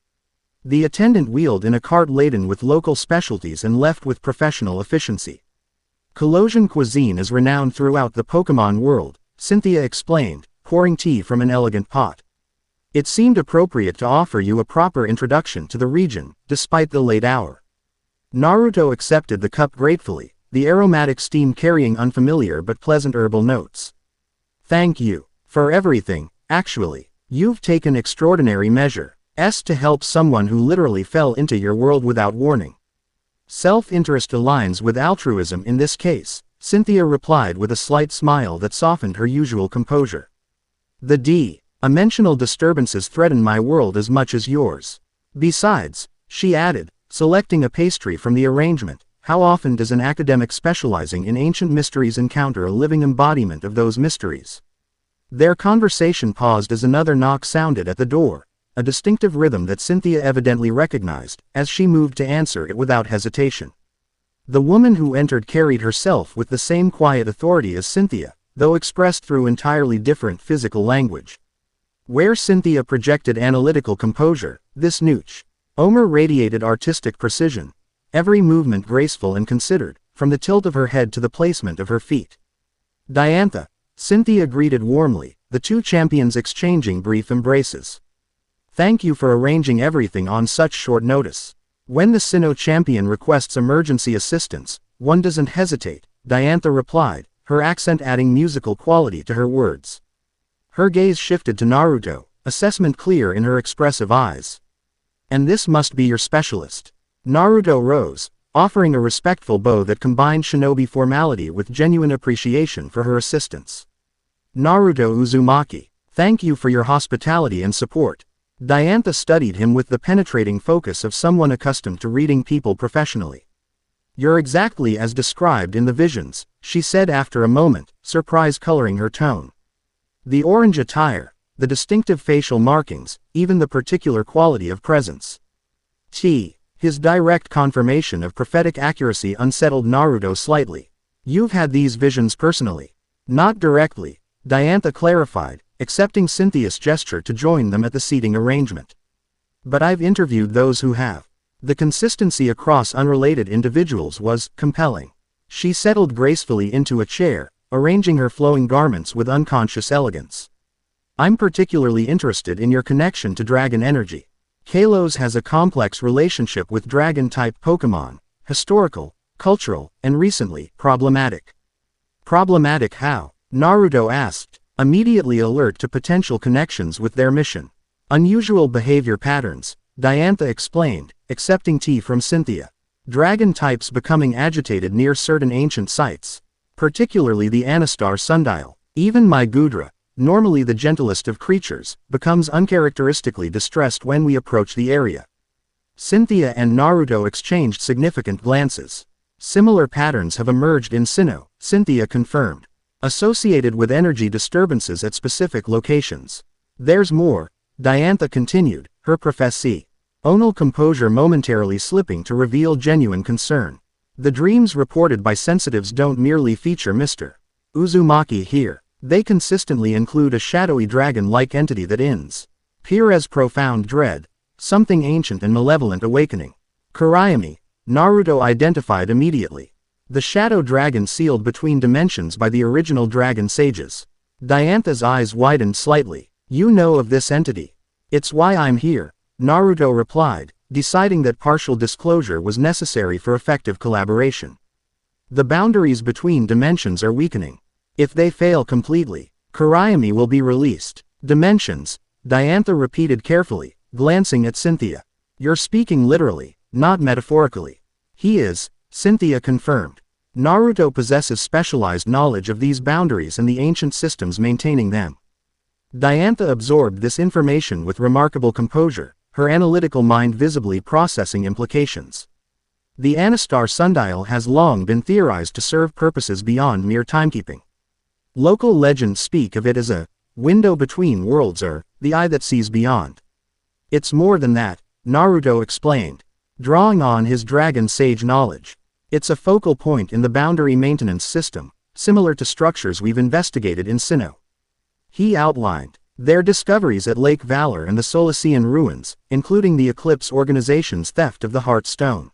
Speaker 1: The attendant wheeled in a cart laden with local specialties and left with professional efficiency. Colossian cuisine is renowned throughout the Pokémon world, Cynthia explained, pouring tea from an elegant pot. It seemed appropriate to offer you a proper introduction to the region, despite the late hour. Naruto accepted the cup gratefully, the aromatic steam carrying unfamiliar but pleasant herbal notes. Thank you. For everything, actually. You've taken extraordinary measures to help someone who literally fell into your world without warning. Self-interest aligns with altruism in this case, Cynthia replied with a slight smile that softened her usual composure. The dimensional disturbances threaten my world as much as yours. Besides, she added, selecting a pastry from the arrangement, how often does an academic specializing in ancient mysteries encounter a living embodiment of those mysteries? Their conversation paused as another knock sounded at the door, a distinctive rhythm that Cynthia evidently recognized, as she moved to answer it without hesitation. The woman who entered carried herself with the same quiet authority as Cynthia, though expressed through entirely different physical language. Where Cynthia projected analytical composure, this Nooch Omer radiated artistic precision, every movement graceful and considered, from the tilt of her head to the placement of her feet. Diantha, Cynthia greeted warmly, the two champions exchanging brief embraces. Thank you for arranging everything on such short notice. When the Sinnoh champion requests emergency assistance, one doesn't hesitate, Diantha replied, her accent adding musical quality to her words. Her gaze shifted to Naruto, assessment clear in her expressive eyes. And this must be your specialist. Naruto rose, offering a respectful bow that combined shinobi formality with genuine appreciation for her assistance. Naruto Uzumaki, thank you for your hospitality and support. Diantha studied him with the penetrating focus of someone accustomed to reading people professionally. You're exactly as described in the visions, she said after a moment, surprise coloring her tone. The orange attire, the distinctive facial markings, even the particular quality of presence. His direct confirmation of prophetic accuracy unsettled Naruto slightly. You've had these visions personally. Not directly, Diantha clarified, accepting Cynthia's gesture to join them at the seating arrangement. But I've interviewed those who have. The consistency across unrelated individuals was compelling. She settled gracefully into a chair, arranging her flowing garments with unconscious elegance. I'm particularly interested in your connection to dragon energy. Kalos has a complex relationship with dragon-type Pokémon, historical, cultural, and recently, problematic. Problematic how? Naruto asked, immediately alert to potential connections with their mission. Unusual behavior patterns, Diantha explained, accepting tea from Cynthia. Dragon types becoming agitated near certain ancient sites, particularly the Anastar sundial. Even my Gudra, normally the gentlest of creatures, becomes uncharacteristically distressed when we approach the area. Cynthia and Naruto exchanged significant glances. Similar patterns have emerged in Sinnoh, Cynthia confirmed. Associated with energy disturbances at specific locations. There's more, Diantha continued, her professional composure momentarily slipping to reveal genuine concern. The dreams reported by sensitives don't merely feature Mr. Uzumaki here. They consistently include a shadowy dragon-like entity that inspires profound dread, something ancient and malevolent awakening. Kurayami, Naruto identified immediately. The shadow dragon sealed between dimensions by the original dragon sages. Diantha's eyes widened slightly. You know of this entity. It's why I'm here, Naruto replied, deciding that partial disclosure was necessary for effective collaboration. The boundaries between dimensions are weakening. If they fail completely, Kurayami will be released. Dimensions, Diantha repeated carefully, glancing at Cynthia. You're speaking literally, not metaphorically. He is, Cynthia confirmed. Naruto possesses specialized knowledge of these boundaries and the ancient systems maintaining them. Diantha absorbed this information with remarkable composure, her analytical mind visibly processing implications. The Anastar sundial has long been theorized to serve purposes beyond mere timekeeping. Local legends speak of it as a window between worlds or the eye that sees beyond. It's more than that, Naruto explained, drawing on his dragon sage knowledge. It's a focal point in the boundary maintenance system, similar to structures we've investigated in Sinnoh. He outlined. Their discoveries at Lake Valor and the Solacean ruins, including the Eclipse organization's theft of the Heart Stone.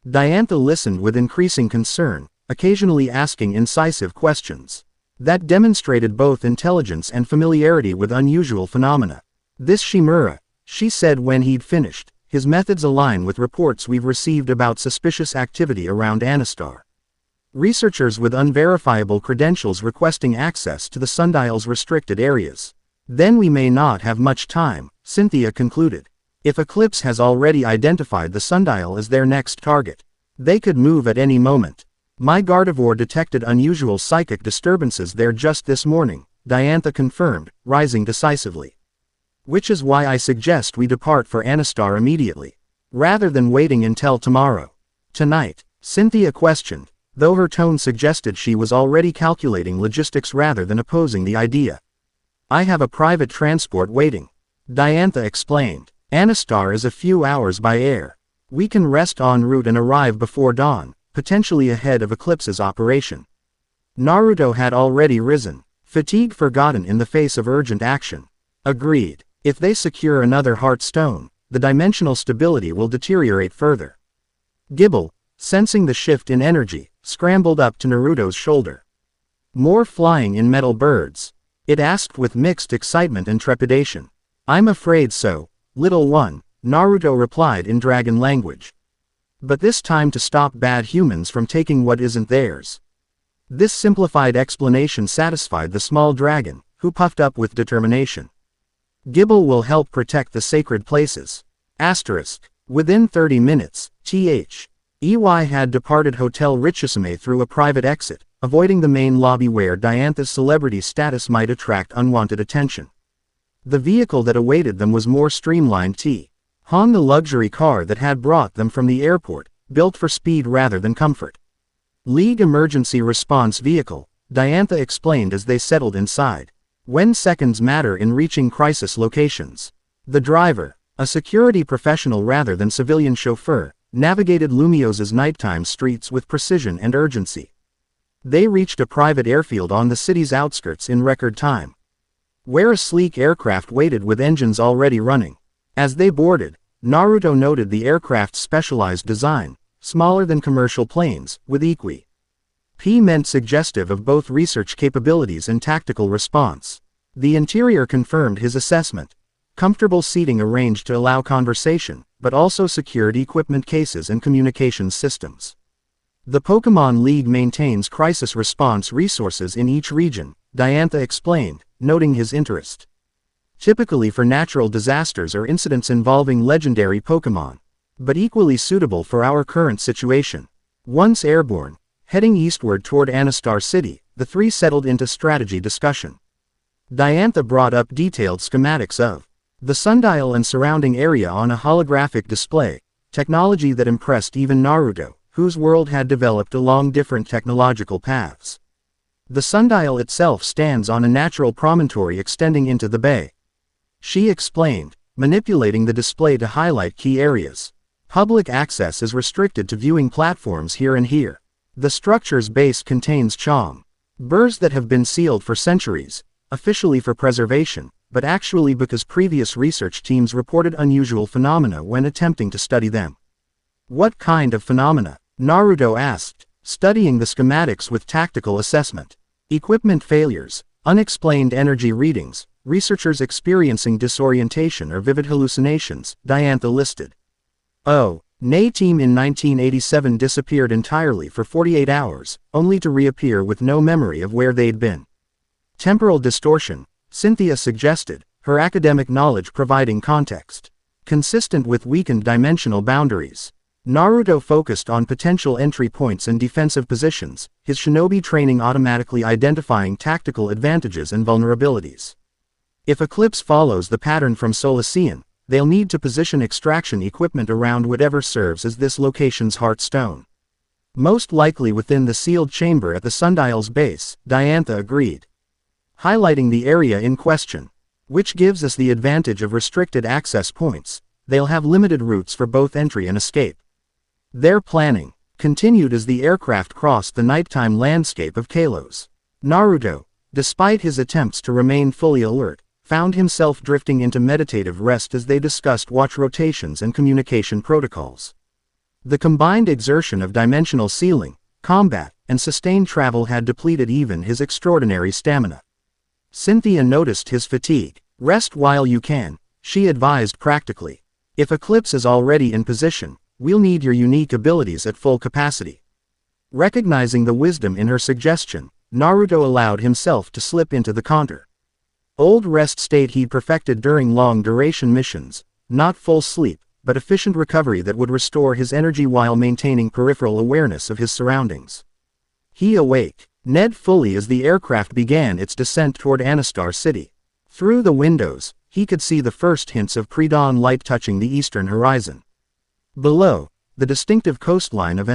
Speaker 1: Diantha listened with increasing concern, occasionally asking incisive questions that demonstrated both intelligence and familiarity with unusual phenomena. "This Shimura," she said when he'd finished, "his methods align with reports we've received about suspicious activity around Anastar. Researchers with unverifiable credentials requesting access to the sundial's restricted areas. Then we may not have much time," Cynthia concluded. "If Eclipse has already identified the sundial as their next target, they could move at any moment. My Gardevoir detected unusual psychic disturbances there just this morning," Diantha confirmed, rising decisively. "Which is why I suggest we depart for Anastar immediately, rather than waiting until tomorrow." "Tonight?" Cynthia questioned, though her tone suggested she was already calculating logistics rather than opposing the idea. "I have a private transport waiting," Diantha explained. "Anastar is a few hours by air. We can rest en route and arrive before dawn, potentially ahead of Eclipse's operation." Naruto had already risen, fatigue forgotten in the face of urgent action. "Agreed. If they secure another Heart Stone, the dimensional stability will deteriorate further." Gibble, sensing the shift in energy, scrambled up to Naruto's shoulder. "More flying in metal birds?" it asked with mixed excitement and trepidation. "I'm afraid so, little one," Naruto replied in dragon language. "But this time to stop bad humans from taking what isn't theirs." This simplified explanation satisfied the small dragon, who puffed up with determination. "Gibble will help protect the sacred places." Within 30 minutes, EY had departed Hotel Richisame through a private exit, avoiding the main lobby where Diantha's celebrity status might attract unwanted attention. The vehicle that awaited them was more streamlined Han, the luxury car that had brought them from the airport, built for speed rather than comfort. "League Emergency Response Vehicle," Diantha explained as they settled inside. "When seconds matter in reaching crisis locations." The driver, a security professional rather than civilian chauffeur, navigated Lumios's nighttime streets with precision and urgency. They reached a private airfield on the city's outskirts in record time, where a sleek aircraft waited with engines already running. As they boarded, Naruto noted the aircraft's specialized design, smaller than commercial planes, with equipment suggestive of both research capabilities and tactical response. The interior confirmed his assessment. Comfortable seating arranged to allow conversation, but also secured equipment cases and communications systems. "The Pokémon League maintains crisis response resources in each region," Diantha explained, noting his interest. "Typically for natural disasters or incidents involving legendary Pokémon, but equally suitable for our current situation." Once airborne, heading eastward toward Anastar City, the three settled into strategy discussion. Diantha brought up detailed schematics of the sundial and surrounding area on a holographic display, technology that impressed even Naruto, whose world had developed along different technological paths. The sundial itself stands on a natural promontory extending into the bay, she explained, manipulating the display to highlight key areas. "Public access is restricted to viewing platforms here and here. The structure's base contains chambers that have been sealed for centuries, officially for preservation, but actually because previous research teams reported unusual phenomena when attempting to study them." "What kind of phenomena?" Naruto asked, studying the schematics with tactical assessment. "Equipment failures, unexplained energy readings, researchers experiencing disorientation or vivid hallucinations," Diantha listed. "Oh, Nay team in 1987 disappeared entirely for 48 hours, only to reappear with no memory of where they'd been." "Temporal distortion," Cynthia suggested, her academic knowledge providing context. "Consistent with weakened dimensional boundaries." Naruto focused on potential entry points and defensive positions, his shinobi training automatically identifying tactical advantages and vulnerabilities. "If Eclipse follows the pattern from Solacean, they'll need to position extraction equipment around whatever serves as this location's Heart Stone. Most likely within the sealed chamber at the sundial's base," Diantha agreed, highlighting the area in question. "Which gives us the advantage of restricted access points. They'll have limited routes for both entry and escape." Their planning continued as the aircraft crossed the nighttime landscape of Kalos. Naruto, despite his attempts to remain fully alert, found himself drifting into meditative rest as they discussed watch rotations and communication protocols. The combined exertion of dimensional sealing, combat, and sustained travel had depleted even his extraordinary stamina. Cynthia noticed his fatigue. "Rest while you can," she advised practically. "If Eclipse is already in position, we'll need your unique abilities at full capacity." Recognizing the wisdom in her suggestion, Naruto allowed himself to slip into the counter. Old rest state he'd perfected during long-duration missions, not full sleep, but efficient recovery that would restore his energy while maintaining peripheral awareness of his surroundings. He awake, Ned fully as the aircraft began its descent toward Anastar City. Through the windows, he could see the first hints of pre-dawn light touching the eastern horizon. Below, the distinctive coastline of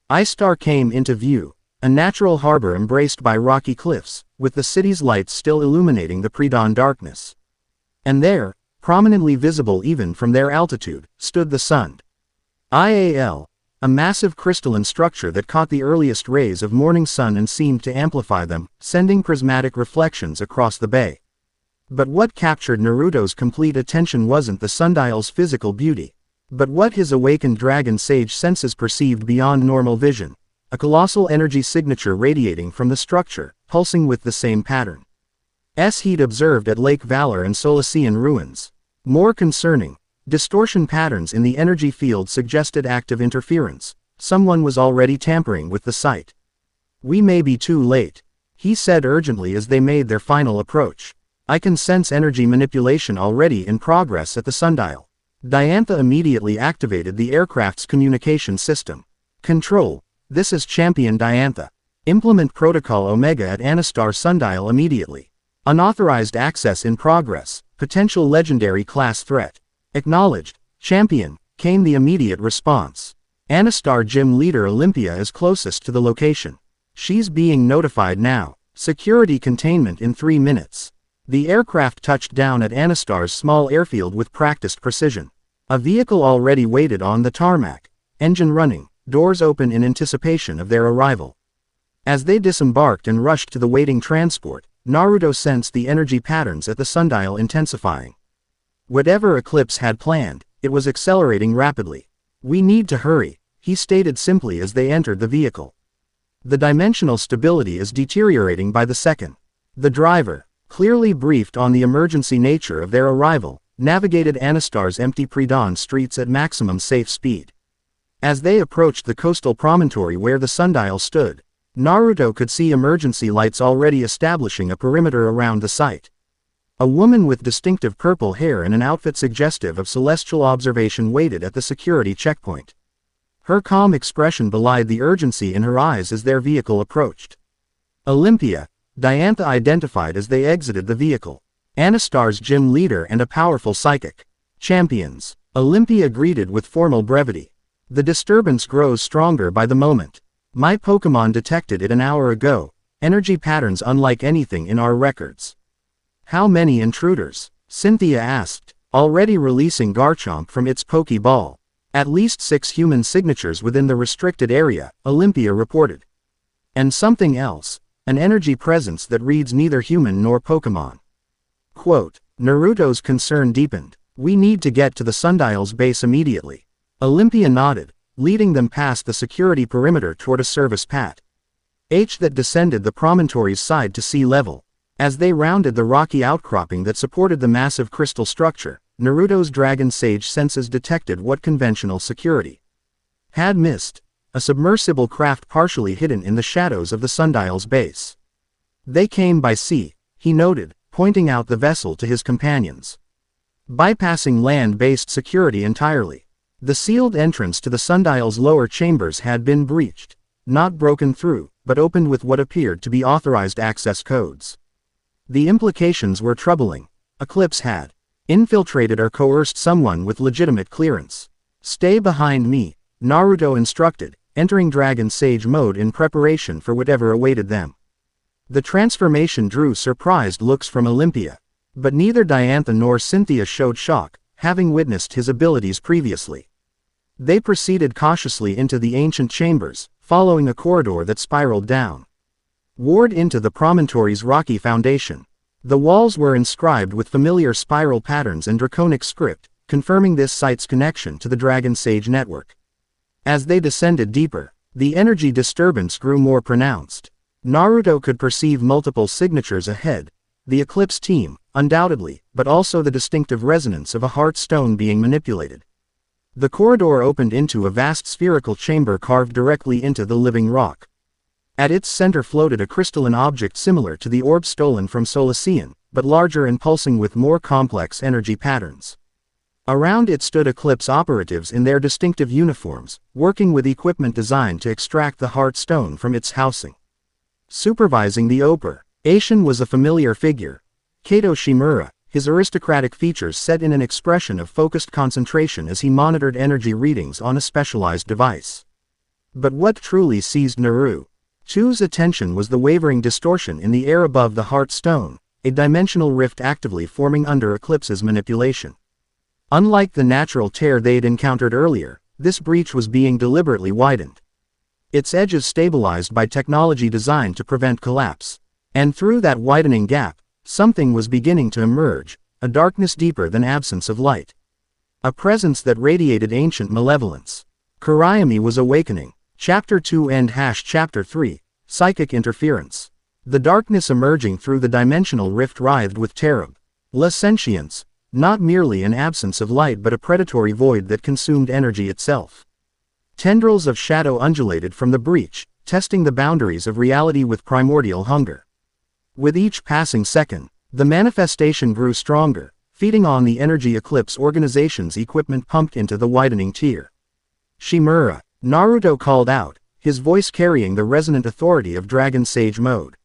Speaker 1: Istar came into view, a natural harbor embraced by rocky cliffs, with the city's lights still illuminating the pre-dawn darkness. And there, prominently visible even from their altitude, stood the sun. IAL, a massive crystalline structure that caught the earliest rays of morning sun and seemed to amplify them, sending prismatic reflections across the bay. But what captured Naruto's complete attention wasn't the sundial's physical beauty, but what his awakened dragon sage senses perceived beyond normal vision. A colossal energy signature radiating from the structure, pulsing with the same pattern as he'd observed at Lake Valor and Solacean ruins. More concerning, distortion patterns in the energy field suggested active interference. Someone was already tampering with the site. "We may be too late," he said urgently as they made their final approach. "I can sense energy manipulation already in progress at the sundial." Diantha immediately activated the aircraft's communication system. "Control, this is Champion Diantha. Implement Protocol Omega at Anastar Sundial immediately. Unauthorized access in progress, potential legendary class threat." "Acknowledged, Champion," came the immediate response. "Anastar Gym Leader Olympia is closest to the location. She's being notified now. Security containment in 3 minutes." The aircraft touched down at Anastar's small airfield with practiced precision. A vehicle already waited on the tarmac, engine running, doors open in anticipation of their arrival. As they disembarked and rushed to the waiting transport, Naruto sensed the energy patterns at the sundial intensifying. Whatever Eclipse had planned, it was accelerating rapidly. "We need to hurry," he stated simply as they entered the vehicle. "The dimensional stability is deteriorating by the second." The driver, clearly briefed on the emergency nature of their arrival, navigated Anastar's empty pre-dawn streets at maximum safe speed. As they approached the coastal promontory where the sundial stood, Naruto could see emergency lights already establishing a perimeter around the site. A woman with distinctive purple hair and an outfit suggestive of celestial observation waited at the security checkpoint. Her calm expression belied the urgency in her eyes as their vehicle approached. "Olympia," Diantha identified as they exited the vehicle. "Anastar's gym leader and a powerful psychic. Champions," Olympia greeted with formal brevity. "The disturbance grows stronger by the moment. My Pokémon detected it an hour ago, energy patterns unlike anything in our records." "How many intruders?" Cynthia asked, already releasing Garchomp from its Pokeball. "At least 6 human signatures within the restricted area," Olympia reported. "And something else, an energy presence that reads neither human nor Pokémon." Quote, Naruto's concern deepened. "We need to get to the sundial's base immediately." Olympia nodded, leading them past the security perimeter toward a service pat that descended the promontory's side to sea level. As they rounded the rocky outcropping that supported the massive crystal structure, Naruto's dragon sage senses detected what conventional security had missed: a submersible craft partially hidden in the shadows of the sundial's base. "They came by sea," he noted, pointing out the vessel to his companions. Bypassing land-based security entirely. The sealed entrance to the sundial's lower chambers had been breached, not broken through, but opened with what appeared to be authorized access codes. The implications were troubling. Eclipse had infiltrated or coerced someone with legitimate clearance. "Stay behind me," Naruto instructed, entering Dragon Sage mode in preparation for whatever awaited them. The transformation drew surprised looks from Olympia, but neither Diantha nor Cynthia showed shock, having witnessed his abilities previously. They proceeded cautiously into the ancient chambers, following a corridor that spiraled down ward into the promontory's rocky foundation. The walls were inscribed with familiar spiral patterns and Draconic script, confirming this site's connection to the Dragon Sage network. As they descended deeper, the energy disturbance grew more pronounced. Naruto could perceive multiple signatures ahead, the Eclipse team, undoubtedly, but also the distinctive resonance of a heart stone being manipulated. The corridor opened into a vast spherical chamber carved directly into the living rock. At its center floated a crystalline object similar to the orb stolen from Solacean, but larger and pulsing with more complex energy patterns. Around it stood Eclipse operatives in their distinctive uniforms, working with equipment designed to extract the heart stone from its housing. Supervising the operation was a familiar figure, Kato Shimura, his aristocratic features set in an expression of focused concentration as he monitored energy readings on a specialized device. But what truly seized Naruto's attention was the wavering distortion in the air above the heart stone, a dimensional rift actively forming under Eclipse's manipulation. Unlike the natural tear they'd encountered earlier, this breach was being deliberately widened. Its edges stabilized by technology designed to prevent collapse. And through that widening gap, something was beginning to emerge, a darkness deeper than absence of light. A presence that radiated ancient malevolence. Kurayami was awakening. Chapter 2 and Chapter 3, Psychic Interference. The darkness emerging through the dimensional rift writhed with terrible sentience, not merely an absence of light but a predatory void that consumed energy itself. Tendrils of shadow undulated from the breach, testing the boundaries of reality with primordial hunger. With each passing second, the manifestation grew stronger, feeding on the energy Eclipse organization's equipment pumped into the widening tier. Shimura, Naruto called out, his voice carrying the resonant authority of Dragon Sage mode.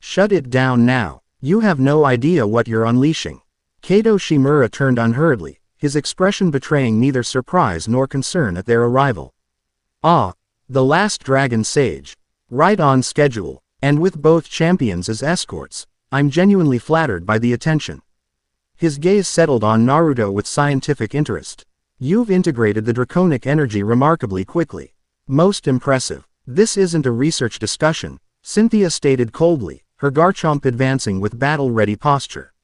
Speaker 1: Shut it down now, you have no idea what you're unleashing. Kato Shimura turned unhurriedly, his expression betraying neither surprise nor concern at their arrival. Ah, the last Dragon Sage. Right on schedule. And with both champions as escorts, I'm genuinely flattered by the attention. His gaze settled on Naruto with scientific interest. You've integrated the Draconic energy remarkably quickly. Most impressive. This isn't a research discussion, Cynthia stated coldly, her Garchomp advancing with battle-ready posture.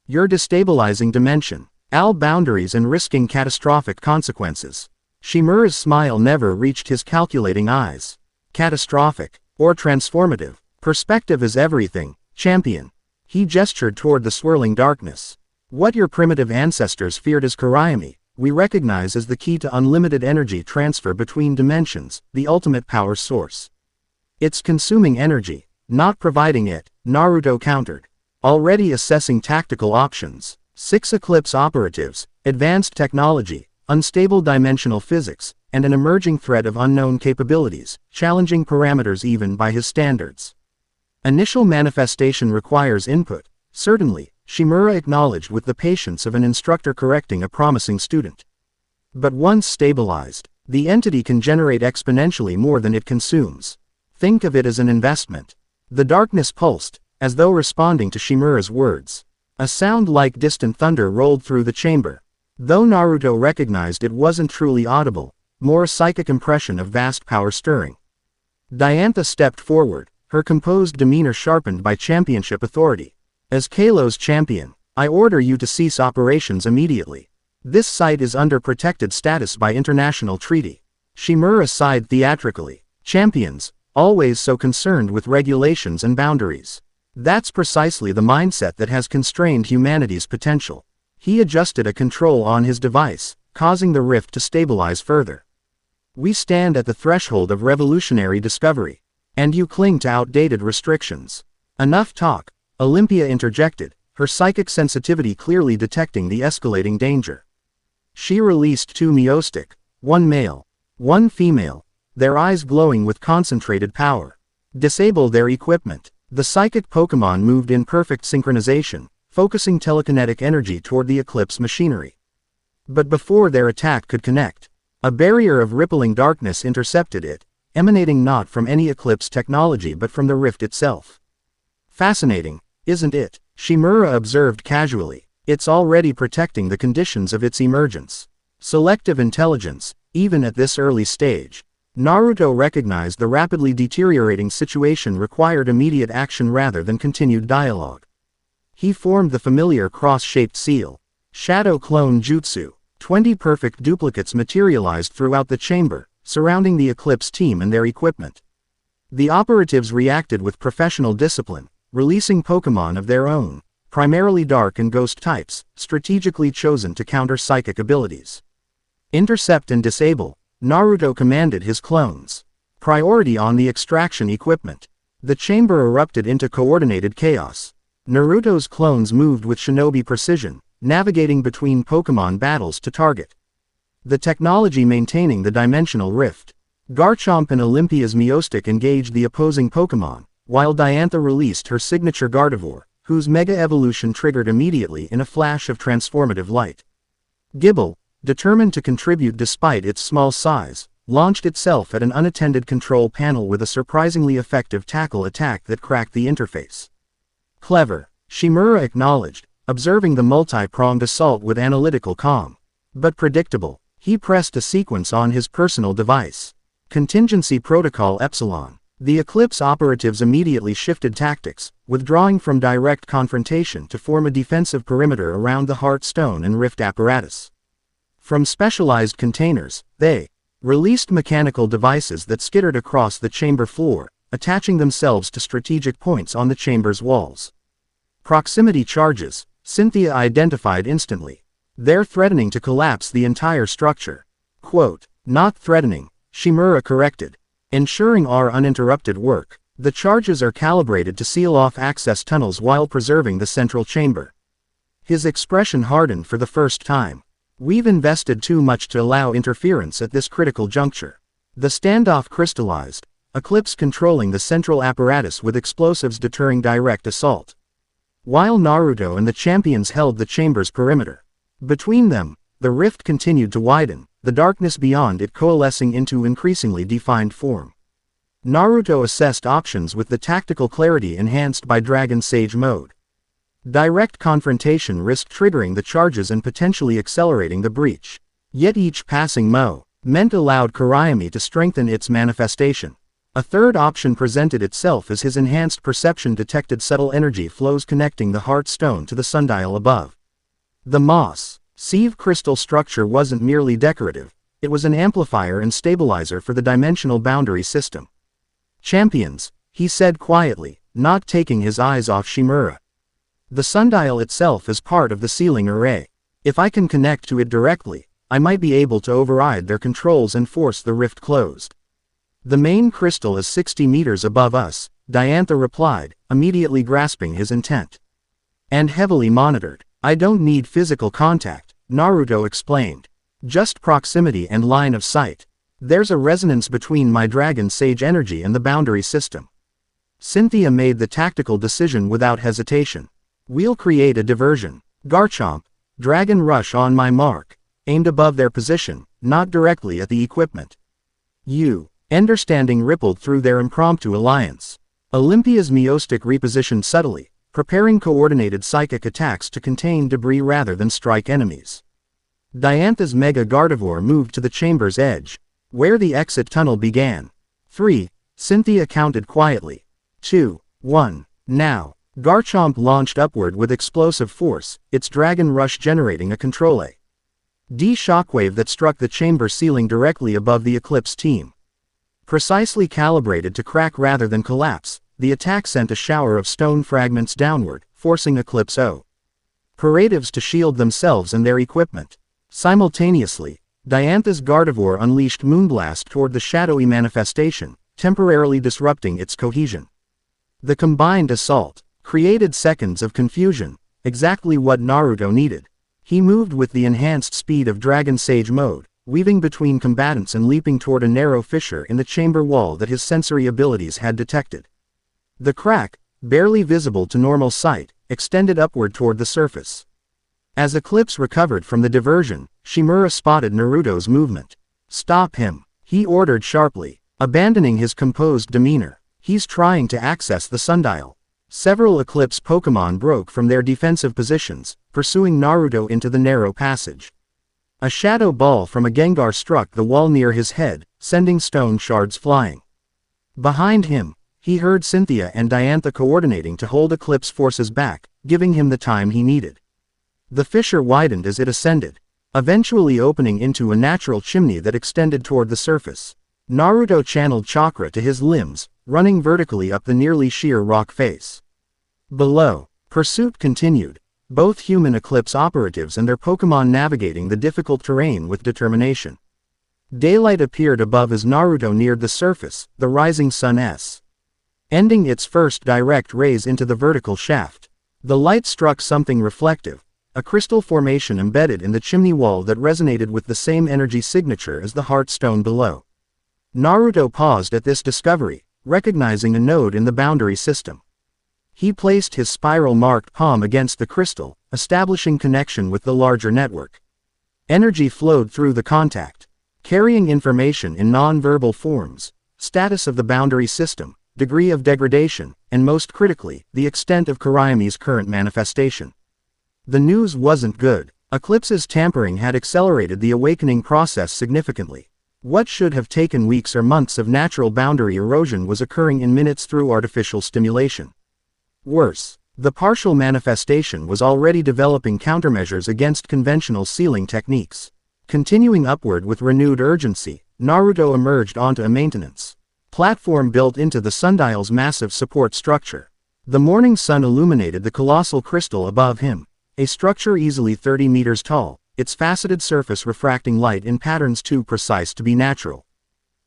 Speaker 1: You're destabilizing dimension, boundaries and risking catastrophic consequences. Shimura's smile never reached his calculating eyes. Catastrophic. Or transformative. Perspective is everything, champion. He gestured toward the swirling darkness. What your primitive ancestors feared as Kurayami, we recognize as the key to unlimited energy transfer between dimensions, the ultimate power source. It's consuming energy, not providing it, Naruto countered. Already assessing tactical options. 6 Eclipse operatives, advanced technology, unstable dimensional physics, and an emerging threat of unknown capabilities, challenging parameters even by his standards. Initial manifestation requires input, certainly, Shimura acknowledged with the patience of an instructor correcting a promising student. But once stabilized, the entity can generate exponentially more than it consumes. Think of it as an investment. The darkness pulsed, as though responding to Shimura's words. A sound like distant thunder rolled through the chamber. Though Naruto recognized it wasn't truly audible, more a psychic impression of vast power stirring. Diantha stepped forward, her composed demeanor sharpened by championship authority. As Kalo's champion, I order you to cease operations immediately. This site is under protected status by international treaty. Shimura sighed theatrically. Champions, always so concerned with regulations and boundaries. That's precisely the mindset that has constrained humanity's potential. He adjusted a control on his device, causing the rift to stabilize further. We stand at the threshold of revolutionary discovery. And you cling to outdated restrictions. Enough talk, Olympia interjected, her psychic sensitivity clearly detecting the escalating danger. She released 2 Meowstic, 1 male, 1 female, their eyes glowing with concentrated power. Disable their equipment. The psychic Pokémon moved in perfect synchronization, focusing telekinetic energy toward the Eclipse machinery. But before their attack could connect, a barrier of rippling darkness intercepted it, emanating not from any Eclipse technology but from the rift itself. Fascinating, isn't it? Shimura observed casually. It's already protecting the conditions of its emergence. Selective intelligence, even at this early stage. Naruto recognized the rapidly deteriorating situation required immediate action rather than continued dialogue. He formed the familiar cross-shaped seal. Shadow Clone Jutsu. 20 perfect duplicates materialized throughout the chamber, surrounding the Eclipse team and their equipment. The operatives reacted with professional discipline, releasing Pokémon of their own, primarily dark and ghost types, strategically chosen to counter psychic abilities. Intercept and disable. Naruto commanded his clones. Priority on the extraction equipment. The chamber erupted into coordinated chaos. Naruto's clones moved with shinobi precision, navigating between Pokémon battles to target the technology maintaining the dimensional rift. Garchomp and Olympia's Meowstic engaged the opposing Pokémon, while Diantha released her signature Gardevoir, whose Mega Evolution triggered immediately in a flash of transformative light. Gible, determined to contribute despite its small size, launched itself at an unattended control panel with a surprisingly effective tackle attack that cracked the interface. Clever, Shimura acknowledged, observing the multi-pronged assault with analytical calm. But predictable, he pressed a sequence on his personal device. Contingency Protocol Epsilon. The Eclipse operatives immediately shifted tactics, withdrawing from direct confrontation to form a defensive perimeter around the Heartstone and Rift apparatus. From specialized containers, they released mechanical devices that skittered across the chamber floor, attaching themselves to strategic points on the chamber's walls. Proximity charges, Cynthia identified instantly. They're threatening to collapse the entire structure. Quote, not threatening, Shimura corrected. Ensuring our uninterrupted work. The charges are calibrated to seal off access tunnels while preserving the central chamber. His expression hardened for the first time. We've invested too much to allow interference at this critical juncture. The standoff crystallized, Eclipse controlling the central apparatus with explosives deterring direct assault, while Naruto and the champions held the chamber's perimeter. Between them, the rift continued to widen, the darkness beyond it coalescing into increasingly defined form. Naruto assessed options with the tactical clarity enhanced by Dragon Sage mode. Direct confrontation risked triggering the charges and potentially accelerating the breach. Yet each passing moment allowed Kurayami to strengthen its manifestation. A third option presented itself as his enhanced perception detected subtle energy flows connecting the Heartstone to the sundial above. The moss sieve crystal structure wasn't merely decorative, it was an amplifier and stabilizer for the dimensional boundary system. Champions, he said quietly, not taking his eyes off Shimura. The sundial itself is part of the sealing array. If I can connect to it directly, I might be able to override their controls and force the rift closed. The main crystal is 60 meters above us, Diantha replied, immediately grasping his intent. And heavily monitored. I don't need physical contact, Naruto explained. Just proximity and line of sight. There's a resonance between my Dragon Sage energy and the boundary system. Cynthia made the tactical decision without hesitation. We'll create a diversion. Garchomp, Dragon Rush on my mark. Aimed above their position, not directly at the equipment. Understanding rippled through their impromptu alliance. Olympia's Meowstic repositioned subtly, preparing coordinated psychic attacks to contain debris rather than strike enemies. Diantha's Mega Gardevoir moved to the chamber's edge, where the exit tunnel began. 3, Cynthia counted quietly. 2, 1, now. Garchomp launched upward with explosive force, its Dragon Rush generating a Control A.D shockwave that struck the chamber ceiling directly above the Eclipse team. Precisely calibrated to crack rather than collapse, the attack sent a shower of stone fragments downward, forcing Eclipse operatives to shield themselves and their equipment. Simultaneously, Diantha's Gardevoir unleashed Moonblast toward the shadowy manifestation, temporarily disrupting its cohesion. The combined assault created seconds of confusion, exactly what Naruto needed. He moved with the enhanced speed of Dragon Sage mode, weaving between combatants and leaping toward a narrow fissure in the chamber wall that his sensory abilities had detected. The crack, barely visible to normal sight, extended upward toward the surface. As Eclipse recovered from the diversion, Shimura spotted Naruto's movement. Stop him, he ordered sharply, abandoning his composed demeanor. He's trying to access the sundial. Several Eclipse Pokémon broke from their defensive positions, pursuing Naruto into the narrow passage. A shadow ball from a Gengar struck the wall near his head, sending stone shards flying. Behind him, he heard Cynthia and Diantha coordinating to hold Eclipse forces back, giving him the time he needed. The fissure widened as it ascended, eventually opening into a natural chimney that extended toward the surface. Naruto channeled chakra to his limbs, running vertically up the nearly sheer rock face. Below, pursuit continued, both human Eclipse operatives and their Pokémon navigating the difficult terrain with determination. Daylight appeared above as Naruto neared the surface, the rising sun's ending its first direct rays into the vertical shaft. The light struck something reflective, a crystal formation embedded in the chimney wall that resonated with the same energy signature as the heart stone below. Naruto paused at this discovery, recognizing a node in the boundary system. He placed his spiral-marked palm against the crystal, establishing connection with the larger network. Energy flowed through the contact, carrying information in non-verbal forms: status of the boundary system, degree of degradation, and most critically, the extent of Kurayami's current manifestation. The news wasn't good. Eclipse's tampering had accelerated the awakening process significantly. What should have taken weeks or months of natural boundary erosion was occurring in minutes through artificial stimulation. Worse, the partial manifestation was already developing countermeasures against conventional sealing techniques. Continuing upward with renewed urgency, Naruto emerged onto a maintenance platform built into the sundial's massive support structure. The morning sun illuminated the colossal crystal above him, a structure easily 30 meters tall, its faceted surface refracting light in patterns too precise to be natural.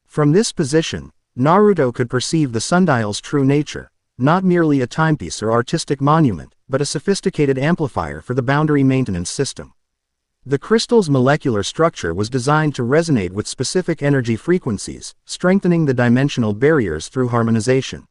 Speaker 1: From this position, Naruto could perceive the sundial's true nature, not merely a timepiece or artistic monument, but a sophisticated amplifier for the boundary maintenance system. The crystal's molecular structure was designed to resonate with specific energy frequencies, strengthening the dimensional barriers through harmonization.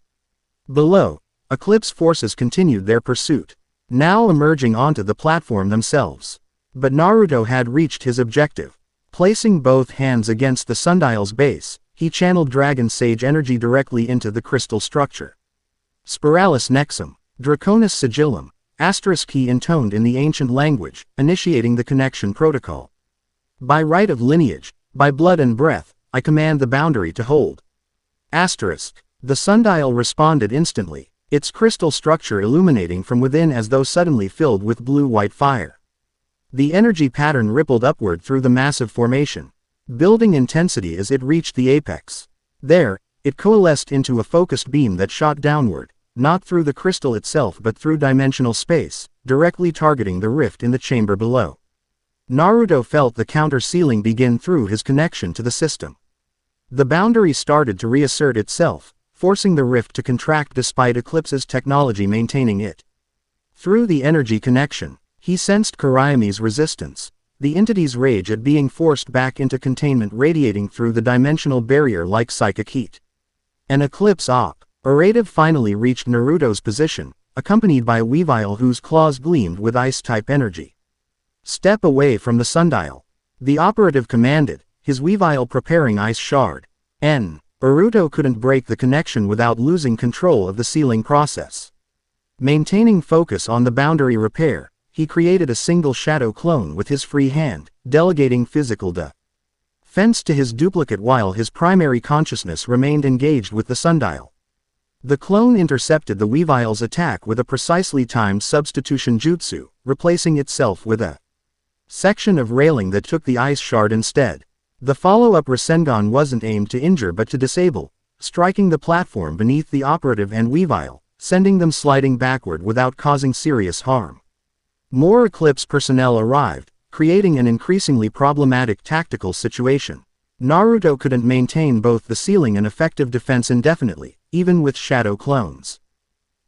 Speaker 1: Below, Eclipse forces continued their pursuit, now emerging onto the platform themselves. But Naruto had reached his objective. Placing both hands against the sundial's base, he channeled Dragon Sage energy directly into the crystal structure. Spiralis Nexum, Draconis Sigillum, asterisk key intoned in the ancient language, initiating the connection protocol. By right of lineage, by blood and breath, I command the boundary to hold. Asterisk. The sundial responded instantly, its crystal structure illuminating from within as though suddenly filled with blue-white fire. The energy pattern rippled upward through the massive formation, building intensity as it reached the apex. There, it coalesced into a focused beam that shot downward, not through the crystal itself but through dimensional space, directly targeting the rift in the chamber below. Naruto felt the counter-sealing begin through his connection to the system. The boundary started to reassert itself, forcing the rift to contract despite Eclipse's technology maintaining it. Through the energy connection, he sensed Kurayami's resistance, the entity's rage at being forced back into containment radiating through the dimensional barrier like psychic heat. An Eclipse operative finally reached Naruto's position, accompanied by a Weavile whose claws gleamed with ice-type energy. Step away from the sundial. The operative commanded, his Weavile preparing ice shard. Naruto couldn't break the connection without losing control of the sealing process. Maintaining focus on the boundary repair, he created a single shadow clone with his free hand, delegating physical defense to his duplicate while his primary consciousness remained engaged with the sundial. The clone intercepted the Weavile's attack with a precisely timed substitution jutsu, replacing itself with a section of railing that took the ice shard instead. The follow-up Rasengan wasn't aimed to injure but to disable, striking the platform beneath the operative and Weavile, sending them sliding backward without causing serious harm. More Eclipse personnel arrived, creating an increasingly problematic tactical situation. Naruto couldn't maintain both the sealing and effective defense indefinitely, even with shadow clones.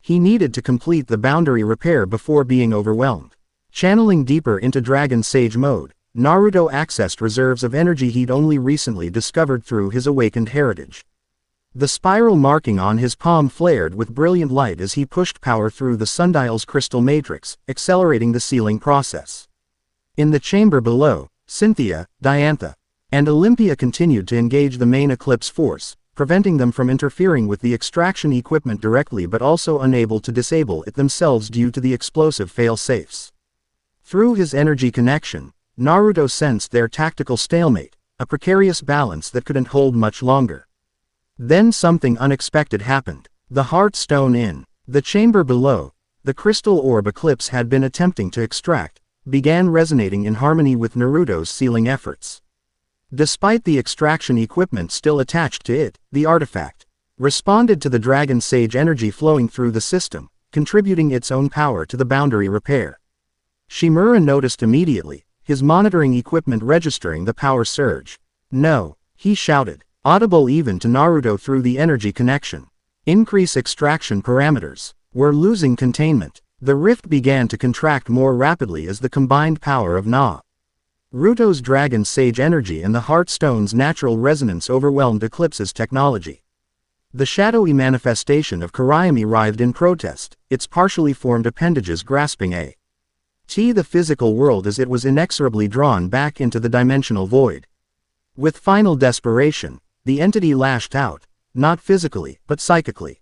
Speaker 1: He needed to complete the boundary repair before being overwhelmed. Channeling deeper into Dragon Sage mode, Naruto accessed reserves of energy he'd only recently discovered through his awakened heritage. The spiral marking on his palm flared with brilliant light as he pushed power through the sundial's crystal matrix, accelerating the sealing process. In the chamber below, Cynthia, Diantha, and Olympia continued to engage the main Eclipse force, preventing them from interfering with the extraction equipment directly but also unable to disable it themselves due to the explosive fail-safes. Through his energy connection, Naruto sensed their tactical stalemate, a precarious balance that couldn't hold much longer. Then something unexpected happened. The heart stone in the chamber below, the crystal orb Eclipse had been attempting to extract, began resonating in harmony with Naruto's sealing efforts. Despite the extraction equipment still attached to it, the artifact responded to the Dragon Sage energy flowing through the system, contributing its own power to the boundary repair. Shimura noticed immediately, his monitoring equipment registering the power surge. "No," he shouted, audible even to Naruto through the energy connection. "Increase extraction parameters. We're losing containment." The rift began to contract more rapidly as the combined power of Naruto's Dragon Sage energy and the Heartstone's natural resonance overwhelmed Eclipse's technology. The shadowy manifestation of Kirayami writhed in protest, its partially formed appendages grasping the physical world as it was inexorably drawn back into the dimensional void. With final desperation, the entity lashed out, not physically, but psychically.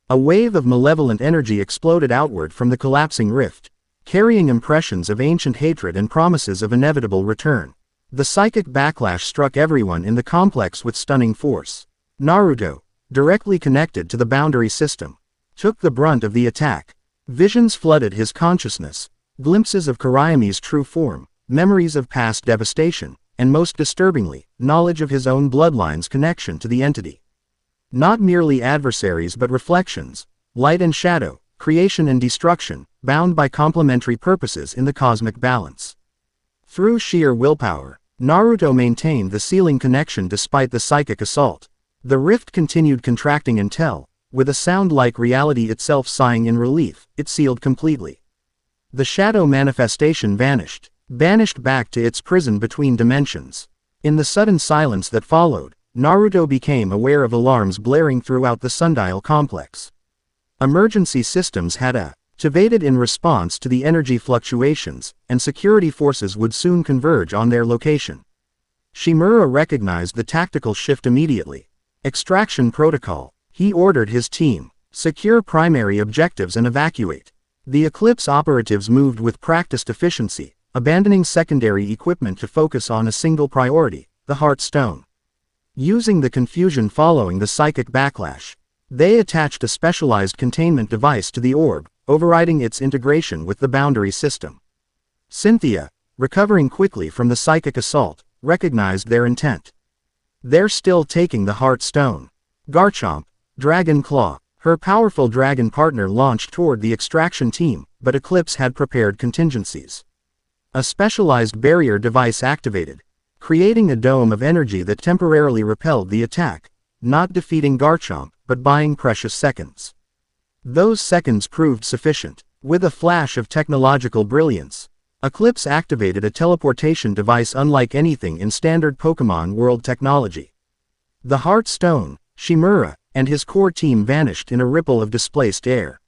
Speaker 1: A wave of malevolent energy exploded outward from the collapsing rift, carrying impressions of ancient hatred and promises of inevitable return. The psychic backlash struck everyone in the complex with stunning force. Naruto, directly connected to the boundary system, took the brunt of the attack. Visions flooded his consciousness, glimpses of Kirayami's true form, memories of past devastation, and most disturbingly, knowledge of his own bloodline's connection to the entity. Not merely adversaries but reflections, light and shadow, creation and destruction, bound by complementary purposes in the cosmic balance. Through sheer willpower, Naruto maintained the sealing connection despite the psychic assault. The rift continued contracting until, with a sound like reality itself sighing in relief, it sealed completely. The shadow manifestation vanished, banished back to its prison between dimensions. In the sudden silence that followed, Naruto became aware of alarms blaring throughout the sundial complex. Emergency systems had activated in response to the energy fluctuations, and security forces would soon converge on their location. Shimura recognized the tactical shift immediately. Extraction protocol. He ordered his team, secure primary objectives and evacuate. The Eclipse operatives moved with practiced efficiency, abandoning secondary equipment to focus on a single priority, the Heartstone. Using the confusion following the psychic backlash, they attached a specialized containment device to the orb, overriding its integration with the boundary system. Cynthia, recovering quickly from the psychic assault, recognized their intent. "They're still taking the Heartstone." Garchomp, Dragon Claw, her powerful dragon partner launched toward the extraction team, but Eclipse had prepared contingencies. A specialized barrier device activated, creating a dome of energy that temporarily repelled the attack, not defeating Garchomp, but buying precious seconds. Those seconds proved sufficient. With a flash of technological brilliance, Eclipse activated a teleportation device unlike anything in standard Pokémon world technology. The Heartstone, Shimura, and his core team vanished in a ripple of displaced air.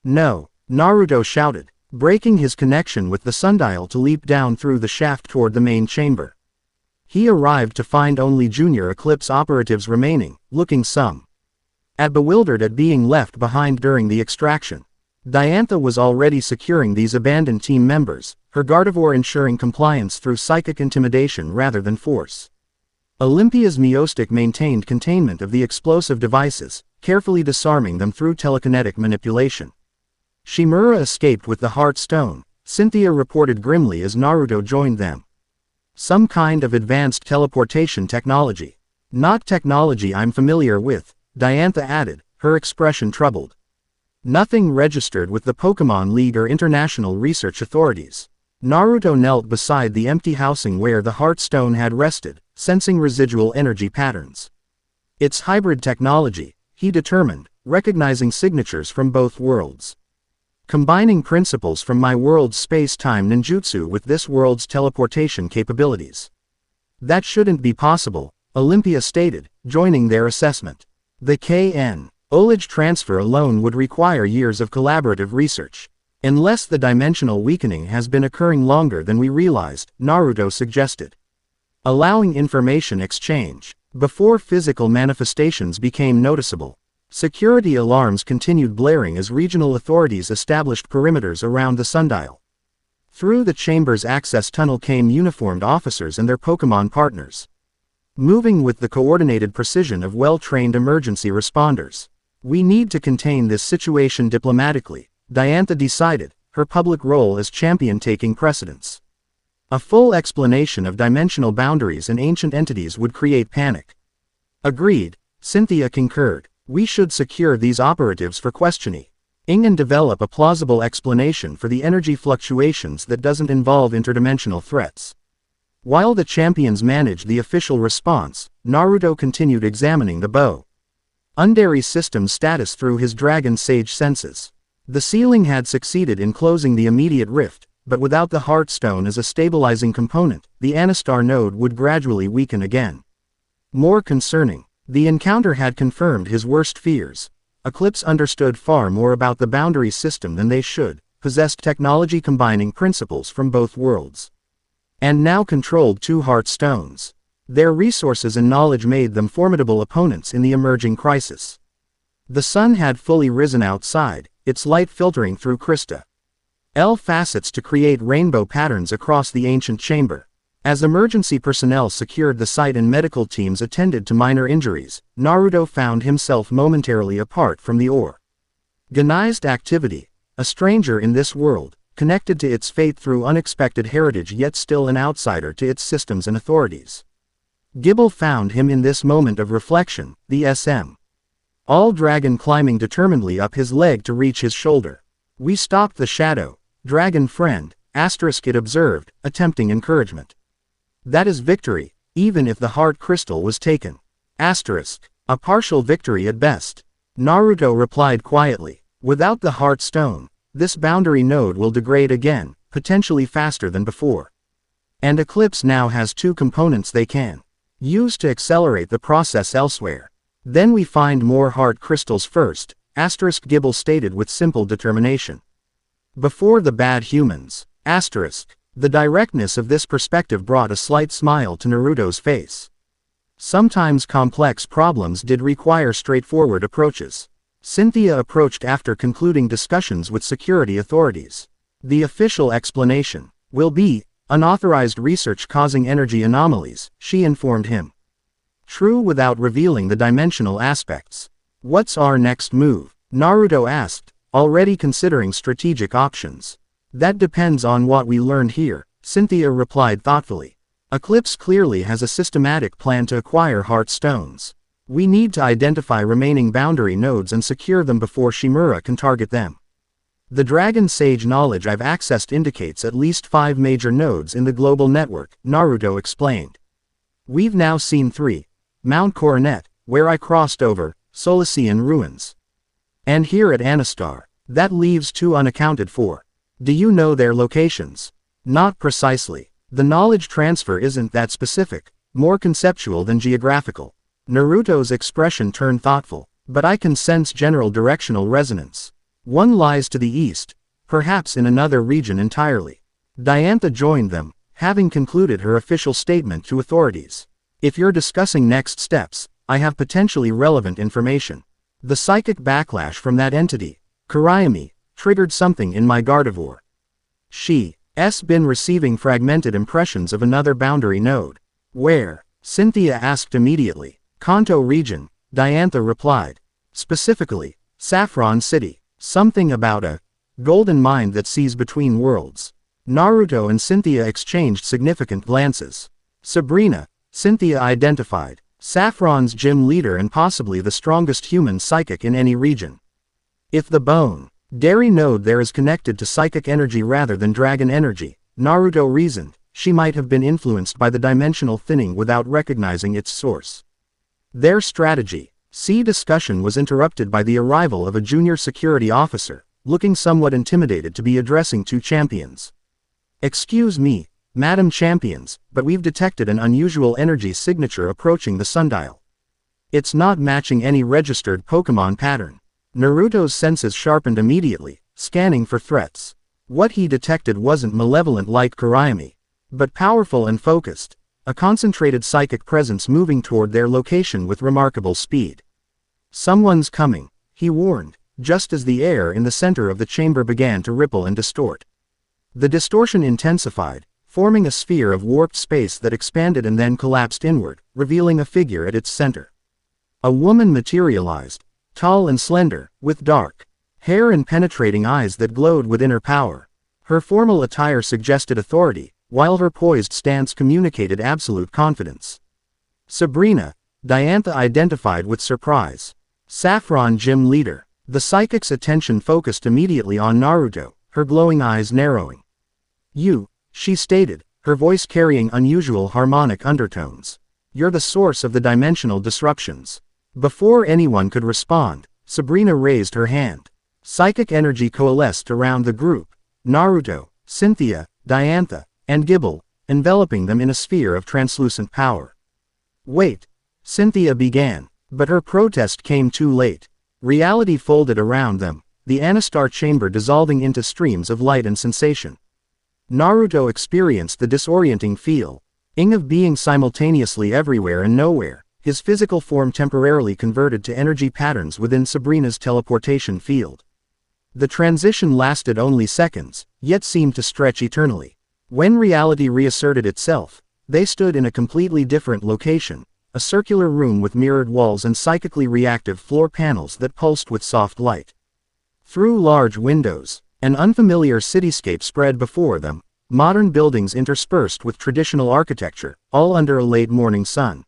Speaker 1: "No!" Naruto shouted, breaking his connection with the sundial to leap down through the shaft toward the main chamber. He arrived to find only junior Eclipse operatives remaining, looking bewildered at being left behind during the extraction. Diantha was already securing these abandoned team members, her Gardevoir ensuring compliance through psychic intimidation rather than force. Olympia's Meowstic maintained containment of the explosive devices, carefully disarming them through telekinetic manipulation. Shimura escaped with the Heartstone, Cynthia reported grimly as Naruto joined them. "Some kind of advanced teleportation technology." "Not technology I'm familiar with," Diantha added, her expression troubled. "Nothing registered with the Pokémon League or international research authorities." Naruto knelt beside the empty housing where the Heartstone had rested, sensing residual energy patterns. "It's hybrid technology," he determined, recognizing signatures from both worlds. "Combining principles from my world's space-time ninjutsu with this world's teleportation capabilities." "That shouldn't be possible," Olympia stated, joining their assessment. "The knowledge transfer alone would require years of collaborative research. Unless the dimensional weakening has been occurring longer than we realized," Naruto suggested. "Allowing information exchange before physical manifestations became noticeable." Security alarms continued blaring as regional authorities established perimeters around the sundial. Through the chamber's access tunnel came uniformed officers and their Pokémon partners, moving with the coordinated precision of well-trained emergency responders. "We need to contain this situation diplomatically," Diantha decided, her public role as champion taking precedence. A full explanation of dimensional boundaries and ancient entities would create panic. Agreed, Cynthia concurred. We should secure these operatives for questioning and develop a plausible explanation for the energy fluctuations that doesn't involve interdimensional threats. While the champions managed the official response, Naruto continued examining the bow. Underi's system status through his dragon sage senses. The ceiling had succeeded in closing the immediate rift, but without the Heartstone as a stabilizing component, the Anistar node would gradually weaken again. More concerning, the encounter had confirmed his worst fears. Eclipse understood far more about the boundary system than they should, possessed technology combining principles from both worlds, and now controlled 2 Heartstones. Their resources and knowledge made them formidable opponents in the emerging crisis. The sun had fully risen outside, its light filtering through crystal facets to create rainbow patterns across the ancient chamber. As emergency personnel secured the site and medical teams attended to minor injuries, Naruto found himself momentarily apart from the organized activity, a stranger in this world, connected to its fate through unexpected heritage yet still an outsider to its systems and authorities. Gibble found him in this moment of reflection, the SM. All dragon climbing determinedly up his leg to reach his shoulder. We stopped the shadow, dragon friend, it observed, attempting encouragement. That is victory, even if the heart crystal was taken. A partial victory at best. Naruto replied quietly. Without the heart stone, this boundary node will degrade again, potentially faster than before. And Eclipse now has 2 components they can use to accelerate the process elsewhere. Then we find more heart crystals first, Gibble stated with simple determination. Before the bad humans. The directness of this perspective brought a slight smile to Naruto's face. Sometimes complex problems did require straightforward approaches. Cynthia approached after concluding discussions with security authorities. The official explanation will be unauthorized research causing energy anomalies, she informed him. True, without revealing the dimensional aspects. What's our next move? Naruto asked, already considering strategic options. That depends on what we learned here, Cynthia replied thoughtfully. Eclipse clearly has a systematic plan to acquire heart stones. We need to identify remaining boundary nodes and secure them before Shimura can target them. The Dragon Sage knowledge I've accessed indicates at least 5 major nodes in the global network, Naruto explained. We've now seen 3. Mount Coronet, where I crossed over, Solacean Ruins. And here at Anistar. That leaves 2 unaccounted for. Do you know their locations? Not precisely. The knowledge transfer isn't that specific, more conceptual than geographical. Naruto's expression turned thoughtful, but I can sense general directional resonance. One lies to the east, perhaps in another region entirely. Diantha joined them, having concluded her official statement to authorities. If you're discussing next steps, I have potentially relevant information. The psychic backlash from that entity, Kurayami, triggered something in my Gardevoir. She's been receiving fragmented impressions of another boundary node. Where? Cynthia asked immediately. Kanto region, Diantha replied. Specifically, Saffron City. Something about a golden mind that sees between worlds. Naruto and Cynthia exchanged significant glances. Sabrina, Cynthia identified. Saffron's gym leader and possibly the strongest human psychic in any region. If the bone dairy node there is connected to psychic energy rather than dragon energy, Naruto reasoned, she might have been influenced by the dimensional thinning without recognizing its source. Their strategy. Discussion was interrupted by the arrival of a junior security officer, looking somewhat intimidated to be addressing 2 champions. Excuse me, Madam Champions, but we've detected an unusual energy signature approaching the sundial. It's not matching any registered Pokémon pattern. Naruto's senses sharpened immediately, scanning for threats. What he detected wasn't malevolent like Kurayami, but powerful and focused, a concentrated psychic presence moving toward their location with remarkable speed. Someone's coming, he warned, just as the air in the center of the chamber began to ripple and distort. The distortion intensified, forming a sphere of warped space that expanded and then collapsed inward, revealing a figure at its center. A woman materialized, tall and slender, with dark hair and penetrating eyes that glowed with inner power. Her formal attire suggested authority, while her poised stance communicated absolute confidence. Sabrina, Diantha identified with surprise. Saffron Gym Leader. The psychic's attention focused immediately on Naruto, her glowing eyes narrowing. You, she stated, her voice carrying unusual harmonic undertones. You're the source of the dimensional disruptions. Before anyone could respond, Sabrina raised her hand. Psychic energy coalesced around the group, Naruto, Cynthia, Diantha, and Gibble, enveloping them in a sphere of translucent power. Wait, Cynthia began, but her protest came too late. Reality folded around them, the Anistar chamber dissolving into streams of light and sensation. Naruto experienced the disorienting feeling of being simultaneously everywhere and nowhere, his physical form temporarily converted to energy patterns within Sabrina's teleportation field. The transition lasted only seconds, yet seemed to stretch eternally. When reality reasserted itself, they stood in a completely different location, a circular room with mirrored walls and psychically reactive floor panels that pulsed with soft light. Through large windows, an unfamiliar cityscape spread before them, modern buildings interspersed with traditional architecture, all under a late morning sun.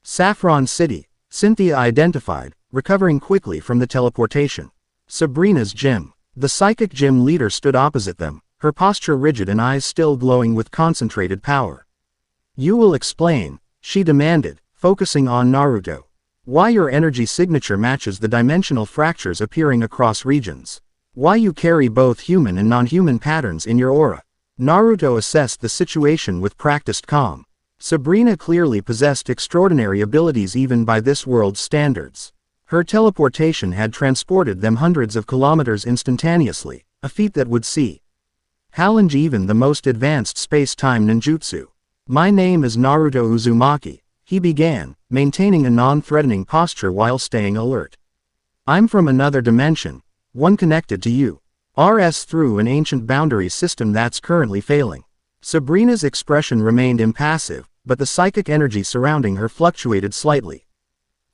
Speaker 1: Saffron City, Cynthia identified, recovering quickly from the teleportation. Sabrina's gym. The psychic gym leader stood opposite them, her posture rigid and eyes still glowing with concentrated power. You will explain, she demanded, focusing on Naruto. Why your energy signature matches the dimensional fractures appearing across regions. Why you carry both human and non-human patterns in your aura. Naruto assessed the situation with practiced calm. Sabrina clearly possessed extraordinary abilities even by this world's standards. Her teleportation had transported them hundreds of kilometers instantaneously, a feat that would challenge even the most advanced space-time ninjutsu. My name is Naruto Uzumaki, he began, maintaining a non-threatening posture while staying alert. I'm from another dimension, one connected to you. RS through an ancient boundary system that's currently failing. Sabrina's expression remained impassive, but the psychic energy surrounding her fluctuated slightly.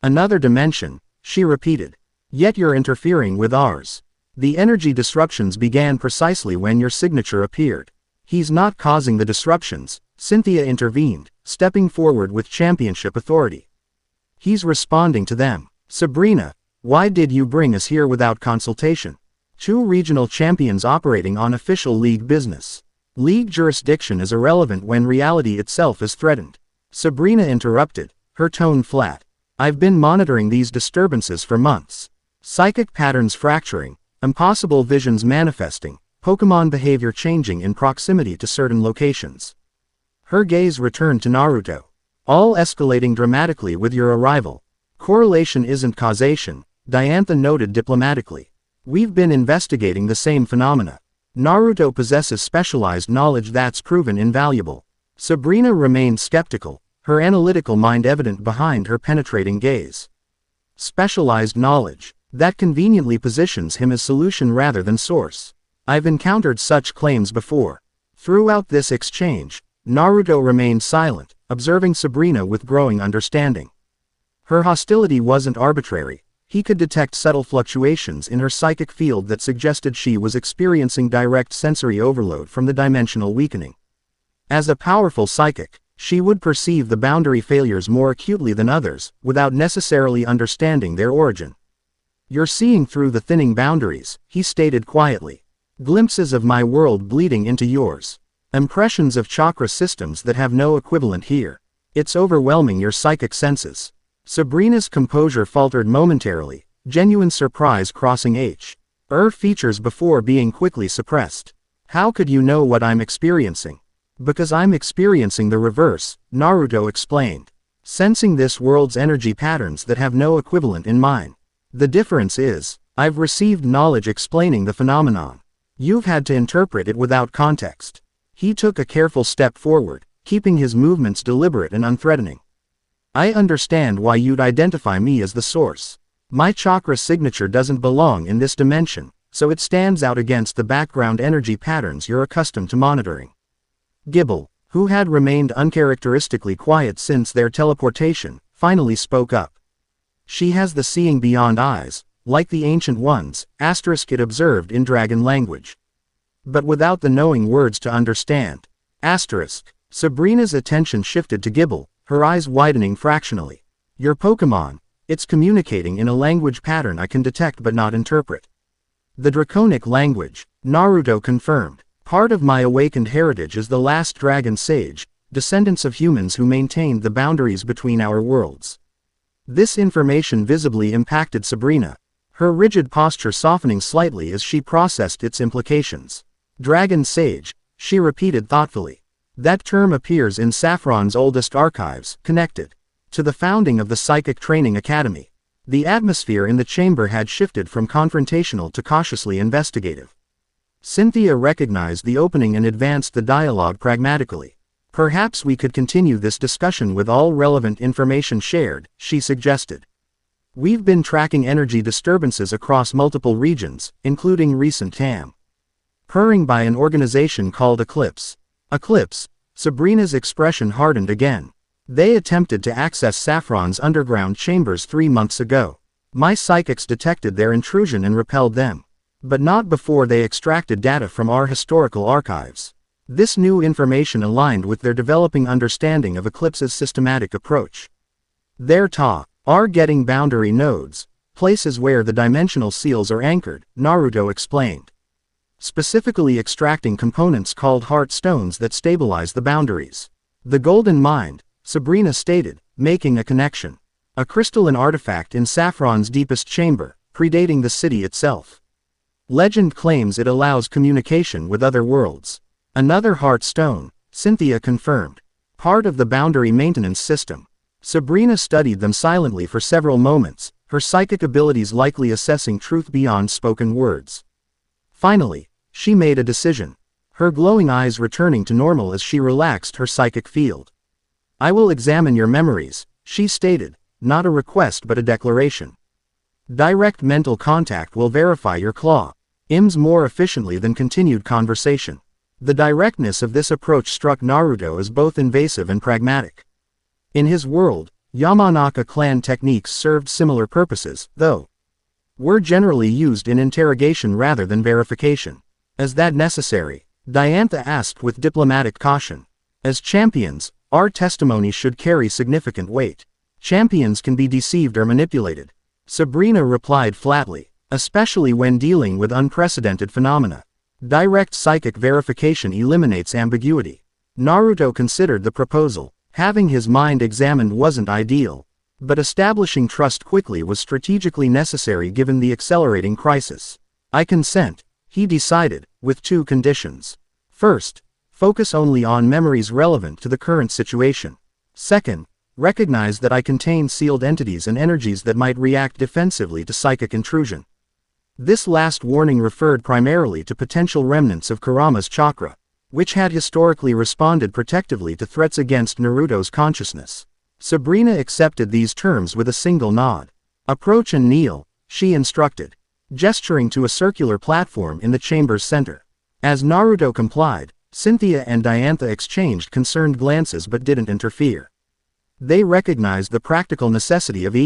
Speaker 1: Another dimension, she repeated. Yet you're interfering with ours. The energy disruptions began precisely when your signature appeared. He's not causing the disruptions, Cynthia intervened, stepping forward with championship authority. He's responding to them. Sabrina, why did you bring us here without consultation? Two regional champions operating on official league business. League jurisdiction is irrelevant when reality itself is threatened. Sabrina interrupted, her tone flat. I've been monitoring these disturbances for months. Psychic patterns fracturing, impossible visions manifesting, Pokémon behavior changing in proximity to certain locations. Her gaze returned to Naruto. All escalating dramatically with your arrival. Correlation isn't causation, Diantha noted diplomatically. We've been investigating the same phenomena. Naruto possesses specialized knowledge that's proven invaluable. Sabrina remained skeptical, her analytical mind evident behind her penetrating gaze. Specialized knowledge. That conveniently positions him as solution rather than source. I've encountered such claims before. Throughout this exchange, Naruto remained silent, observing Sabrina with growing understanding. Her hostility wasn't arbitrary. He could detect subtle fluctuations in her psychic field that suggested she was experiencing direct sensory overload from the dimensional weakening. As a powerful psychic, she would perceive the boundary failures more acutely than others, without necessarily understanding their origin. You're seeing through the thinning boundaries, he stated quietly. Glimpses of my world bleeding into yours. Impressions of chakra systems that have no equivalent here. It's overwhelming your psychic senses. Sabrina's composure faltered momentarily, genuine surprise crossing her features before being quickly suppressed. How could you know what I'm experiencing? Because I'm experiencing the reverse, Naruto explained. Sensing this world's energy patterns that have no equivalent in mine. The difference is, I've received knowledge explaining the phenomenon. You've had to interpret it without context. He took a careful step forward, keeping his movements deliberate and unthreatening. I understand why you'd identify me as the source. My chakra signature doesn't belong in this dimension, so it stands out against the background energy patterns you're accustomed to monitoring. Gibble, who had remained uncharacteristically quiet since their teleportation, finally spoke up. She has the seeing beyond eyes, like the ancient ones, asterisk it observed in dragon language. But without the knowing words to understand. Asterisk. Sabrina's attention shifted to Gibble, her eyes widening fractionally. Your Pokémon, it's communicating in a language pattern I can detect but not interpret. The Draconic language, Naruto confirmed. Part of my awakened heritage is the last dragon sage, descendants of humans who maintained the boundaries between our worlds. This information visibly impacted Sabrina, her rigid posture softening slightly as she processed its implications. Dragon Sage, she repeated thoughtfully. That term appears in Saffron's oldest archives, connected to the founding of the Psychic Training Academy. The atmosphere in the chamber had shifted from confrontational to cautiously investigative. Cynthia recognized the opening and advanced the dialogue pragmatically. Perhaps we could continue this discussion with all relevant information shared, she suggested. We've been tracking energy disturbances across multiple regions, including recent TAM. Purring by an organization called Eclipse. Eclipse, Sabrina's expression hardened again. They attempted to access Saffron's underground chambers 3 months ago. My psychics detected their intrusion and repelled them. But not before they extracted data from our historical archives. This new information aligned with their developing understanding of Eclipse's systematic approach. Their are getting boundary nodes, places where the dimensional seals are anchored, Naruto explained. Specifically extracting components called heart stones that stabilize the boundaries. The Golden Mind, Sabrina stated, making a connection. A crystalline artifact in Saffron's deepest chamber, predating the city itself. Legend claims it allows communication with other worlds. Another heart stone, Cynthia confirmed. Part of the boundary maintenance system. Sabrina studied them silently for several moments, her psychic abilities likely assessing truth beyond spoken words. Finally, she made a decision. Her glowing eyes returning to normal as she relaxed her psychic field. I will examine your memories, she stated, not a request but a declaration. Direct mental contact will verify your claims more efficiently than continued conversation. The directness of this approach struck Naruto as both invasive and pragmatic. In his world, Yamanaka clan techniques served similar purposes, though were generally used in interrogation rather than verification. Is that necessary? Diantha asked with diplomatic caution. As champions, our testimony should carry significant weight. Champions can be deceived or manipulated. Sabrina replied flatly, especially when dealing with unprecedented phenomena. Direct psychic verification eliminates ambiguity. Naruto considered the proposal. Having his mind examined wasn't ideal, but establishing trust quickly was strategically necessary given the accelerating crisis. I consent, he decided, with 2 conditions. First, focus only on memories relevant to the current situation. Second, recognize that I contain sealed entities and energies that might react defensively to psychic intrusion. This last warning referred primarily to potential remnants of Kurama's chakra, which had historically responded protectively to threats against Naruto's consciousness. Sabrina accepted these terms with a single nod. Approach and kneel, she instructed, gesturing to a circular platform in the chamber's center. As Naruto complied, Cynthia and Diantha exchanged concerned glances but didn't interfere. They recognized the practical necessity of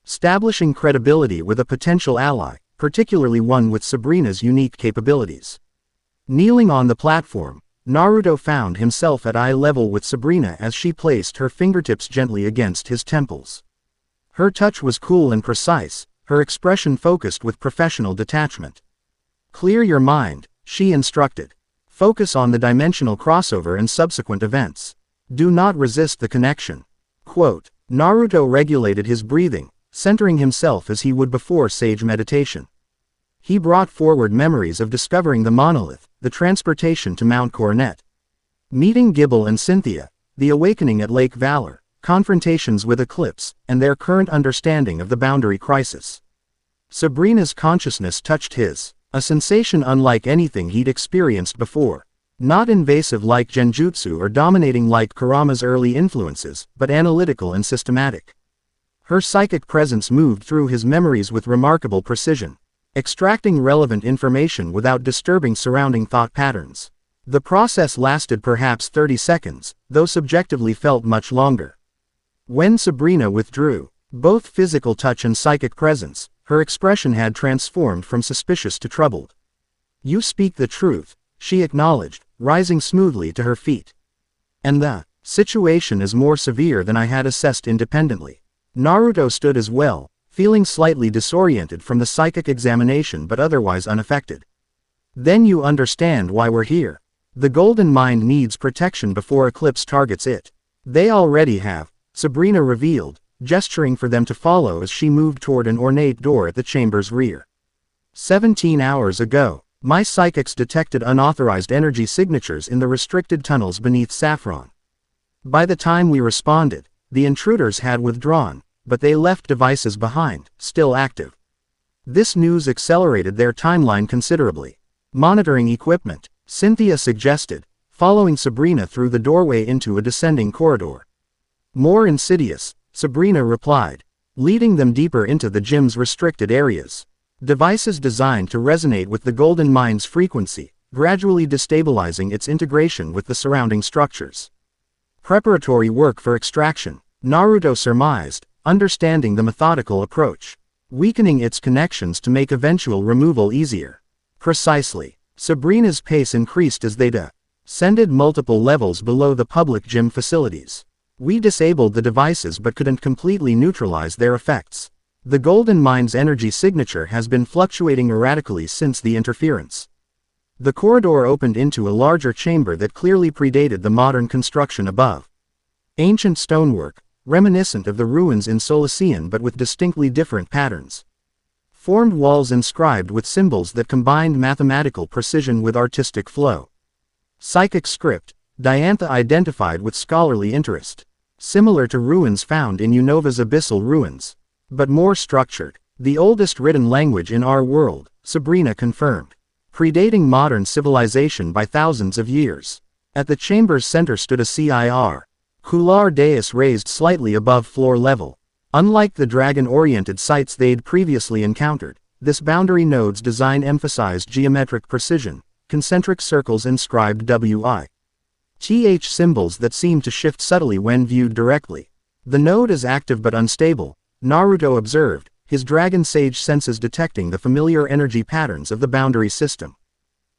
Speaker 1: establishing credibility with a potential ally, particularly one with Sabrina's unique capabilities. Kneeling on the platform, Naruto found himself at eye level with Sabrina as she placed her fingertips gently against his temples. Her touch was cool and precise, her expression focused with professional detachment. Clear your mind, she instructed. Focus on the dimensional crossover and subsequent events. Do not resist the connection. Quote, Naruto regulated his breathing, centering himself as he would before sage meditation. He brought forward memories of discovering the monolith, the transportation to Mount Coronet, meeting Gibble and Cynthia, the awakening at Lake Valor, confrontations with Eclipse, and their current understanding of the boundary crisis. Sabrina's consciousness touched his, a sensation unlike anything he'd experienced before. Not invasive like genjutsu or dominating like Kurama's early influences, but analytical and systematic. Her psychic presence moved through his memories with remarkable precision, extracting relevant information without disturbing surrounding thought patterns. The process lasted perhaps 30 seconds, though subjectively felt much longer. When Sabrina withdrew, both physical touch and psychic presence, Her expression had transformed from suspicious to troubled. "You speak the truth," she acknowledged, rising smoothly to her feet. "And the situation is more severe than I had assessed independently." Naruto stood as well, feeling slightly disoriented from the psychic examination but otherwise unaffected. "Then you understand why we're here. The Golden Mind needs protection before Eclipse targets it." "They already have," Sabrina revealed, gesturing for them to follow as she moved toward an ornate door at the chamber's rear. 17 hours ago, my psychics detected unauthorized energy signatures in the restricted tunnels beneath Saffron. By the time we responded, the intruders had withdrawn, but they left devices behind, still active. This news accelerated their timeline considerably. "Monitoring equipment," Cynthia suggested, following Sabrina through the doorway into a descending corridor. "More insidious," Sabrina replied, leading them deeper into the gym's restricted areas. Devices designed to resonate with the Golden Mind's frequency, gradually destabilizing its integration with the surrounding structures. "Preparatory work for extraction," Naruto surmised, understanding the methodical approach. "Weakening its connections to make eventual removal easier." "Precisely." Sabrina's pace increased as they descended multiple levels below the public gym facilities. "We disabled the devices but couldn't completely neutralize their effects. The Golden Mind's energy signature has been fluctuating erratically since the interference." The corridor opened into a larger chamber that clearly predated the modern construction above. Ancient stonework, reminiscent of the ruins in Solacean but with distinctly different patterns. Formed walls inscribed with symbols that combined mathematical precision with artistic flow. Psychic script, Diantha identified with scholarly interest. Similar to ruins found in Unova's abyssal ruins. But more structured. "The oldest written language in our world," Sabrina confirmed. "Predating modern civilization by thousands of years." At the chamber's center stood a circular dais raised slightly above floor level. Unlike the dragon-oriented sites they'd previously encountered, this boundary node's design emphasized geometric precision, concentric circles inscribed WITH symbols that seemed to shift subtly when viewed directly. "The node is active but unstable," Naruto observed, his dragon sage senses detecting the familiar energy patterns of the boundary system.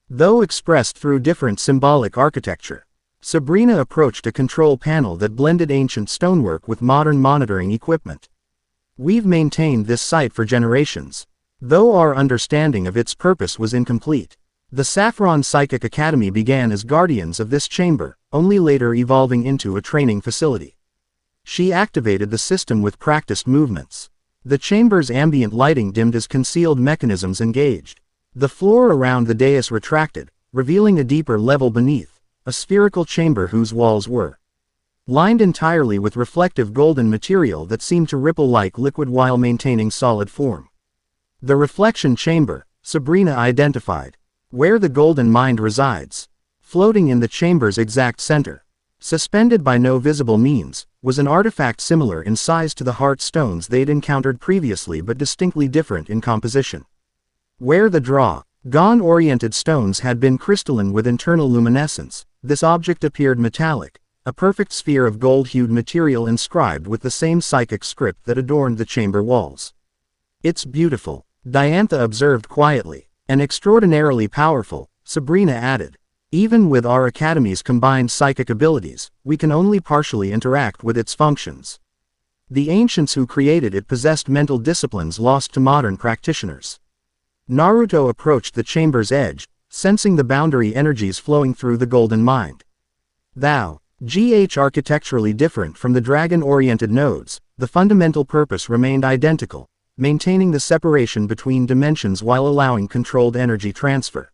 Speaker 1: Though expressed through different symbolic architecture. Sabrina approached a control panel that blended ancient stonework with modern monitoring equipment. "We've maintained this site for generations, though our understanding of its purpose was incomplete. The Saffron Psychic Academy began as guardians of this chamber, only later evolving into a training facility." She activated the system with practiced movements. The chamber's ambient lighting dimmed as concealed mechanisms engaged. The floor around the dais retracted, revealing a deeper level beneath. A spherical chamber whose walls were lined entirely with reflective golden material that seemed to ripple like liquid while maintaining solid form. "The reflection chamber," Sabrina identified, "where the Golden Mind resides." Floating in the chamber's exact center, suspended by no visible means, was an artifact similar in size to the heart stones they'd encountered previously but distinctly different in composition. Where the dragon-oriented stones had been crystalline with internal luminescence, this object appeared metallic, a perfect sphere of gold-hued material inscribed with the same psychic script that adorned the chamber walls. "It's beautiful," Diantha observed quietly. "And extraordinarily powerful," Sabrina added. "Even with our academy's combined psychic abilities, we can only partially interact with its functions. The ancients who created it possessed mental disciplines lost to modern practitioners." Naruto approached the chamber's edge, sensing the boundary energies flowing through the Golden Mind. Architecturally different from the dragon-oriented nodes, the fundamental purpose remained identical, maintaining the separation between dimensions while allowing controlled energy transfer.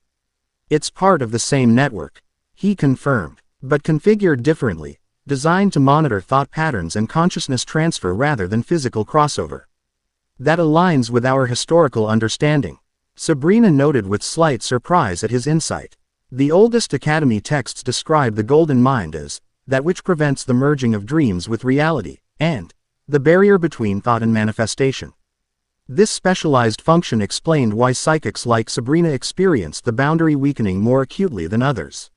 Speaker 1: "It's part of the same network," he confirmed, "but configured differently, designed to monitor thought patterns and consciousness transfer rather than physical crossover. That aligns with our historical understanding," Sabrina noted with slight surprise at his insight. "The oldest academy texts describe the Golden Mind as that which prevents the merging of dreams with reality, and the barrier between thought and manifestation." This specialized function explained why psychics like Sabrina experienced the boundary weakening more acutely than others.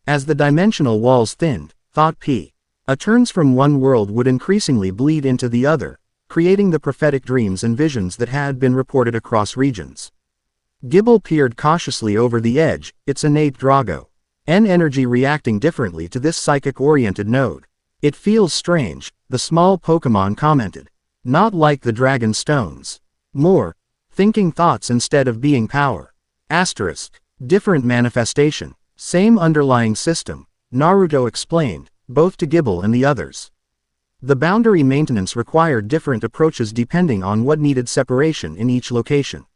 Speaker 1: As the dimensional walls thinned, thought patterns from one world would increasingly bleed into the other, creating the prophetic dreams and visions that had been reported across regions. Gibble peered cautiously over the edge, its innate Drago N energy reacting differently to this psychic-oriented node. It feels strange, the small Pokémon commented. Not like the dragon stones. More, thinking thoughts instead of being power. Asterisk. Different manifestation. Same underlying system, Naruto explained, both to Gibble and the others. The boundary maintenance required different approaches depending on what needed separation in each location.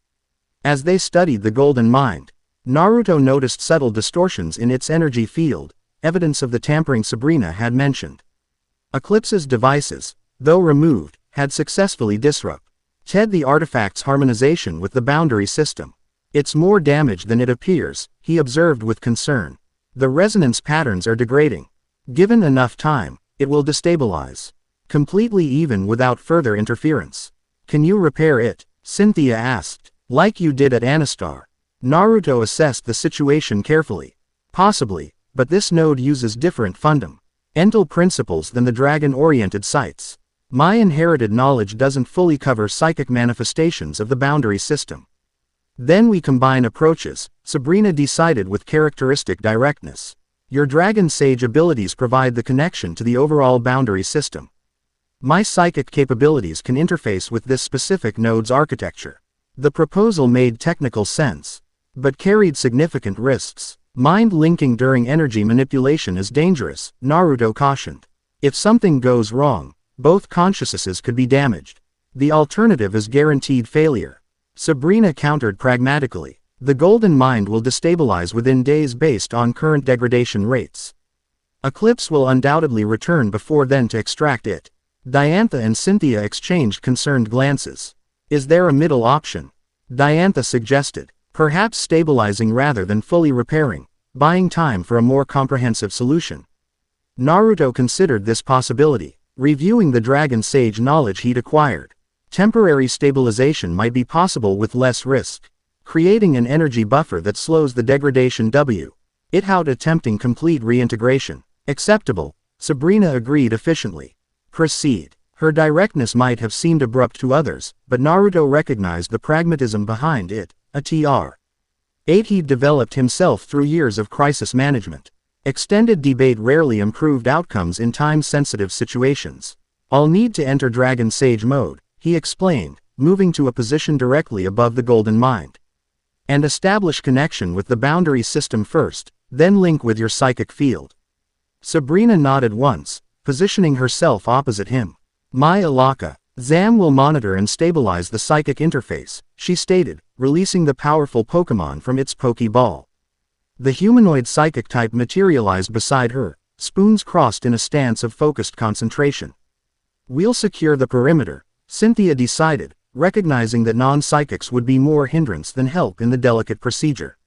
Speaker 1: As they studied the Golden Mind, Naruto noticed subtle distortions in its energy field, evidence of the tampering Sabrina had mentioned. Eclipse's devices, though removed, had successfully disrupted the artifact's harmonization with the boundary system. It's more damage than it appears, he observed with concern. The resonance patterns are degrading. Given enough time, it will destabilize. Completely even without further interference. Can you repair it? Cynthia asked. Like you did at Anastar. Naruto assessed the situation carefully. Possibly, but this node uses different fundamental principles than the dragon-oriented sites. My inherited knowledge doesn't fully cover psychic manifestations of the boundary system. Then we combine approaches, Sabrina decided with characteristic directness. Your Dragon Sage abilities provide the connection to the overall boundary system. My psychic capabilities can interface with this specific node's architecture. The proposal made technical sense, but carried significant risks. Mind linking during energy manipulation is dangerous, Naruto cautioned. If something goes wrong, both consciousnesses could be damaged. The alternative is guaranteed failure. Sabrina countered pragmatically. The Golden Mind will destabilize within days based on current degradation rates. Eclipse will undoubtedly return before then to extract it. Diantha and Cynthia exchanged concerned glances. Is there a middle option? Diantha suggested. Perhaps stabilizing rather than fully repairing, buying time for a more comprehensive solution. Naruto considered this possibility, reviewing the Dragon Sage knowledge he'd acquired. Temporary stabilization might be possible with less risk, creating an energy buffer that slows the degradation without attempting complete reintegration. Acceptable, Sabrina agreed efficiently. Proceed. Her directness might have seemed abrupt to others, but Naruto recognized the pragmatism behind it, a Tr. 8 he'd developed himself through years of crisis management. Extended debate rarely improved outcomes in time-sensitive situations. I'll need to enter Dragon Sage mode, he explained, moving to a position directly above the Golden Mind. And establish connection with the boundary system first, then link with your psychic field. Sabrina nodded once, positioning herself opposite him. My Alaka, Zam will monitor and stabilize the psychic interface, she stated, releasing the powerful Pokémon from its Pokeball. The humanoid psychic type materialized beside her, spoons crossed in a stance of focused concentration. We'll secure the perimeter, Cynthia decided, recognizing that non-psychics would be more hindrance than help in the delicate procedure.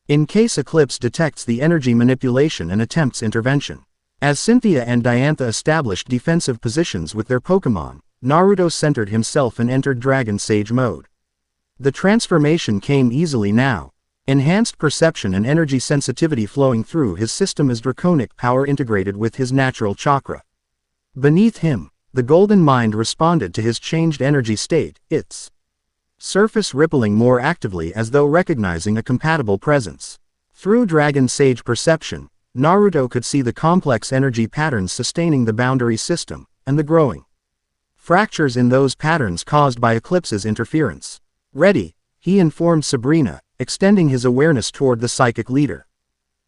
Speaker 1: In case Eclipse detects the energy manipulation and attempts intervention. As Cynthia and Diantha established defensive positions with their Pokémon, Naruto centered himself and entered Dragon Sage mode. The transformation came easily now. Enhanced perception and energy sensitivity flowing through his system as Draconic power integrated with his natural chakra. Beneath him, the Golden Mind responded to his changed energy state, its surface rippling more actively as though recognizing a compatible presence. Through Dragon Sage perception, Naruto could see the complex energy patterns sustaining the boundary system, and the growing fractures in those patterns caused by Eclipse's interference. Ready, he informed Sabrina, extending his awareness toward the psychic leader.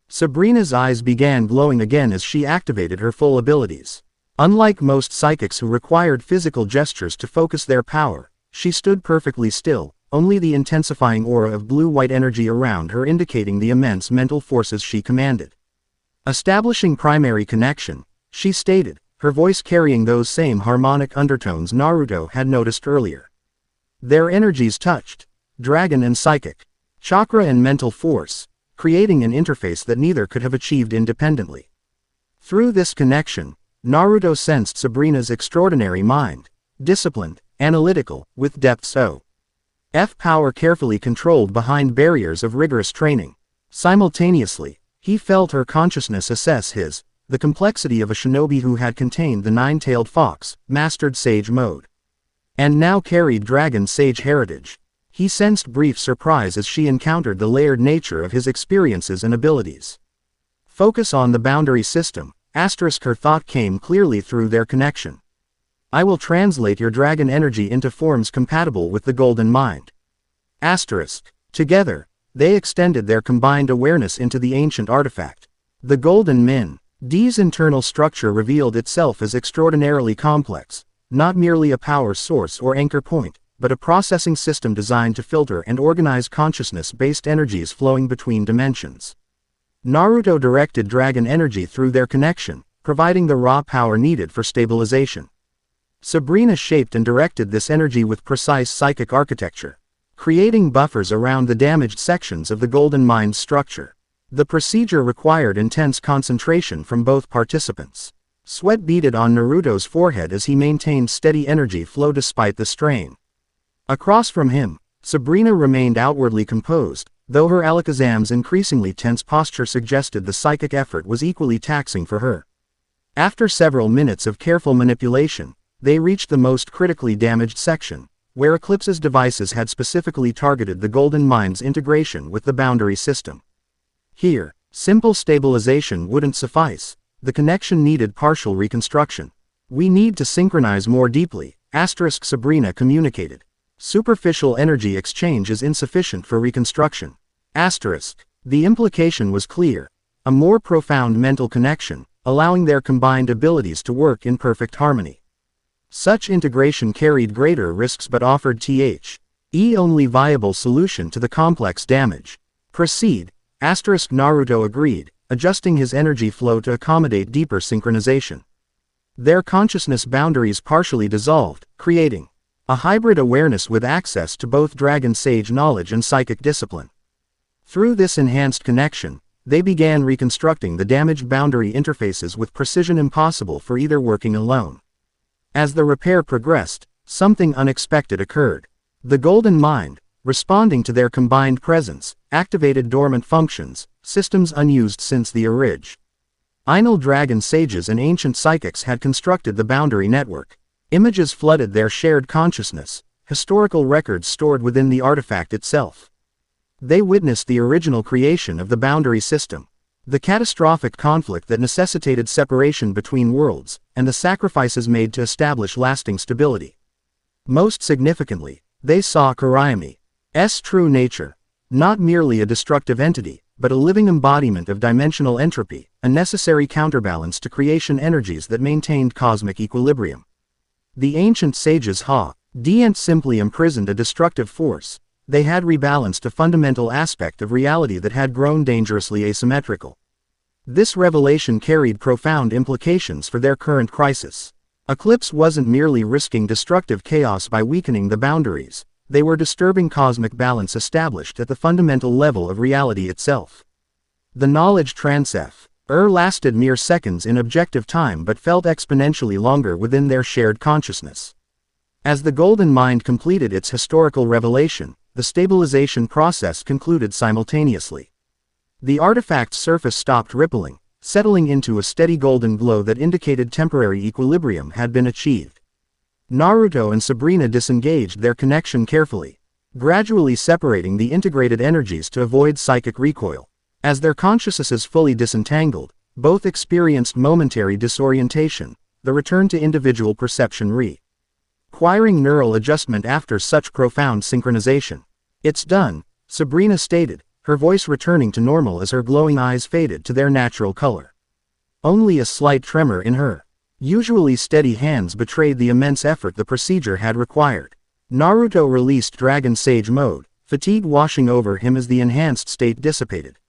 Speaker 1: Sabrina's eyes began glowing again as she activated her full abilities. Unlike most psychics who required physical gestures to focus their power, she stood perfectly still, only the intensifying aura of blue-white energy around her indicating the immense mental forces she commanded. Establishing primary connection, she stated, her voice carrying those same harmonic undertones Naruto had noticed earlier. Their energies touched, dragon and psychic, chakra and mental force, creating an interface that neither could have achieved independently. Through this connection, Naruto sensed Sabrina's extraordinary mind, disciplined, analytical, with depths of power carefully controlled behind barriers of rigorous training. Simultaneously, he felt her consciousness assess the complexity of a shinobi who had contained the nine-tailed fox, mastered sage mode. and now carried Dragon Sage heritage. He sensed brief surprise as she encountered the layered nature of his experiences and abilities. Focus on the boundary system. Her thought came clearly through their connection. I will translate your dragon energy into forms compatible with the golden mind. Together, they extended their combined awareness into the ancient artifact. The golden Mind's internal structure revealed itself as extraordinarily complex, not merely a power source or anchor point, but a processing system designed to filter and organize consciousness-based energies flowing between dimensions. Naruto directed dragon energy through their connection, providing the raw power needed for stabilization. Sabrina shaped and directed this energy with precise psychic architecture, creating buffers around the damaged sections of the golden mind's structure. The procedure required intense concentration from both participants. Sweat beaded on Naruto's forehead as he maintained steady energy flow despite the strain. Across from him, Sabrina remained outwardly composed, though her Alakazam's increasingly tense posture suggested the psychic effort was equally taxing for her. After several minutes of careful manipulation, they reached the most critically damaged section, where Eclipse's devices had specifically targeted the golden mind's integration with the boundary system. Here, simple stabilization wouldn't suffice. The connection needed partial reconstruction. We need to synchronize more deeply, Sabrina communicated. Superficial energy exchange is insufficient for reconstruction. The implication was clear. A more profound mental connection, allowing their combined abilities to work in perfect harmony. Such integration carried greater risks but offered the only viable solution to the complex damage. Proceed. Naruto agreed, adjusting his energy flow to accommodate deeper synchronization. Their consciousness boundaries partially dissolved, creating a hybrid awareness with access to both Dragon Sage knowledge and psychic discipline. Through this enhanced connection, they began reconstructing the damaged boundary interfaces with precision impossible for either working alone. As the repair progressed, something unexpected occurred. The Golden Mind, responding to their combined presence, activated dormant functions, systems unused since the original Dragon Sages and ancient psychics had constructed the boundary network. Images flooded their shared consciousness, historical records stored within the artifact itself. They witnessed the original creation of the boundary system, the catastrophic conflict that necessitated separation between worlds, and the sacrifices made to establish lasting stability. Most significantly, they saw Kurayami's true nature, not merely a destructive entity, but a living embodiment of dimensional entropy, a necessary counterbalance to creation energies that maintained cosmic equilibrium. The ancient sages hadn't simply imprisoned a destructive force, they had rebalanced a fundamental aspect of reality that had grown dangerously asymmetrical. This revelation carried profound implications for their current crisis. Eclipse wasn't merely risking destructive chaos by weakening the boundaries, they were disturbing cosmic balance established at the fundamental level of reality itself. The knowledge transfer lasted mere seconds in objective time but felt exponentially longer within their shared consciousness. As the Golden Mind completed its historical revelation, the stabilization process concluded simultaneously. The artifact's surface stopped rippling, settling into a steady golden glow that indicated temporary equilibrium had been achieved. Naruto and Sabrina disengaged their connection carefully, gradually separating the integrated energies to avoid psychic recoil. As their consciousnesses fully disentangled, both experienced momentary disorientation, the return to individual perception requiring neural adjustment after such profound synchronization. It's done, Sabrina stated, her voice returning to normal as her glowing eyes faded to their natural color. Only a slight tremor in her usually steady hands betrayed the immense effort the procedure had required. Naruto released Dragon Sage mode, fatigue washing over him as the enhanced state dissipated.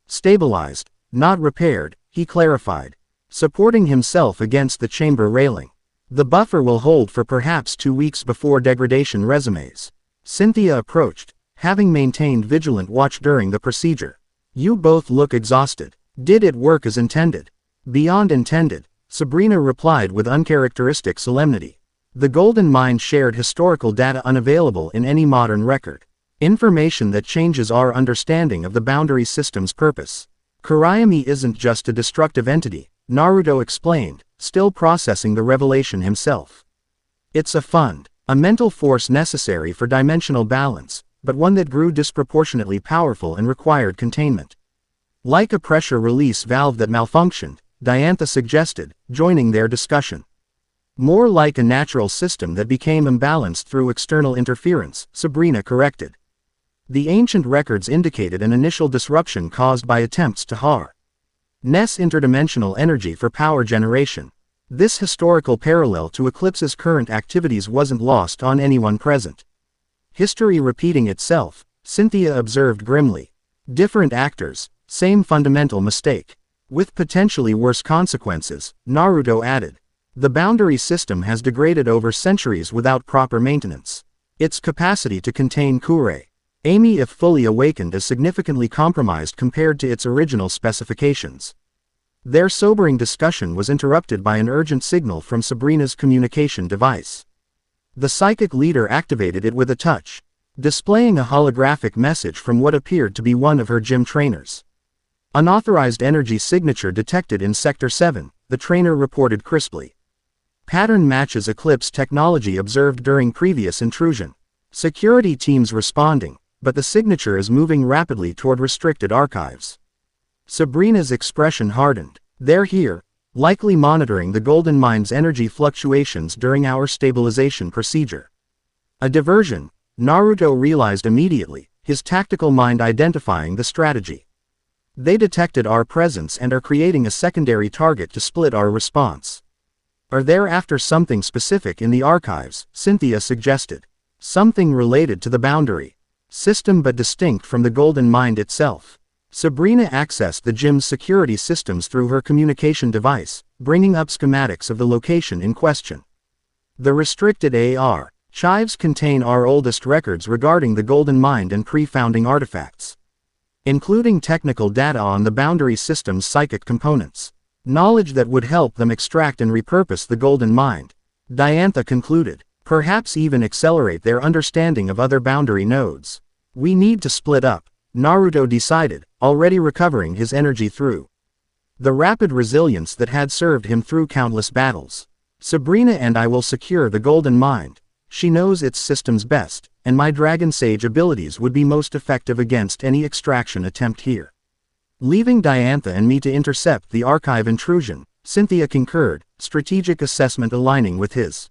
Speaker 1: Stabilized, not repaired, he clarified, supporting himself against the chamber railing. The buffer will hold for perhaps 2 weeks before degradation resumes. Cynthia approached, having maintained vigilant watch during the procedure. You both look exhausted. Did it work as intended? Beyond intended, Sabrina replied with uncharacteristic solemnity. The Golden Mind shared historical data unavailable in any modern record. Information that changes our understanding of the boundary system's purpose. Kurayami isn't just a destructive entity, Naruto explained, still processing the revelation himself. It's a fund, A mental force necessary for dimensional balance, but one that grew disproportionately powerful and required containment. Like a pressure release valve that malfunctioned, Diantha suggested, joining their discussion. More like a natural system that became imbalanced through external interference, Sabrina corrected. The ancient records indicated an initial disruption caused by attempts to harness interdimensional energy for power generation. This historical parallel to Eclipse's current activities wasn't lost on anyone present. History repeating itself, Cynthia observed grimly. Different actors, same fundamental mistake. With potentially worse consequences, Naruto added. The boundary system has degraded over centuries without proper maintenance. Its capacity to contain Amy, if fully awakened, is significantly compromised compared to its original specifications. Their sobering discussion was interrupted by an urgent signal from Sabrina's communication device. The psychic leader activated it with a touch, displaying a holographic message from what appeared to be one of her gym trainers. Unauthorized energy signature detected in Sector 7, the trainer reported crisply. Pattern matches Eclipse technology observed during previous intrusion. Security teams responding, but the signature is moving rapidly toward restricted archives. Sabrina's expression hardened. They're here, likely monitoring the Golden Mine's energy fluctuations during our stabilization procedure. A diversion, Naruto realized immediately, his tactical mind identifying the strategy. They detected our presence and are creating a secondary target to split our response. Are there after something specific in the archives, Cynthia suggested. Something related to the boundary system but distinct from the Golden Mine itself. Sabrina accessed the gym's security systems through her communication device, bringing up schematics of the location in question. The restricted archives contain our oldest records regarding the Golden Mine and pre-founding artifacts, including technical data on the boundary system's psychic components. Knowledge that would help them extract and repurpose the Golden Mine, Diantha concluded, perhaps even accelerate their understanding of other boundary nodes. We need to split up, Naruto decided, already recovering his energy through the rapid resilience that had served him through countless battles. Sabrina and I will secure the Golden Mine. She knows its systems best, and my Dragon Sage abilities would be most effective against any extraction attempt here. Leaving Diantha and me to intercept the archive intrusion, Cynthia concurred, strategic assessment aligning with his.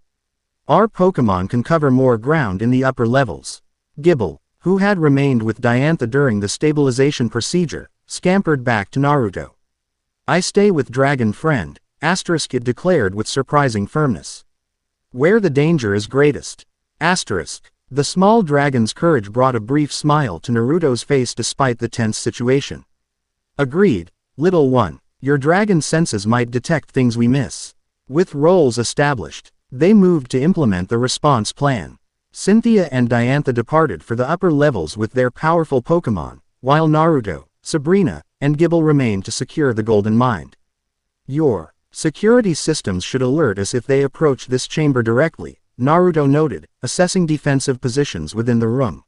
Speaker 1: Our Pokémon can cover more ground in the upper levels. Gible, who had remained with Diantha during the stabilization procedure, scampered back to Naruto. I stay with Dragon Friend, it declared with surprising firmness. Where the danger is greatest. The small dragon's courage brought a brief smile to Naruto's face despite the tense situation. Agreed, little one, your dragon senses might detect things we miss. With roles established, they moved to implement the response plan. Cynthia and Diantha departed for the upper levels with their powerful Pokémon, while Naruto, Sabrina, and Gible remained to secure the Golden Mine. Your security systems should alert us if they approach this chamber directly, Naruto noted, assessing defensive positions within the room.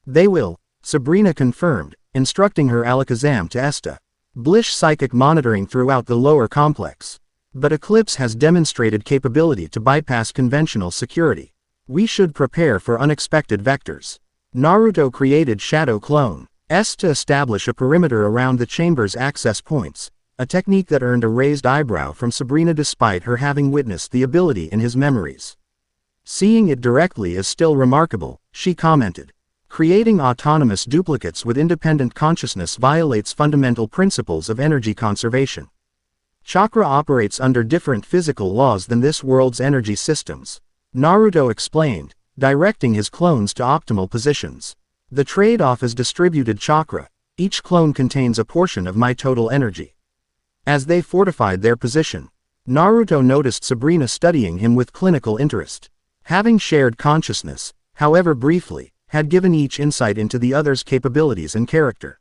Speaker 1: They will, Sabrina confirmed, instructing her Alakazam to establish psychic monitoring throughout the lower complex. But Eclipse has demonstrated capability to bypass conventional security. We should prepare for unexpected vectors. Naruto created Shadow Clone to establish a perimeter around the chamber's access points, a technique that earned a raised eyebrow from Sabrina despite her having witnessed the ability in his memories. Seeing it directly is still remarkable, she commented. Creating autonomous duplicates with independent consciousness violates fundamental principles of energy conservation. Chakra operates under different physical laws than this world's energy systems, Naruto explained, directing his clones to optimal positions. The trade-off is distributed chakra. Each clone contains a portion of my total energy. As they fortified their position, Naruto noticed Sabrina studying him with clinical interest. Having shared consciousness, however briefly, had given each insight into the other's capabilities and character.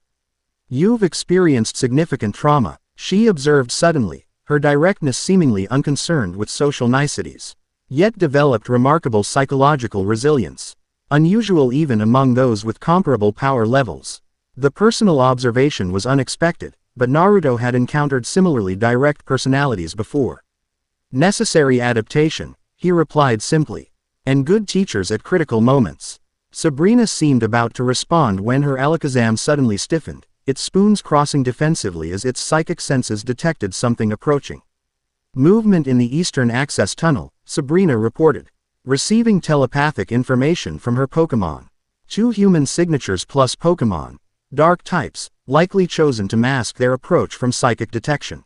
Speaker 1: You've experienced significant trauma, she observed suddenly, her directness seemingly unconcerned with social niceties. Yet developed remarkable psychological resilience, unusual even among those with comparable power levels. The personal observation was unexpected, but Naruto had encountered similarly direct personalities before. Necessary adaptation, he replied simply. and good teachers at critical moments. Sabrina seemed about to respond when her alakazam suddenly stiffened, its spoons crossing defensively as its psychic senses detected something approaching. Movement in the eastern access tunnel, Sabrina reported. Receiving telepathic information from her Pokémon. 2 human signatures plus Pokémon. Dark types, likely chosen to mask their approach from psychic detection.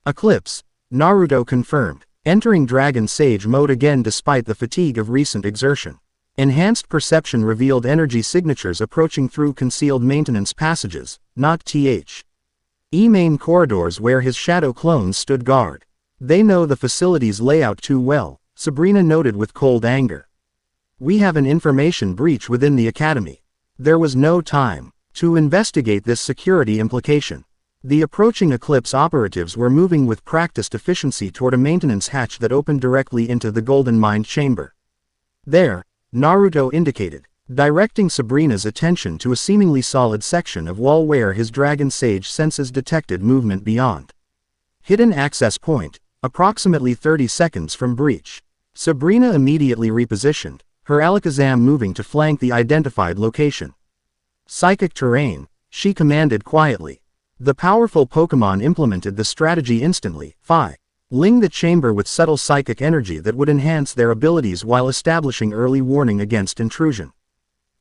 Speaker 1: Eclipse. Naruto confirmed. Entering Dragon Sage mode again despite the fatigue of recent exertion. Enhanced perception revealed energy signatures approaching through concealed maintenance passages, not main corridors where his shadow clones stood guard. They know the facility's layout too well, Sabrina noted with cold anger. We have an information breach within the academy. There was no time to investigate this security implication. The approaching Eclipse operatives were moving with practiced efficiency toward a maintenance hatch that opened directly into the Golden Mind chamber. There, Naruto indicated, directing Sabrina's attention to a seemingly solid section of wall where his Dragon Sage senses detected movement beyond. Hidden access point, approximately 30 seconds from breach. Sabrina immediately repositioned, her Alakazam moving to flank the identified location. Psychic terrain, she commanded quietly. The powerful Pokémon implemented the strategy instantly, filling the chamber with subtle psychic energy that would enhance their abilities while establishing early warning against intrusion.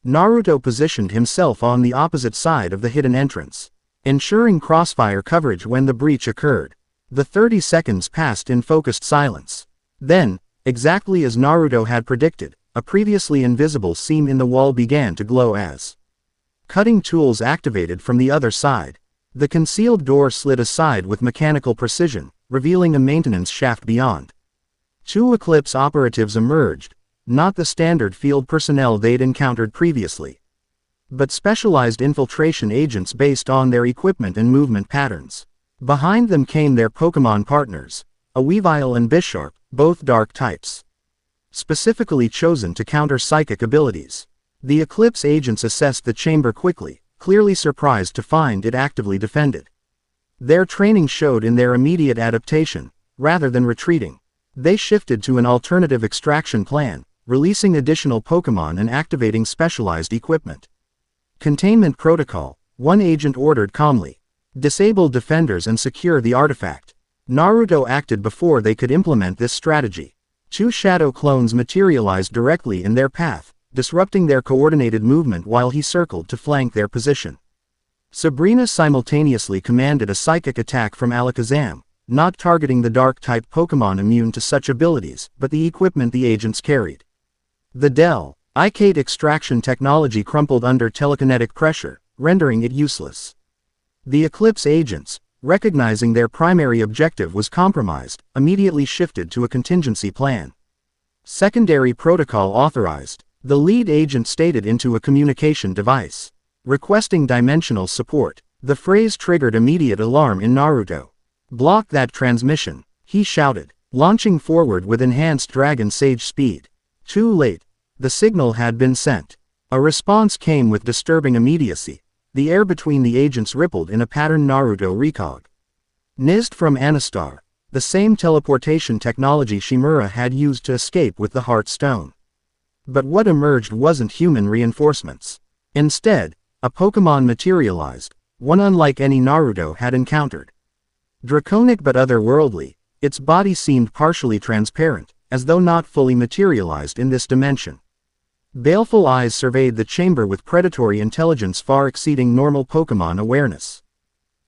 Speaker 1: Naruto positioned himself on the opposite side of the hidden entrance, ensuring crossfire coverage when the breach occurred. The 30 seconds passed in focused silence. Then, exactly as Naruto had predicted, a previously invisible seam in the wall began to glow as cutting tools activated from the other side. The concealed door slid aside with mechanical precision, revealing a maintenance shaft beyond. 2 Eclipse operatives emerged, not the standard field personnel they'd encountered previously, but specialized infiltration agents based on their equipment and movement patterns. Behind them came their Pokémon partners, a Weavile and Bisharp, both dark types, specifically chosen to counter psychic abilities. The Eclipse agents assessed the chamber quickly, clearly surprised to find it actively defended. Their training showed in their immediate adaptation, rather than retreating. They shifted to an alternative extraction plan, releasing additional Pokémon and activating specialized equipment. Containment protocol, one agent ordered calmly. Disable defenders and secure the artifact. Naruto acted before they could implement this strategy. 2 shadow clones materialized directly in their path, disrupting their coordinated movement while he circled to flank their position. Sabrina simultaneously commanded a psychic attack from Alakazam, not targeting the dark-type Pokémon immune to such abilities, but the equipment the agents carried. The Del-Icate extraction technology crumpled under telekinetic pressure, rendering it useless. The Eclipse agents, recognizing their primary objective was compromised, immediately shifted to a contingency plan. Secondary protocol authorized. The lead agent stated into a communication device, requesting dimensional support. The phrase triggered immediate alarm in Naruto. Block that transmission, he shouted, launching forward with enhanced Dragon Sage speed. Too late. The signal had been sent. A response came with disturbing immediacy. The air between the agents rippled in a pattern Naruto recognized from Anastar, the same teleportation technology Shimura had used to escape with the Heart Stone. But what emerged wasn't human reinforcements. Instead, a Pokémon materialized, one unlike any Naruto had encountered. Draconic but otherworldly, its body seemed partially transparent, as though not fully materialized in this dimension. Baleful eyes surveyed the chamber with predatory intelligence far exceeding normal Pokémon awareness.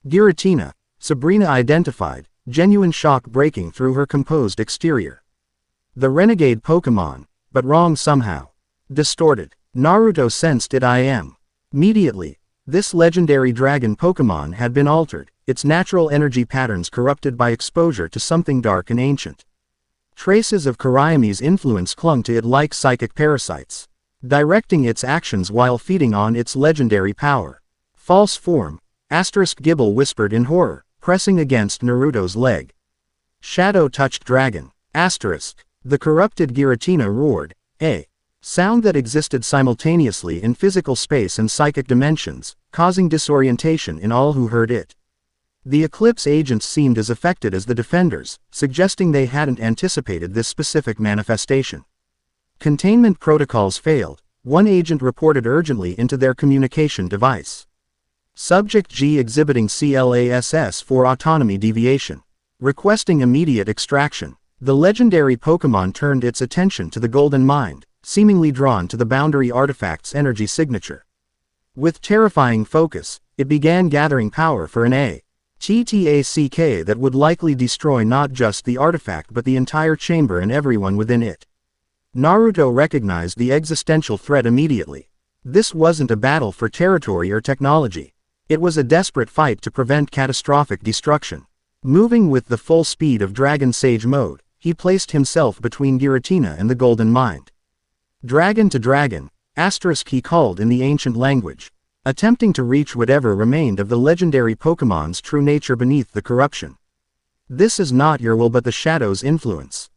Speaker 1: Giratina, Sabrina identified, genuine shock breaking through her composed exterior. The renegade Pokémon, but wrong somehow. Distorted. Naruto sensed it immediately. This legendary dragon Pokémon had been altered, its natural energy patterns corrupted by exposure to something dark and ancient. Traces of Kariami's influence clung to it like psychic parasites, directing its actions while feeding on its legendary power. False form, Gibble whispered in horror, pressing against Naruto's leg. Shadow-touched dragon, the corrupted Giratina roared, a sound that existed simultaneously in physical space and psychic dimensions, causing disorientation in all who heard it. The Eclipse agents seemed as affected as the defenders, suggesting they hadn't anticipated this specific manifestation. Containment protocols failed. One agent reported urgently into their communication device. Subject G exhibiting CLASS for autonomy deviation. Requesting immediate extraction. The legendary Pokémon turned its attention to the Golden Mind, seemingly drawn to the boundary artifact's energy signature. With terrifying focus, it began gathering power for an attack that would likely destroy not just the artifact but the entire chamber and everyone within it. Naruto recognized the existential threat immediately. This wasn't a battle for territory or technology. It was a desperate fight to prevent catastrophic destruction. Moving with the full speed of Dragon Sage mode, he placed himself between Giratina and the Golden Mind. Dragon to dragon, he called in the ancient language, attempting to reach whatever remained of the legendary Pokémon's true nature beneath the corruption. This is not your will but the shadow's influence.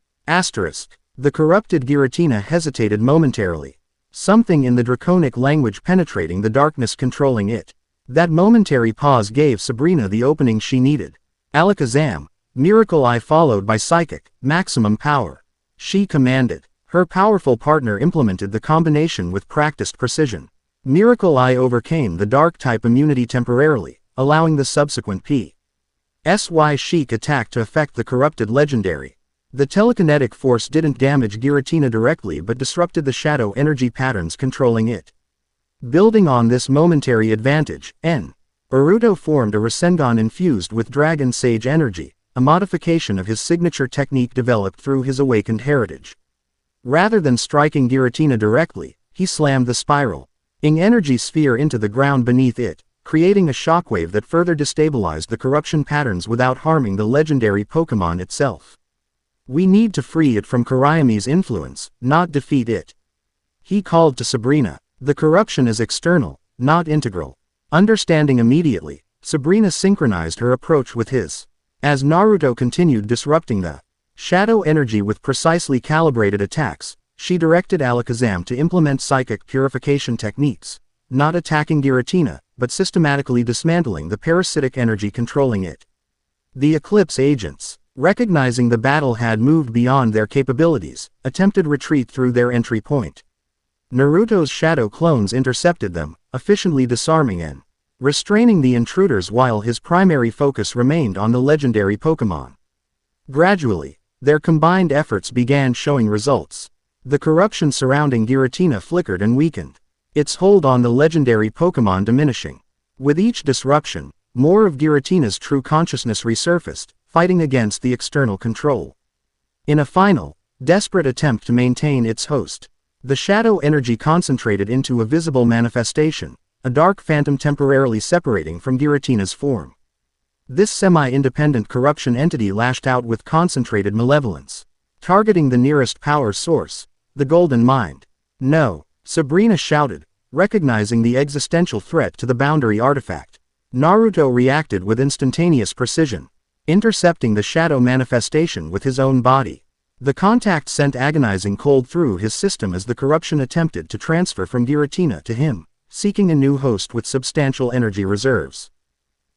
Speaker 1: The corrupted Giratina hesitated momentarily, something in the Draconic language penetrating the darkness controlling it. That momentary pause gave Sabrina the opening she needed. Alakazam, Miracle Eye followed by Psychic, maximum power. She commanded. Her powerful partner implemented the combination with practiced precision. Miracle Eye overcame the Dark-type immunity temporarily, allowing the subsequent Psy Sheik attack to affect the corrupted legendary. The telekinetic force didn't damage Giratina directly but disrupted the shadow energy patterns controlling it. Building on this momentary advantage, Naruto formed a Rasengan infused with Dragon Sage energy, a modification of his signature technique developed through his awakened heritage. Rather than striking Giratina directly, he slammed the spiraling energy sphere into the ground beneath it, creating a shockwave that further destabilized the corruption patterns without harming the legendary Pokémon itself. We need to free it from Kurayami's influence, not defeat it. He called to Sabrina. The corruption is external, not integral. Understanding immediately, Sabrina synchronized her approach with his. As Naruto continued disrupting the shadow energy with precisely calibrated attacks, she directed Alakazam to implement psychic purification techniques, not attacking Giratina, but systematically dismantling the parasitic energy controlling it. The Eclipse agents, recognizing the battle had moved beyond their capabilities, attempted retreat through their entry point. Naruto's shadow clones intercepted them, efficiently disarming and restraining the intruders while his primary focus remained on the legendary Pokémon. Gradually, their combined efforts began showing results. The corruption surrounding Giratina flickered and weakened, its hold on the legendary Pokémon diminishing. With each disruption, more of Giratina's true consciousness resurfaced, fighting against the external control. In a final, desperate attempt to maintain its host, the shadow energy concentrated into a visible manifestation, a dark phantom temporarily separating from Giratina's form. This semi-independent corruption entity lashed out with concentrated malevolence, targeting the nearest power source, the Golden Mind. No, Sabrina shouted, recognizing the existential threat to the boundary artifact. Naruto reacted with instantaneous precision, intercepting the shadow manifestation with his own body. The contact sent agonizing cold through his system as the corruption attempted to transfer from Giratina to him, seeking a new host with substantial energy reserves.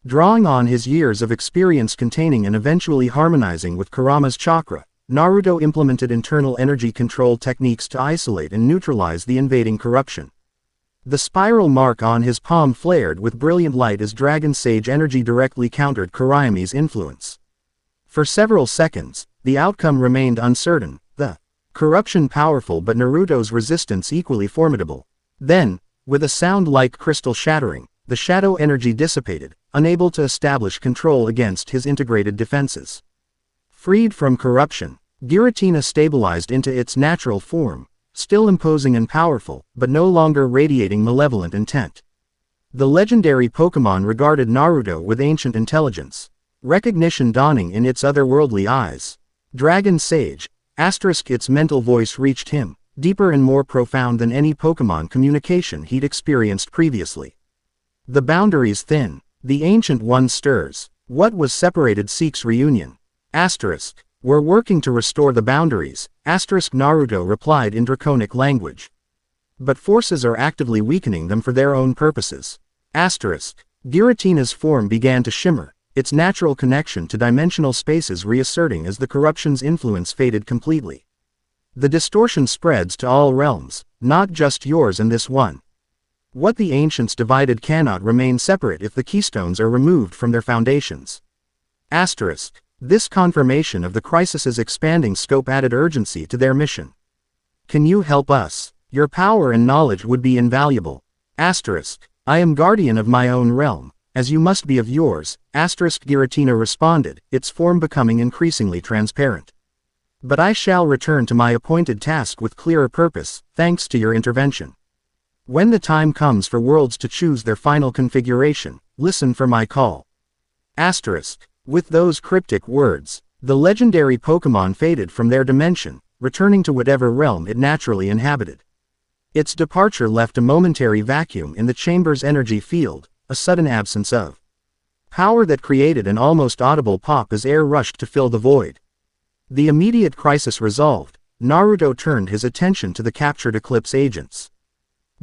Speaker 1: Drawing on his years of experience containing and eventually harmonizing with Kurama's chakra, Naruto implemented internal energy control techniques to isolate and neutralize the invading corruption. The spiral mark on his palm flared with brilliant light as Dragon Sage energy directly countered Kurayami's influence. For several seconds, the outcome remained uncertain, the corruption powerful but Naruto's resistance equally formidable. Then, with a sound like crystal shattering, the shadow energy dissipated, unable to establish control against his integrated defenses. Freed from corruption, Giratina stabilized into its natural form, still imposing and powerful, but no longer radiating malevolent intent. The legendary Pokémon regarded Naruto with ancient intelligence, recognition dawning in its otherworldly eyes. Dragon Sage, its mental voice reached him, deeper and more profound than any Pokémon communication he'd experienced previously. The boundaries thin, the Ancient One stirs. What was separated seeks reunion. We're working to restore the boundaries, Naruto replied in Draconic language. But forces are actively weakening them for their own purposes. Giratina's form began to shimmer, its natural connection to dimensional spaces reasserting as the corruption's influence faded completely. The distortion spreads to all realms, not just yours and this one. What the ancients divided cannot remain separate if the keystones are removed from their foundations. Asterisk. This confirmation of the crisis's expanding scope added urgency to their mission. Can you help us? Your power and knowledge would be invaluable. Asterisk. I am guardian of my own realm, as you must be of yours. Asterisk. Giratina responded, its form becoming increasingly transparent. But I shall return to my appointed task with clearer purpose, thanks to your intervention. When the time comes for worlds to choose their final configuration, listen for my call. Asterisk. With those cryptic words, the legendary Pokémon faded from their dimension, returning to whatever realm it naturally inhabited. Its departure left a momentary vacuum in the chamber's energy field, a sudden absence of power that created an almost audible pop as air rushed to fill the void. The immediate crisis resolved, Naruto turned his attention to the captured Eclipse agents.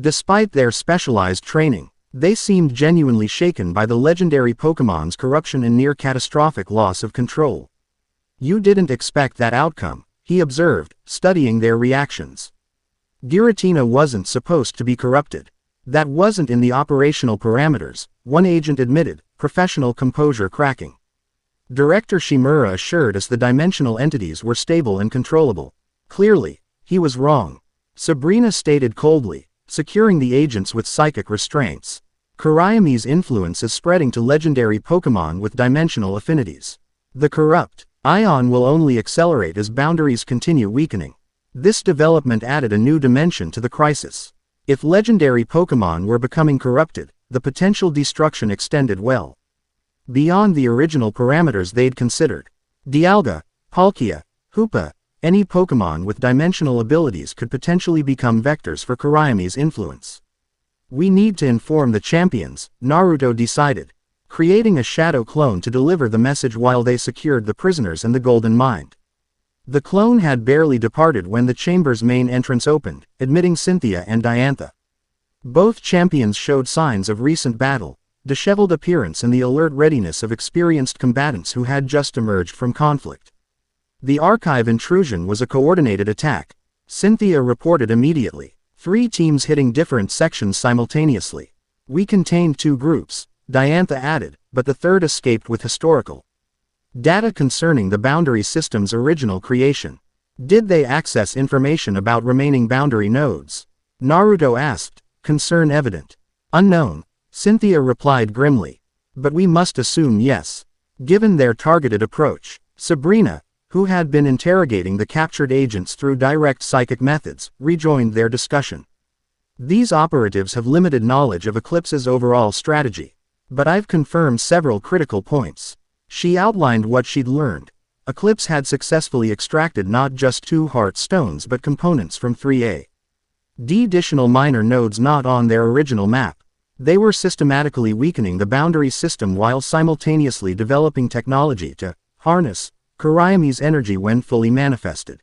Speaker 1: Despite their specialized training, they seemed genuinely shaken by the legendary Pokémon's corruption and near-catastrophic loss of control. You didn't expect that outcome, he observed, studying their reactions. Giratina wasn't supposed to be corrupted. That wasn't in the operational parameters, one agent admitted, professional composure cracking. Director Shimura assured us the dimensional entities were stable and controllable. Clearly, he was wrong. Sabrina stated coldly, securing the agents with psychic restraints. Kurayami's influence is spreading to legendary Pokémon with dimensional affinities. The corrupt ion will only accelerate as boundaries continue weakening. This development added a new dimension to the crisis. If legendary Pokémon were becoming corrupted, the potential destruction extended well beyond the original parameters they'd considered. Dialga, Palkia, Hoopa, any Pokémon with dimensional abilities could potentially become vectors for Kurayami's influence. We need to inform the champions, Naruto decided, creating a shadow clone to deliver the message while they secured the prisoners and the Golden Mind. The clone had barely departed when the chamber's main entrance opened, admitting Cynthia and Diantha. Both champions showed signs of recent battle, disheveled appearance and the alert readiness of experienced combatants who had just emerged from conflict. The archive intrusion was a coordinated attack, Cynthia reported immediately. 3 teams hitting different sections simultaneously. We contained 2 groups, Diantha added, but the third escaped with historical data concerning the boundary system's original creation. Did they access information about remaining boundary nodes? Naruto asked, concern evident. Unknown, Cynthia replied grimly. But we must assume yes. Given their targeted approach, Sabrina, who had been interrogating the captured agents through direct psychic methods, rejoined their discussion. These operatives have limited knowledge of Eclipse's overall strategy. But I've confirmed several critical points. She outlined what she'd learned. Eclipse had successfully extracted not just 2 heart stones but components from 3A. D additional minor nodes not on their original map. They were systematically weakening the boundary system while simultaneously developing technology to harness Kurayami's energy when fully manifested.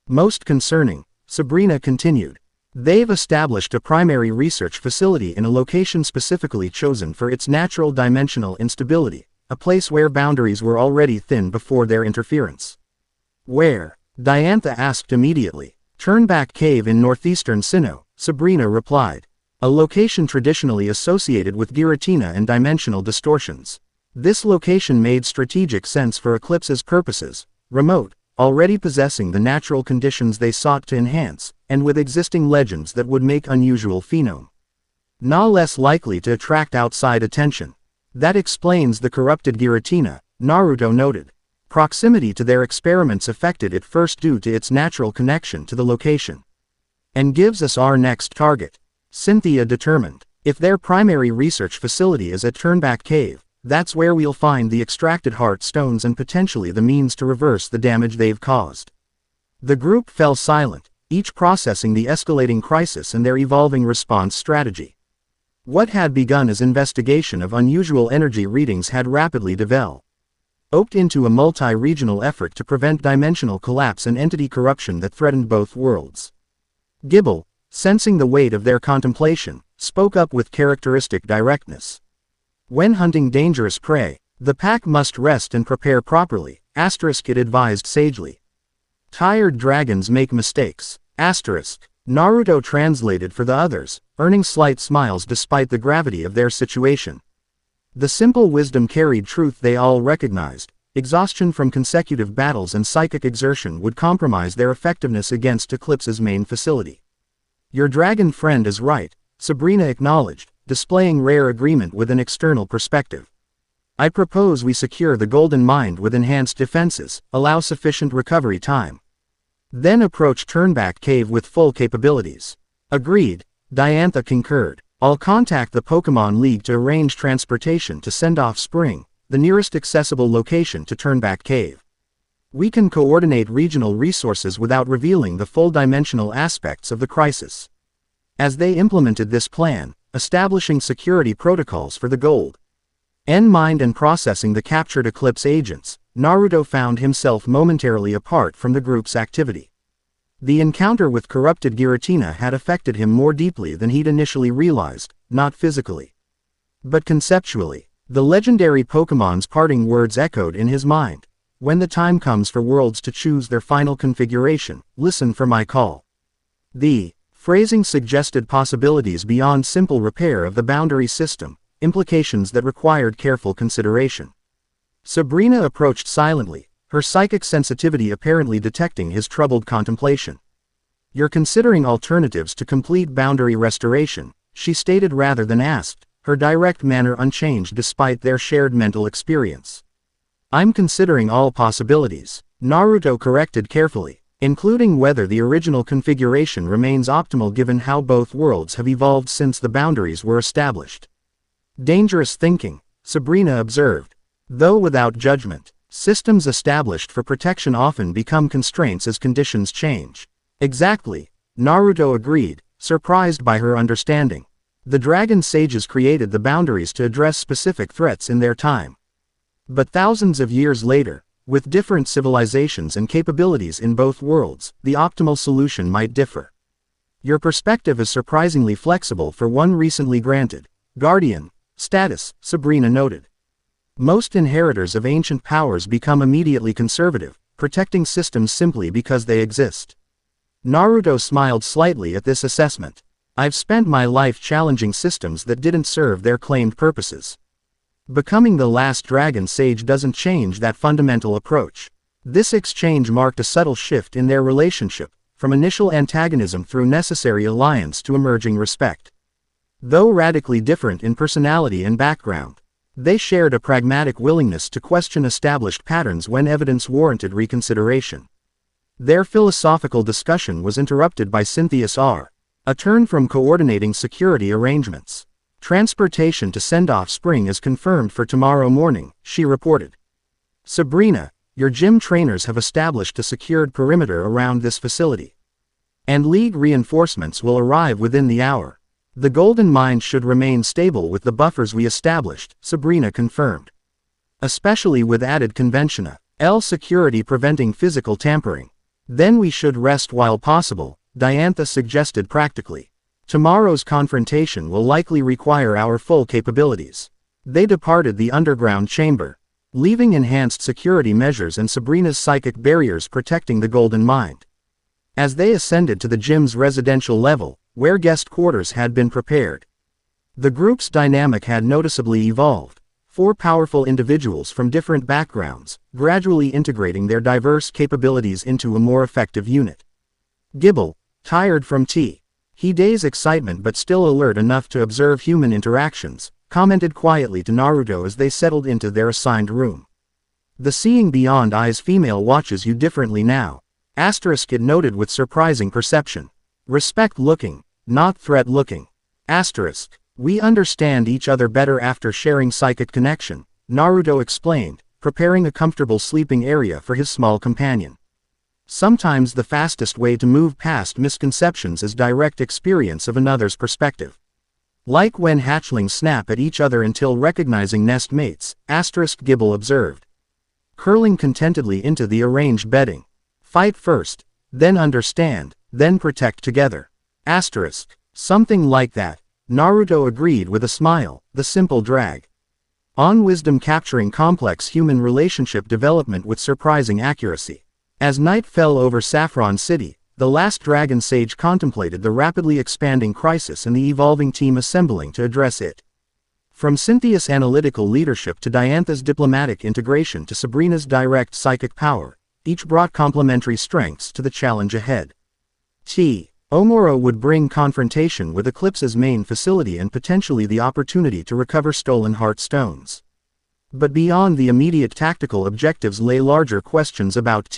Speaker 1: Most concerning, Sabrina continued. They've established a primary research facility in a location specifically chosen for its natural dimensional instability, a place where boundaries were already thin before their interference. Where? Diantha asked immediately. Turnback Cave in northeastern Sinnoh, Sabrina replied. A location traditionally associated with Giratina and dimensional distortions. This location made strategic sense for Eclipse's purposes, remote, already possessing the natural conditions they sought to enhance, and with existing legends that would make unusual phenom no less likely to attract outside attention. That explains the corrupted Giratina, Naruto noted. Proximity to their experiments affected it first due to its natural connection to the location. And gives us our next target. Cynthia determined. If their primary research facility is at Turnback Cave, that's where we'll find the extracted heart stones and potentially the means to reverse the damage they've caused. The group fell silent, each processing the escalating crisis and their evolving response strategy. What had begun as investigation of unusual energy readings had rapidly developed into a multi-regional effort to prevent dimensional collapse and entity corruption that threatened both worlds. Gibble, sensing the weight of their contemplation, spoke up with characteristic directness. When hunting dangerous prey, the pack must rest and prepare properly, it advised sagely. Tired dragons make mistakes. Asterisk. Naruto translated for the others, earning slight smiles despite the gravity of their situation. The simple wisdom carried truth they all recognized. Exhaustion from consecutive battles and psychic exertion would compromise their effectiveness against Eclipse's main facility. Your dragon friend is right, Sabrina acknowledged, displaying rare agreement with an external perspective. I propose we secure the Golden Mind with enhanced defenses, allow sufficient recovery time. Then approach Turnback Cave with full capabilities. Agreed, Diantha concurred. I'll contact the Pokémon League to arrange transportation to Send-Off Spring, the nearest accessible location to Turnback Cave. We can coordinate regional resources without revealing the full-dimensional aspects of the crisis. As they implemented this plan, establishing security protocols for the Gold Mind and processing the captured Eclipse agents, Naruto found himself momentarily apart from the group's activity. The encounter with corrupted Giratina had affected him more deeply than he'd initially realized, not physically, but conceptually. The legendary Pokémon's parting words echoed in his mind. When the time comes for worlds to choose their final configuration, listen for my call. The phrasing suggested possibilities beyond simple repair of the boundary system, implications that required careful consideration. Sabrina approached silently, her psychic sensitivity apparently detecting his troubled contemplation. You're considering alternatives to complete boundary restoration, she stated rather than asked, her direct manner unchanged despite their shared mental experience. I'm considering all possibilities, Naruto corrected carefully, including whether the original configuration remains optimal given how both worlds have evolved since the boundaries were established. Dangerous thinking, Sabrina observed. Though without judgment, systems established for protection often become constraints as conditions change. Exactly, Naruto agreed, surprised by her understanding. The dragon sages created the boundaries to address specific threats in their time. But thousands of years later, with different civilizations and capabilities in both worlds, the optimal solution might differ. Your perspective is surprisingly flexible for one recently granted guardian status, Sabrina noted. Most inheritors of ancient powers become immediately conservative, protecting systems simply because they exist. Naruto smiled slightly at this assessment. I've spent my life challenging systems that didn't serve their claimed purposes. Becoming the last dragon sage doesn't change that fundamental approach. This exchange marked a subtle shift in their relationship, from initial antagonism through necessary alliance to emerging respect. Though radically different in personality and background, they shared a pragmatic willingness to question established patterns when evidence warranted reconsideration. Their philosophical discussion was interrupted by Cynthia's a turn from coordinating security arrangements. Transportation to Send-Off Spring is confirmed for tomorrow morning, she reported. Sabrina, your gym trainers have established a secured perimeter around this facility. And League reinforcements will arrive within the hour. The Golden Mind should remain stable with the buffers we established, Sabrina confirmed. Especially with added conventional security preventing physical tampering. Then we should rest while possible, Diantha suggested practically. Tomorrow's confrontation will likely require our full capabilities. They departed the underground chamber, leaving enhanced security measures and Sabrina's psychic barriers protecting the Golden Mind. As they ascended to the gym's residential level, where guest quarters had been prepared, the group's dynamic had noticeably evolved. 4 powerful individuals from different backgrounds, gradually integrating their diverse capabilities into a more effective unit. Gibble, tired from Hiday's excitement but still alert enough to observe human interactions, commented quietly to Naruto as they settled into their assigned room. The seeing beyond eyes female watches you differently now. Asterisk it noted with surprising perception. Respect looking, not threat looking. Asterisk. We understand each other better after sharing psychic connection, Naruto explained, preparing a comfortable sleeping area for his small companion. Sometimes the fastest way to move past misconceptions is direct experience of another's perspective. Like when hatchlings snap at each other until recognizing nest mates, asterisk Gibble observed. Curling contentedly into the arranged bedding. Fight first, then understand, then protect together. Asterisk. Something like that, Naruto agreed with a smile, the simple drag on wisdom capturing complex human relationship development with surprising accuracy. As night fell over Saffron City, the last Dragon Sage contemplated the rapidly expanding crisis and the evolving team assembling to address it. From Cynthia's analytical leadership to Diantha's diplomatic integration to Sabrina's direct psychic power, each brought complementary strengths to the challenge ahead. Omoro would bring confrontation with Eclipse's main facility and potentially the opportunity to recover stolen heart stones. But beyond the immediate tactical objectives lay larger questions about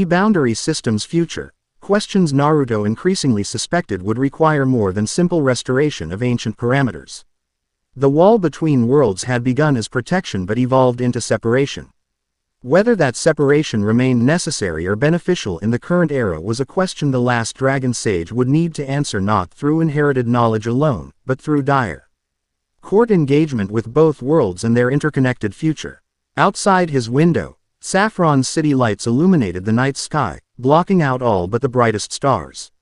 Speaker 1: Boundary System's future, questions Naruto increasingly suspected would require more than simple restoration of ancient parameters. The wall between worlds had begun as protection but evolved into separation. Whether that separation remained necessary or beneficial in the current era was a question the last Dragon Sage would need to answer not through inherited knowledge alone, but through dire court engagement with both worlds and their interconnected future. Outside his window, Saffron City lights illuminated the night sky, blocking out all but the brightest stars.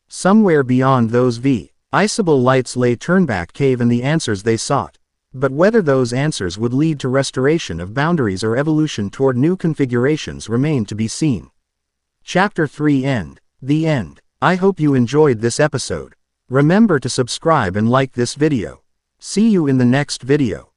Speaker 1: Somewhere beyond those visible lights lay Turnback Cave and the answers they sought. But whether those answers would lead to restoration of boundaries or evolution toward new configurations remained to be seen. Chapter 3 End. The End. I hope you enjoyed this episode. Remember to subscribe and like this video. See you in the next video.